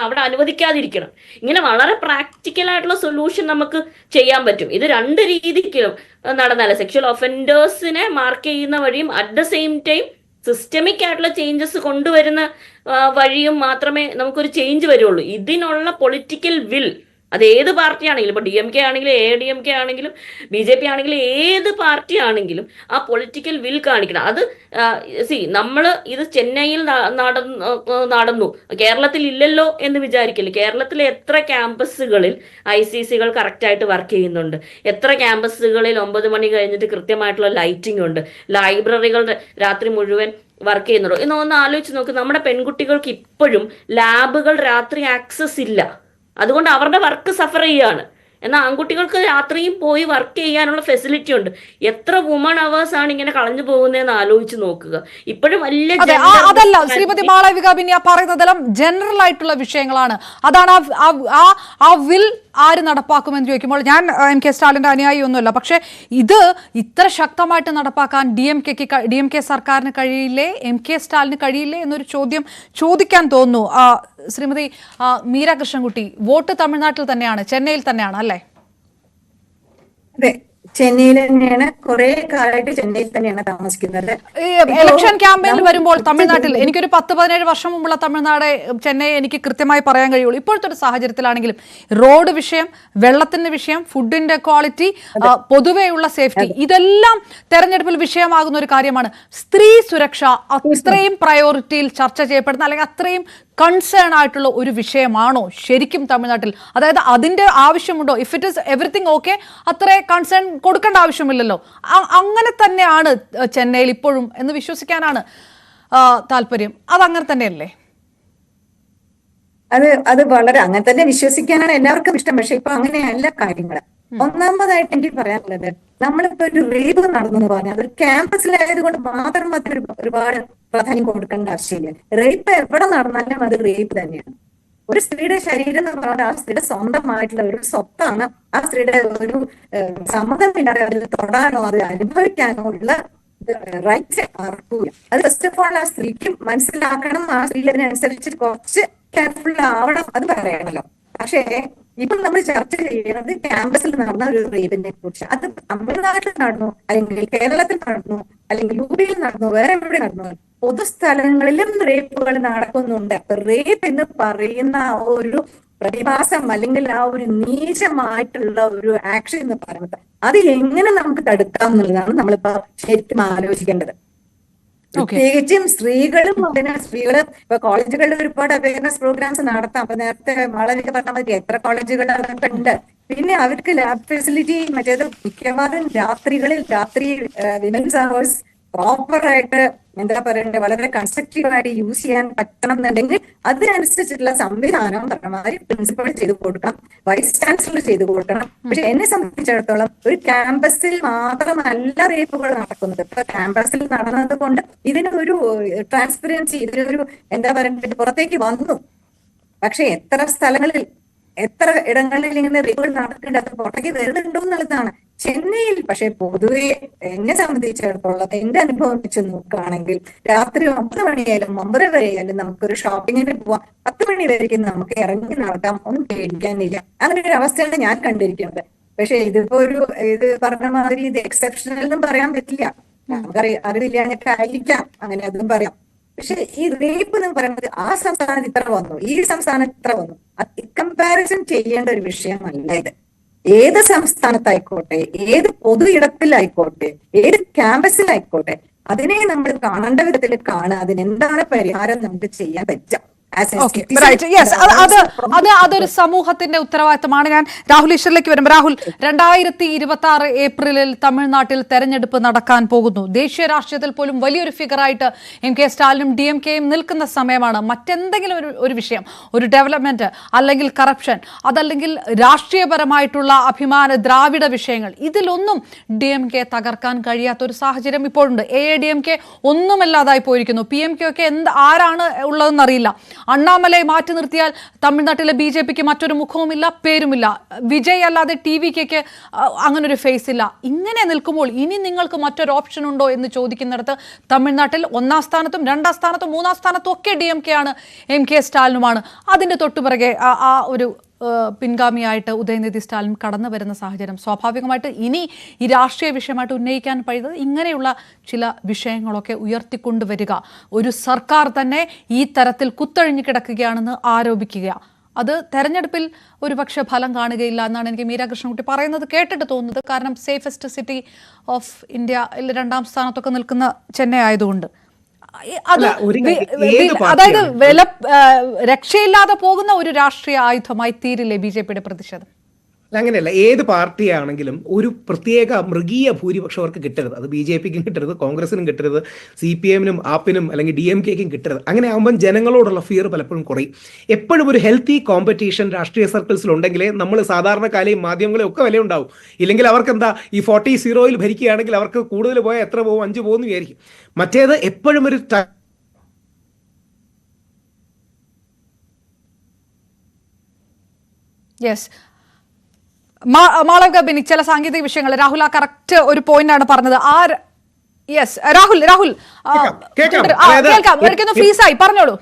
Speaker 4: അവിടെ അനുവദിക്കാതിരിക്കണം. ഇങ്ങനെ വളരെ പ്രാക്ടിക്കൽ ആയിട്ടുള്ള സൊല്യൂഷൻ നമുക്ക് ചെയ്യാൻ പറ്റും. ഇത് 2 രീതിക്കും നടന്നാല് സെക്ഷൽ ഒഫൻഡേഴ്സിനെ മാർക്ക് ചെയ്യുന്ന വഴിയും at the same time systemic ആയിട്ടുള്ള ചേഞ്ചസ് കൊണ്ടുവരുന്ന വഴിയും മാത്രമേ നമുക്കൊരു ചേഞ്ച് വരുള്ളൂ. ഇതിനുള്ള പൊളിറ്റിക്കൽ വിൽ അത് ഏത് പാർട്ടി ആണെങ്കിലും, ഇപ്പൊ DMK ആണെങ്കിലും AIADMK ആണെങ്കിലും BJP ആണെങ്കിലും ഏത് പാർട്ടി ആണെങ്കിലും ആ പൊളിറ്റിക്കൽ വിൽ കാണിക്കണം. അത് നമ്മൾ ഇത് ചെന്നൈയിൽ നടന്നു, കേരളത്തിൽ ഇല്ലല്ലോ എന്ന് വിചാരിക്കില്ല. കേരളത്തിലെ എത്ര ക്യാമ്പസുകളിൽ ICCകൾ കറക്റ്റായിട്ട് വർക്ക് ചെയ്യുന്നുണ്ട്, എത്ര ക്യാമ്പസുകളിൽ 9 മണി കഴിഞ്ഞിട്ട് കൃത്യമായിട്ടുള്ള ലൈറ്റിംഗ് ഉണ്ട്, ലൈബ്രറികൾ രാത്രി മുഴുവൻ വർക്ക് ചെയ്യുന്നുണ്ടോ എന്നൊന്ന് ആലോചിച്ച് നോക്ക്. നമ്മുടെ പെൺകുട്ടികൾക്ക് ഇപ്പോഴും ലാബുകൾ രാത്രി ആക്സസ് ഇല്ല, അതുകൊണ്ട് അവരുടെ വർക്ക് സഫർ ചെയ്യാണ്. എന്നാൽ ആൺകുട്ടികൾക്ക് രാത്രിയും പോയി വർക്ക് ചെയ്യാനുള്ള ഫെസിലിറ്റി ഉണ്ട്. എത്ര വുമൺ അവേഴ്സ് ആണ് ഇങ്ങനെ കളഞ്ഞു പോകുന്നതെന്ന് ആലോചിച്ച് നോക്കുക. ഇപ്പോഴും
Speaker 2: അതല്ല ശ്രീമതി മാളവിക ബിന്നി പറയുന്നതെല്ലാം ജനറൽ ആയിട്ടുള്ള വിഷയങ്ങളാണ്. അതാണ് ആ വിൽ ആര് നടപ്പാക്കുമെന്ന് ചോദിക്കുമ്പോൾ ഞാൻ MK സ്റ്റാലിന്റെ അനുയായി ഒന്നുമല്ല. പക്ഷെ ഇത് ഇത്ര ശക്തമായിട്ട് നടപ്പാക്കാൻ DMK സർക്കാരിന് കഴിയില്ലേ, MK സ്റ്റാലിന് കഴിയില്ലേ എന്നൊരു ചോദ്യം ചോദിക്കാൻ തോന്നുന്നു. ശ്രീമതി മീര കൃഷ്ണൻകുട്ടി, വോട്ട് തമിഴ്നാട്ടിൽ തന്നെയാണ്, ചെന്നൈയിൽ തന്നെയാണ് അല്ലേ?
Speaker 3: അതെ, ചെന്നൈയിൽ തന്നെയാണ്, കുറെ കാലമായിട്ട് ചെന്നൈയിൽ തന്നെയാണ് താമസിക്കുന്നത്.
Speaker 2: ഇലക്ഷൻ ക്യാമ്പയിനിൽ വരുമ്പോൾ തമിഴ്നാട്ടിൽ എനിക്കൊരു 10-17 വർഷം മുമ്പുള്ള തമിഴ്നാട് ചെന്നൈ എനിക്ക് കൃത്യമായി പറയാൻ കഴിയുള്ളൂ. ഇപ്പോഴത്തെ ഒരു സാഹചര്യത്തിലാണെങ്കിലും റോഡ് വിഷയം, വെള്ളത്തിന്റെ വിഷയം, ഫുഡിന്റെ ക്വാളിറ്റി, പൊതുവെയുള്ള സേഫ്റ്റി, ഇതെല്ലാം തെരഞ്ഞെടുപ്പിൽ വിഷയമാകുന്ന ഒരു കാര്യമാണ്. സ്ത്രീ സുരക്ഷ അത്രയും പ്രയോറിറ്റിയിൽ ചർച്ച ചെയ്യപ്പെടുന്ന അല്ലെങ്കിൽ അത്രയും കൺസേൺ ആയിട്ടുള്ള ഒരു വിഷയമാണോ ശരിക്കും തമിഴ്നാട്ടിൽ? അതായത് അതിന്റെ ആവശ്യമുണ്ടോ? If it is everything okay, അത്ര കൺസേൺ കൊടുക്കേണ്ട ആവശ്യമില്ലല്ലോ. അങ്ങനെ തന്നെയാണ് ചെന്നൈയിൽ ഇപ്പോഴും എന്ന് വിശ്വസിക്കാനാണ് താല്പര്യം. അതങ്ങനെ തന്നെയല്ലേ?
Speaker 3: അത് വളരെ അങ്ങനെ തന്നെ വിശ്വസിക്കാനാണ് എല്ലാവർക്കും ഇഷ്ടം. പക്ഷെ ഇപ്പൊ അങ്ങനെയല്ല കാര്യങ്ങൾ. ഒന്നാമതായിട്ട് എനിക്ക് പറയാനുള്ളത്, നമ്മളിപ്പോ ഒരു റേപ്പ് നടന്നു പറഞ്ഞാൽ അതൊരു ക്യാമ്പസിലായത് കൊണ്ട് മാത്രം ഒരുപാട് പ്രാധാന്യം കൊടുക്കേണ്ട ആവശ്യമില്ല. റേപ്പ് എവിടെ നടന്നാലും അത് റേപ്പ് തന്നെയാണ്. ഒരു സ്ത്രീയുടെ ശരീരം എന്ന് പറഞ്ഞാൽ ആ സ്ത്രീയുടെ സ്വന്തമായിട്ടുള്ള ഒരു സ്വത്താണ്. ആ സ്ത്രീയുടെ ഒരു സമ്മതമില്ലാതെ അതിൽ തൊടാനോ അത് അനുഭവിക്കാനോ ഉള്ള റൈറ്റ് ആർക്കൂല. അത് ഫസ്റ്റ് ഓഫ് ഓൾ ആ സ്ത്രീക്ക് മനസ്സിലാക്കണം. ആ സ്ത്രീ അതിനനുസരിച്ച് കുറച്ച് കെയർഫുൾ ആവണം, അത് പറയണല്ലോ. പക്ഷേ ഇപ്പൊ നമ്മൾ ചർച്ച ചെയ്യുന്നത് ക്യാമ്പസിൽ നടന്ന ഒരു റേപ്പിനെ കുറിച്ച്. അത് തമിഴ്നാട്ടിൽ നടന്നു, അല്ലെങ്കിൽ കേരളത്തിൽ നടന്നു, അല്ലെങ്കിൽ യുപിയിൽ നടന്നു, വേറെ എവിടെ നടന്നു, പൊതുസ്ഥലങ്ങളിലും റേപ്പുകൾ നടക്കുന്നുണ്ട്. അപ്പൊ റേപ്പ് എന്ന് പറയുന്ന ആ ഒരു പ്രതിഭാസം അല്ലെങ്കിൽ ആ ഒരു നീചമായിട്ടുള്ള ഒരു ആക്ഷൻ എന്ന് പറയുന്നത് അത് എങ്ങനെ നമുക്ക് തടുക്കാം എന്നുള്ളതാണ് നമ്മളിപ്പോ ശരിക്കും ആലോചിക്കേണ്ടത്. പ്രത്യേകിച്ചും സ്ത്രീകളും സ്ത്രീകള് ഇപ്പൊ കോളേജുകളിൽ ഒരുപാട് അവയർനെസ് പ്രോഗ്രാംസ് നടത്താം. അപ്പൊ നേരത്തെ മാളവിക പറഞ്ഞ മതി എത്ര കോളേജുകൾ അതൊക്കെ ഉണ്ട്. പിന്നെ അവർക്ക് ലാബ് ഫെസിലിറ്റി മറ്റേത് മിക്കവാറും രാത്രി വിമൻസ് അവേഴ്സ് പ്രോപ്പറായിട്ട് എന്താ പറയണ്ടേ വളരെ കൺസ്ട്രക്റ്റീവായിട്ട് യൂസ് ചെയ്യാൻ പറ്റണം എന്നുണ്ടെങ്കിൽ അതിനനുസരിച്ചിട്ടുള്ള സംവിധാനം പറഞ്ഞമാതിരി പ്രിൻസിപ്പൾ ചെയ്തു കൊടുക്കണം, വൈസ് ചാൻസലർ ചെയ്തു കൊടുക്കണം. പക്ഷെ എന്നെ സംബന്ധിച്ചിടത്തോളം ഒരു ക്യാമ്പസിൽ മാത്രമല്ല റേപ്പുകൾ നടക്കുന്നത്. ഇപ്പൊ ക്യാമ്പസിൽ നടന്നത് കൊണ്ട് ഇതിനൊരു ട്രാൻസ്പെറൻസി, ഇതിനൊരു എന്താ പറയണ്ടേ പുറത്തേക്ക് വന്നു. പക്ഷെ എത്ര സ്ഥലങ്ങളിൽ എത്ര ഇടങ്ങളിൽ ഇങ്ങനെ റേപ്പുകൾ നടക്കേണ്ടത് അത് പുറത്തേക്ക് വരുന്നുണ്ടോ എന്നുള്ളതാണ്. ചെന്നൈയിൽ പക്ഷെ പൊതുവെ എന്നെ സംബന്ധിച്ചിടത്തോളം എന്റെ അനുഭവം വെച്ച് നോക്കുകയാണെങ്കിൽ രാത്രി 9 മണിയായാലും 9 വരെയായാലും നമുക്കൊരു ഷോപ്പിങ്ങിന് പോവാം. 10 മണി വരേക്കും നമുക്ക് ഇറങ്ങി നടക്കാം, ഒന്നും പേടിക്കാനില്ല. അങ്ങനെ ഒരു അവസ്ഥയാണ് ഞാൻ കണ്ടിരിക്കുന്നത്. പക്ഷെ ഇതിപ്പോ ഇത് പറഞ്ഞ മാതിരി ഇത് എക്സെപ്ഷണൽ എന്നും പറയാൻ പറ്റില്ല. അറിവില്ലാഞ്ഞൊക്കെ ആയിരിക്കാം, അങ്ങനെ അതും പറയാം. പക്ഷെ ഈ റേപ്പ് എന്ന് പറയുന്നത് ആ സംസ്ഥാനത്ത് ഇത്ര വന്നു, ഈ സംസ്ഥാനത്ത് ഇത്ര വന്നു, കമ്പാരിസൺ ചെയ്യേണ്ട ഒരു വിഷയമല്ല ഇത്. ഏത് സംസ്ഥാനത്തായിക്കോട്ടെ, ഏത് പൊതു ഇടത്തിലായിക്കോട്ടെ, ഏത് ക്യാമ്പസിലായിക്കോട്ടെ, അതിനെ നമ്മൾ കാണേണ്ട വിധത്തിൽ കാണുക. അതിനെന്താണ് പരിഹാരം നമുക്ക് ചെയ്യാൻ പറ്റുക.
Speaker 2: അതൊരു സമൂഹത്തിന്റെ ഉത്തരവാദിത്തമാണ്. ഞാൻ രാഹുൽ ഈശ്വറിലേക്ക് വരുമ്പോൾ, രാഹുൽ, 2026 ഏപ്രിലിൽ തമിഴ്നാട്ടിൽ തെരഞ്ഞെടുപ്പ് നടക്കാൻ പോകുന്നു. ദേശീയ രാഷ്ട്രീയത്തിൽ പോലും വലിയൊരു ഫിഗറായിട്ട് MK സ്റ്റാലിനും DMKയും നിൽക്കുന്ന സമയമാണ്. മറ്റെന്തെങ്കിലും ഒരു വിഷയം, ഒരു ഡെവലപ്മെന്റ്, അല്ലെങ്കിൽ കറപ്ഷൻ, അതല്ലെങ്കിൽ രാഷ്ട്രീയപരമായിട്ടുള്ള അഭിമാന ദ്രാവിഡ വിഷയങ്ങൾ, ഇതിലൊന്നും DMK തകർക്കാൻ കഴിയാത്ത ഒരു സാഹചര്യം ഇപ്പോഴുണ്ട്. AADMK ഒന്നുമല്ലാതായി പോയിരിക്കുന്നു. PMK ഒക്കെ ആരാണ് ഉള്ളതെന്നറിയില്ല. അണ്ണാമലയെ മാറ്റി നിർത്തിയാൽ തമിഴ്നാട്ടിലെ BJPക്ക് മറ്റൊരു മുഖവുമില്ല, പേരുമില്ല. വിജയ് അല്ലാതെ TVKക്ക് അങ്ങനൊരു ഫേസ് ഇല്ല. ഇങ്ങനെ നിൽക്കുമ്പോൾ ഇനി നിങ്ങൾക്ക് മറ്റൊരു ഓപ്ഷൻ ഉണ്ടോ എന്ന് ചോദിക്കുന്നിടത്ത് തമിഴ്നാട്ടിൽ 1ാം സ്ഥാനത്തും 2ാം സ്ഥാനത്തും 3ാം സ്ഥാനത്തും ഒക്കെ DMK ആണ്, MK സ്റ്റാലിനുമാണ്. അതിന്റെ തൊട്ടുപിറകെ ആ ഒരു പിൻഗാമിയായിട്ട് ഉദയനിധി സ്റ്റാലിൻ കടന്നു വരുന്ന സാഹചര്യം. സ്വാഭാവികമായിട്ട് ഇനി ഈ രാഷ്ട്രീയ വിഷയമായിട്ട് ഉന്നയിക്കാൻ കഴിയുന്നത് ഇങ്ങനെയുള്ള ചില വിഷയങ്ങളൊക്കെ ഉയർത്തിക്കൊണ്ടുവരിക, ഒരു സർക്കാർ തന്നെ ഈ തരത്തിൽ കുത്തഴിഞ്ഞു കിടക്കുകയാണെന്ന് ആരോപിക്കുക, അത് തെരഞ്ഞെടുപ്പിൽ ഒരുപക്ഷെ ഫലം കാണുകയില്ല എന്നാണ് എനിക്ക് മീര കൃഷ്ണൻകുട്ടി പറയുന്നത് കേട്ടിട്ട് തോന്നുന്നത്. കാരണം സേഫസ്റ്റ് സിറ്റി ഓഫ് ഇന്ത്യയിൽ 2ാം സ്ഥാനത്തൊക്കെ നിൽക്കുന്ന ചെന്നൈ ആയതുകൊണ്ട് അതായത് രക്ഷയില്ലാതെ പോകുന്ന ഒരു രാഷ്ട്രീയ ആയുധമായി തീരില്ലേ BJPയുടെ പ്രതിഷേധം?
Speaker 5: അങ്ങനെയല്ല, ഏത് പാർട്ടിയാണെങ്കിലും ഒരു പ്രത്യേക മൃഗീയ ഭൂരിപക്ഷം അവർക്ക് കിട്ടരുത്. അത് BJPക്കും കിട്ടരുത്, കോൺഗ്രസിനും കിട്ടരുത്, CPM-നും ആപ്പിനും അല്ലെങ്കിൽ DMKക്കും കിട്ടരുത്. അങ്ങനെ ആകുമ്പം ജനങ്ങളോടുള്ള ഫിയർ പലപ്പോഴും കുറയും. എപ്പോഴും ഒരു ഹെൽത്തി കോമ്പറ്റീഷൻ രാഷ്ട്രീയ സർക്കിൾസിൽ ഉണ്ടെങ്കിലേ നമ്മൾ സാധാരണക്കാരെയും മാധ്യമങ്ങളെയും ഒക്കെ വില ഉണ്ടാവും. ഇല്ലെങ്കിൽ അവർക്ക് എന്താ ഈ 40-0 ഭരിക്കുകയാണെങ്കിൽ അവർക്ക് കൂടുതൽ പോയാൽ എത്ര പോകും, 5 പോകുമെന്ന് വിചാരിക്കും. മറ്റേത് എപ്പോഴും ഒരു
Speaker 2: മാളവിക ബെന്നി, ചില സാങ്കേതിക വിഷയങ്ങൾ രാഹുൽ ആ കറക്റ്റ് ഒരു പോയിന്റ് ആണ് പറഞ്ഞത്. രാഹുൽ കേൾക്കാം, ഫ്രീസായി പറഞ്ഞോളൂ.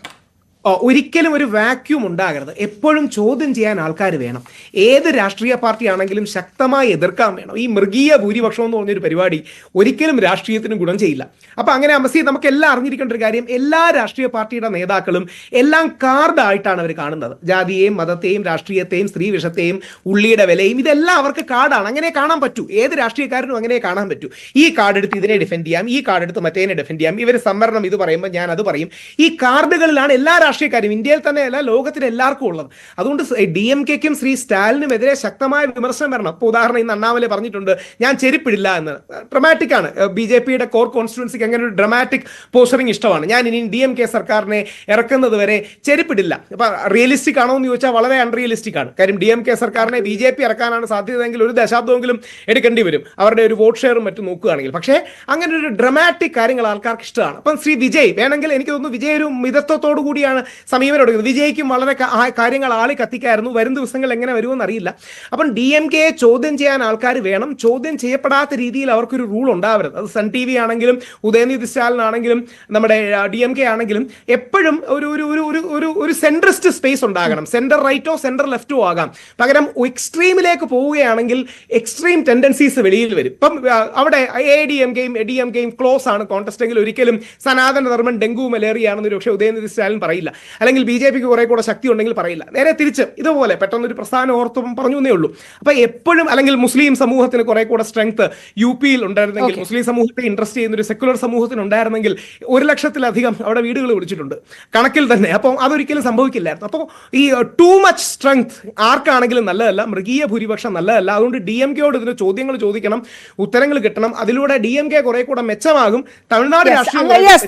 Speaker 5: ഒരിക്കലും ഒരു വാക്യൂം ഉണ്ടാകരുത്. എപ്പോഴും ചോദ്യം ചെയ്യാൻ ആൾക്കാർ വേണം. ഏത് രാഷ്ട്രീയ പാർട്ടി ആണെങ്കിലും ശക്തമായി എതിർക്കാൻ വേണം. ഈ മൃഗീയ ഭൂരിപക്ഷം എന്ന് പറഞ്ഞൊരു പരിപാടി ഒരിക്കലും രാഷ്ട്രീയത്തിന് ഗുണം ചെയ്യില്ല. അപ്പൊ അങ്ങനെ അമസി നമുക്ക് എല്ലാം അറിഞ്ഞിരിക്കേണ്ട ഒരു കാര്യം, എല്ലാ രാഷ്ട്രീയ പാർട്ടിയുടെ നേതാക്കളും എല്ലാം കാർഡായിട്ടാണ് അവർ കാണുന്നത്. ജാതിയെയും മതത്തെയും രാഷ്ട്രീയത്തെയും സ്ത്രീ വിഷത്തെയും ഉള്ളിയുടെ വിലയും ഇതെല്ലാം അവർക്ക് കാർഡാണ്. അങ്ങനെ കാണാൻ പറ്റൂ. ഏത് രാഷ്ട്രീയക്കാരനും അങ്ങനെ കാണാൻ പറ്റൂ. ഈ കാർഡ് എടുത്ത് ഇതിനെ ഡിഫെൻഡ് ചെയ്യാം, ഈ കാർഡ് എടുത്ത് മറ്റേനെ ഡിഫെൻഡ് ചെയ്യാം, ഇവർ സംവരണം ഇത് പറയുമ്പോൾ ഞാൻ അത് പറയും. ഈ കാർഡുകളിലാണ് എല്ലാ രാഷ്ട്രീയക്കാരും, ഇന്ത്യയിൽ തന്നെയല്ല ലോകത്തിന് എല്ലാവർക്കും ഉള്ളത്. അതുകൊണ്ട് DMKക്കും ശ്രീ സ്റ്റാലിനുമെതിരെ ശക്തമായ വിമർശനം വരണം. ഇപ്പോൾ ഉദാഹരണം ഇന്ന് അണ്ണാമലൈ പറഞ്ഞിട്ടുണ്ട് ഞാൻ ചെരുപ്പിടില്ല എന്ന്. ഡ്രമാറ്റിക് ആണ്. BJPയുടെ കോർ കോൺസ്റ്റിറ്റ്യുവൻസിക്ക് അങ്ങനെ ഒരു ഡ്രമാറ്റിക് പോസ്റ്ററിംഗ് ഇഷ്ടമാണ്. ഞാൻ ഇനി DMK സർക്കാരിനെ ഇറക്കുന്നത് വരെ ചെരുപ്പിടില്ല. അപ്പൊ റിയലിസ്റ്റിക് ആണോ എന്ന് ചോദിച്ചാൽ വളരെ അൺറിയലിസ്റ്റിക് ആണ്. കാര്യം DMK സർക്കാരിനെ BJP ഇറക്കാനാണ് സാധ്യതയെങ്കിൽ ഒരു ദശാബ്ദമെങ്കിലും എടുക്കേണ്ടി വരും, അവരുടെ ഒരു വോട്ട് ഷെയറും മറ്റും നോക്കുകയാണെങ്കിൽ. പക്ഷേ അങ്ങനെ ഒരു ഡ്രമാറ്റിക് കാര്യങ്ങൾ ആൾക്കാർക്ക് ഇഷ്ടമാണ്. അപ്പം ശ്രീ വിജയ് വേണമെങ്കിൽ എനിക്ക് തോന്നുന്നു വിജയ് ഒരു മിതത്വത്തോടു കൂടിയാണ് സമീപനം എടുക്കുന്നത്. വിജയ്ക്കും വളരെ കാര്യങ്ങൾ ആളി കത്തിക്കായിരുന്നു. വരും ദിവസങ്ങൾ എങ്ങനെ വരുമെന്ന് അറിയില്ല. അപ്പം DMKയെ ചോദ്യം ചെയ്യാൻ ആൾക്കാർ വേണം. ചോദ്യം ചെയ്യപ്പെടാത്ത രീതിയിൽ അവർക്കൊരു റൂൾ ഉണ്ടാവരുത്. അത് സൺ TV ആണെങ്കിലും ഉദയനിധി സ്റ്റാലിൻ ആണെങ്കിലും നമ്മുടെ DMK ആണെങ്കിലും എപ്പോഴും ഒരു സെൻട്രിസ്റ്റ് സ്പേസ് ഉണ്ടാകണം. സെന്റർ റൈറ്റോ സെന്റർ ലെഫ്റ്റോ ആകാം. പകരം എക്സ്ട്രീമിലേക്ക് പോവുകയാണെങ്കിൽ എക്സ്ട്രീം ടെൻഡൻസീസ് വെളിയിൽ വരും. ഇപ്പം അവിടെ ADMKയും ക്ലോസ് ആണ് കോൺടെസ്റ്റ് എങ്കിൽ ഒരിക്കലും സനാതന ധർമ്മം ഡെങ്കു മലേറിയ ആണെന്ന് പക്ഷേ ഉദയനിധി സ്റ്റാലിൻ പറയില്ല. അല്ലെങ്കിൽ BJPക്ക് കുറെ കൂടെ ശക്തി ഉണ്ടെങ്കിൽ പറയില്ല. നേരെ തിരിച്ച് ഇതുപോലെ പെട്ടെന്നൊരു പ്രസ്ഥാനം ഓർത്തും പറഞ്ഞു എന്നേ ഉള്ളൂ. അപ്പൊ എപ്പോഴും അല്ലെങ്കിൽ മുസ്ലിം സമൂഹത്തിന് കുറെ കൂടെ സ്ട്രെങ്ത് UPയിൽ ഉണ്ടായിരുന്നെങ്കിൽ, മുസ്ലിം സമൂഹത്തെ ഇൻട്രസ്റ്റ് ചെയ്യുന്ന ഒരു സെക്കുലർ സമൂഹത്തിന് ഉണ്ടായിരുന്നെങ്കിൽ 100,000-ലധികം അവിടെ വീടുകൾ വിളിച്ചിട്ടുണ്ട് കണക്കിൽ തന്നെ. അപ്പോൾ അതൊരിക്കലും സംഭവിക്കില്ലായിരുന്നു. അപ്പോൾ ഈ ടൂ മച്ച് സ്ട്രെങ്ത് ആർക്കാണെങ്കിലും നല്ലതല്ല, മൃഗീയ ഭൂരിപക്ഷം നല്ലതല്ല. അതുകൊണ്ട് DMKയോട് ഇതിന് ചോദ്യങ്ങൾ ചോദിക്കണം, ഉത്തരങ്ങൾ കിട്ടണം. അതിലൂടെ DMK കുറെ കൂടെ മെച്ചമാകും. തമിഴ്നാട്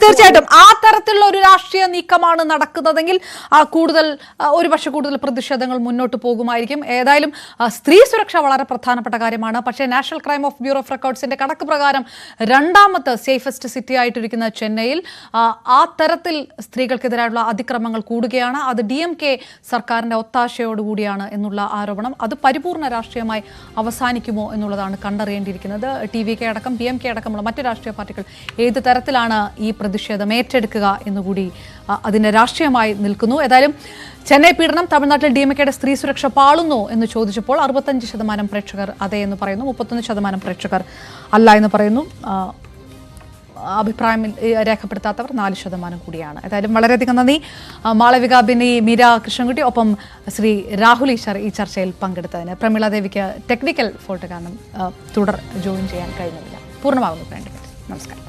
Speaker 2: തീർച്ചയായിട്ടും ആ തരത്തിലുള്ള ഒരു രാഷ്ട്രീയ നീക്കമാണ് നടക്കുന്നതെങ്കിൽ ഒരുപക്ഷെ കൂടുതൽ പ്രതിഷേധങ്ങൾ മുന്നോട്ട് പോകുമായിരിക്കും. ഏതായാലും സ്ത്രീ സുരക്ഷ വളരെ പ്രധാനപ്പെട്ട കാര്യമാണ്. പക്ഷേ national crime of bureau of റെക്കോർഡ്സിന്റെ കണക്ക് പ്രകാരം രണ്ടാമത്തെ സേഫസ്റ്റ് സിറ്റി ആയിട്ടിരിക്കുന്ന ചെന്നൈയിൽ ആ തരത്തിൽ സ്ത്രീകൾക്കെതിരായുള്ള അതിക്രമങ്ങൾ കൂടുകയാണ്. അത് DMK സർക്കാരിന്റെ ഒത്താശയോടുകൂടിയാണ് എന്നുള്ള ആരോപണം അത് പരിപൂർണ രാഷ്ട്രീയമായി അവസാനിക്കുമോ എന്നുള്ളതാണ് കണ്ടറിയേണ്ടിയിരിക്കുന്നത്. TVK അടക്കം BMK അടക്കമുള്ള മറ്റു രാഷ്ട്രീയ പാർട്ടികൾ ഏത് തരത്തിലാണ് ഈ പ്രതിഷേധം ഏറ്റെടുക്കുക എന്നുകൂടി അതിന് രാഷ്ട്രീയമായി നിൽക്കുന്നു. ഏതായാലും ചെന്നൈ പീഡനം തമിഴ്നാട്ടിൽ DMKയുടെ സ്ത്രീ സുരക്ഷ പാളുന്നു എന്ന് ചോദിച്ചപ്പോൾ 65% പ്രേക്ഷകർ അതെ എന്ന് പറയുന്നു, 31% പ്രേക്ഷകർ അല്ല എന്ന് പറയുന്നു. അഭിപ്രായം രേഖപ്പെടുത്താത്തവർ 4% കൂടിയാണ്. ഏതായാലും വളരെയധികം നന്ദി മാളവിക, ബിനി, മീര കൃഷ്ണൻകുട്ടി, ഒപ്പം ശ്രീ രാഹുൽ ഈശ്വർ ഈ ചർച്ചയിൽ പങ്കെടുത്തതിന്. പ്രമീള ദേവിക്ക് ടെക്നിക്കൽ ഫോൾട്ട് കാരണം തുടർ ജോയിൻ ചെയ്യാൻ കഴിഞ്ഞില്ല. പൂർണ്ണമാകുന്നു. നമസ്കാരം.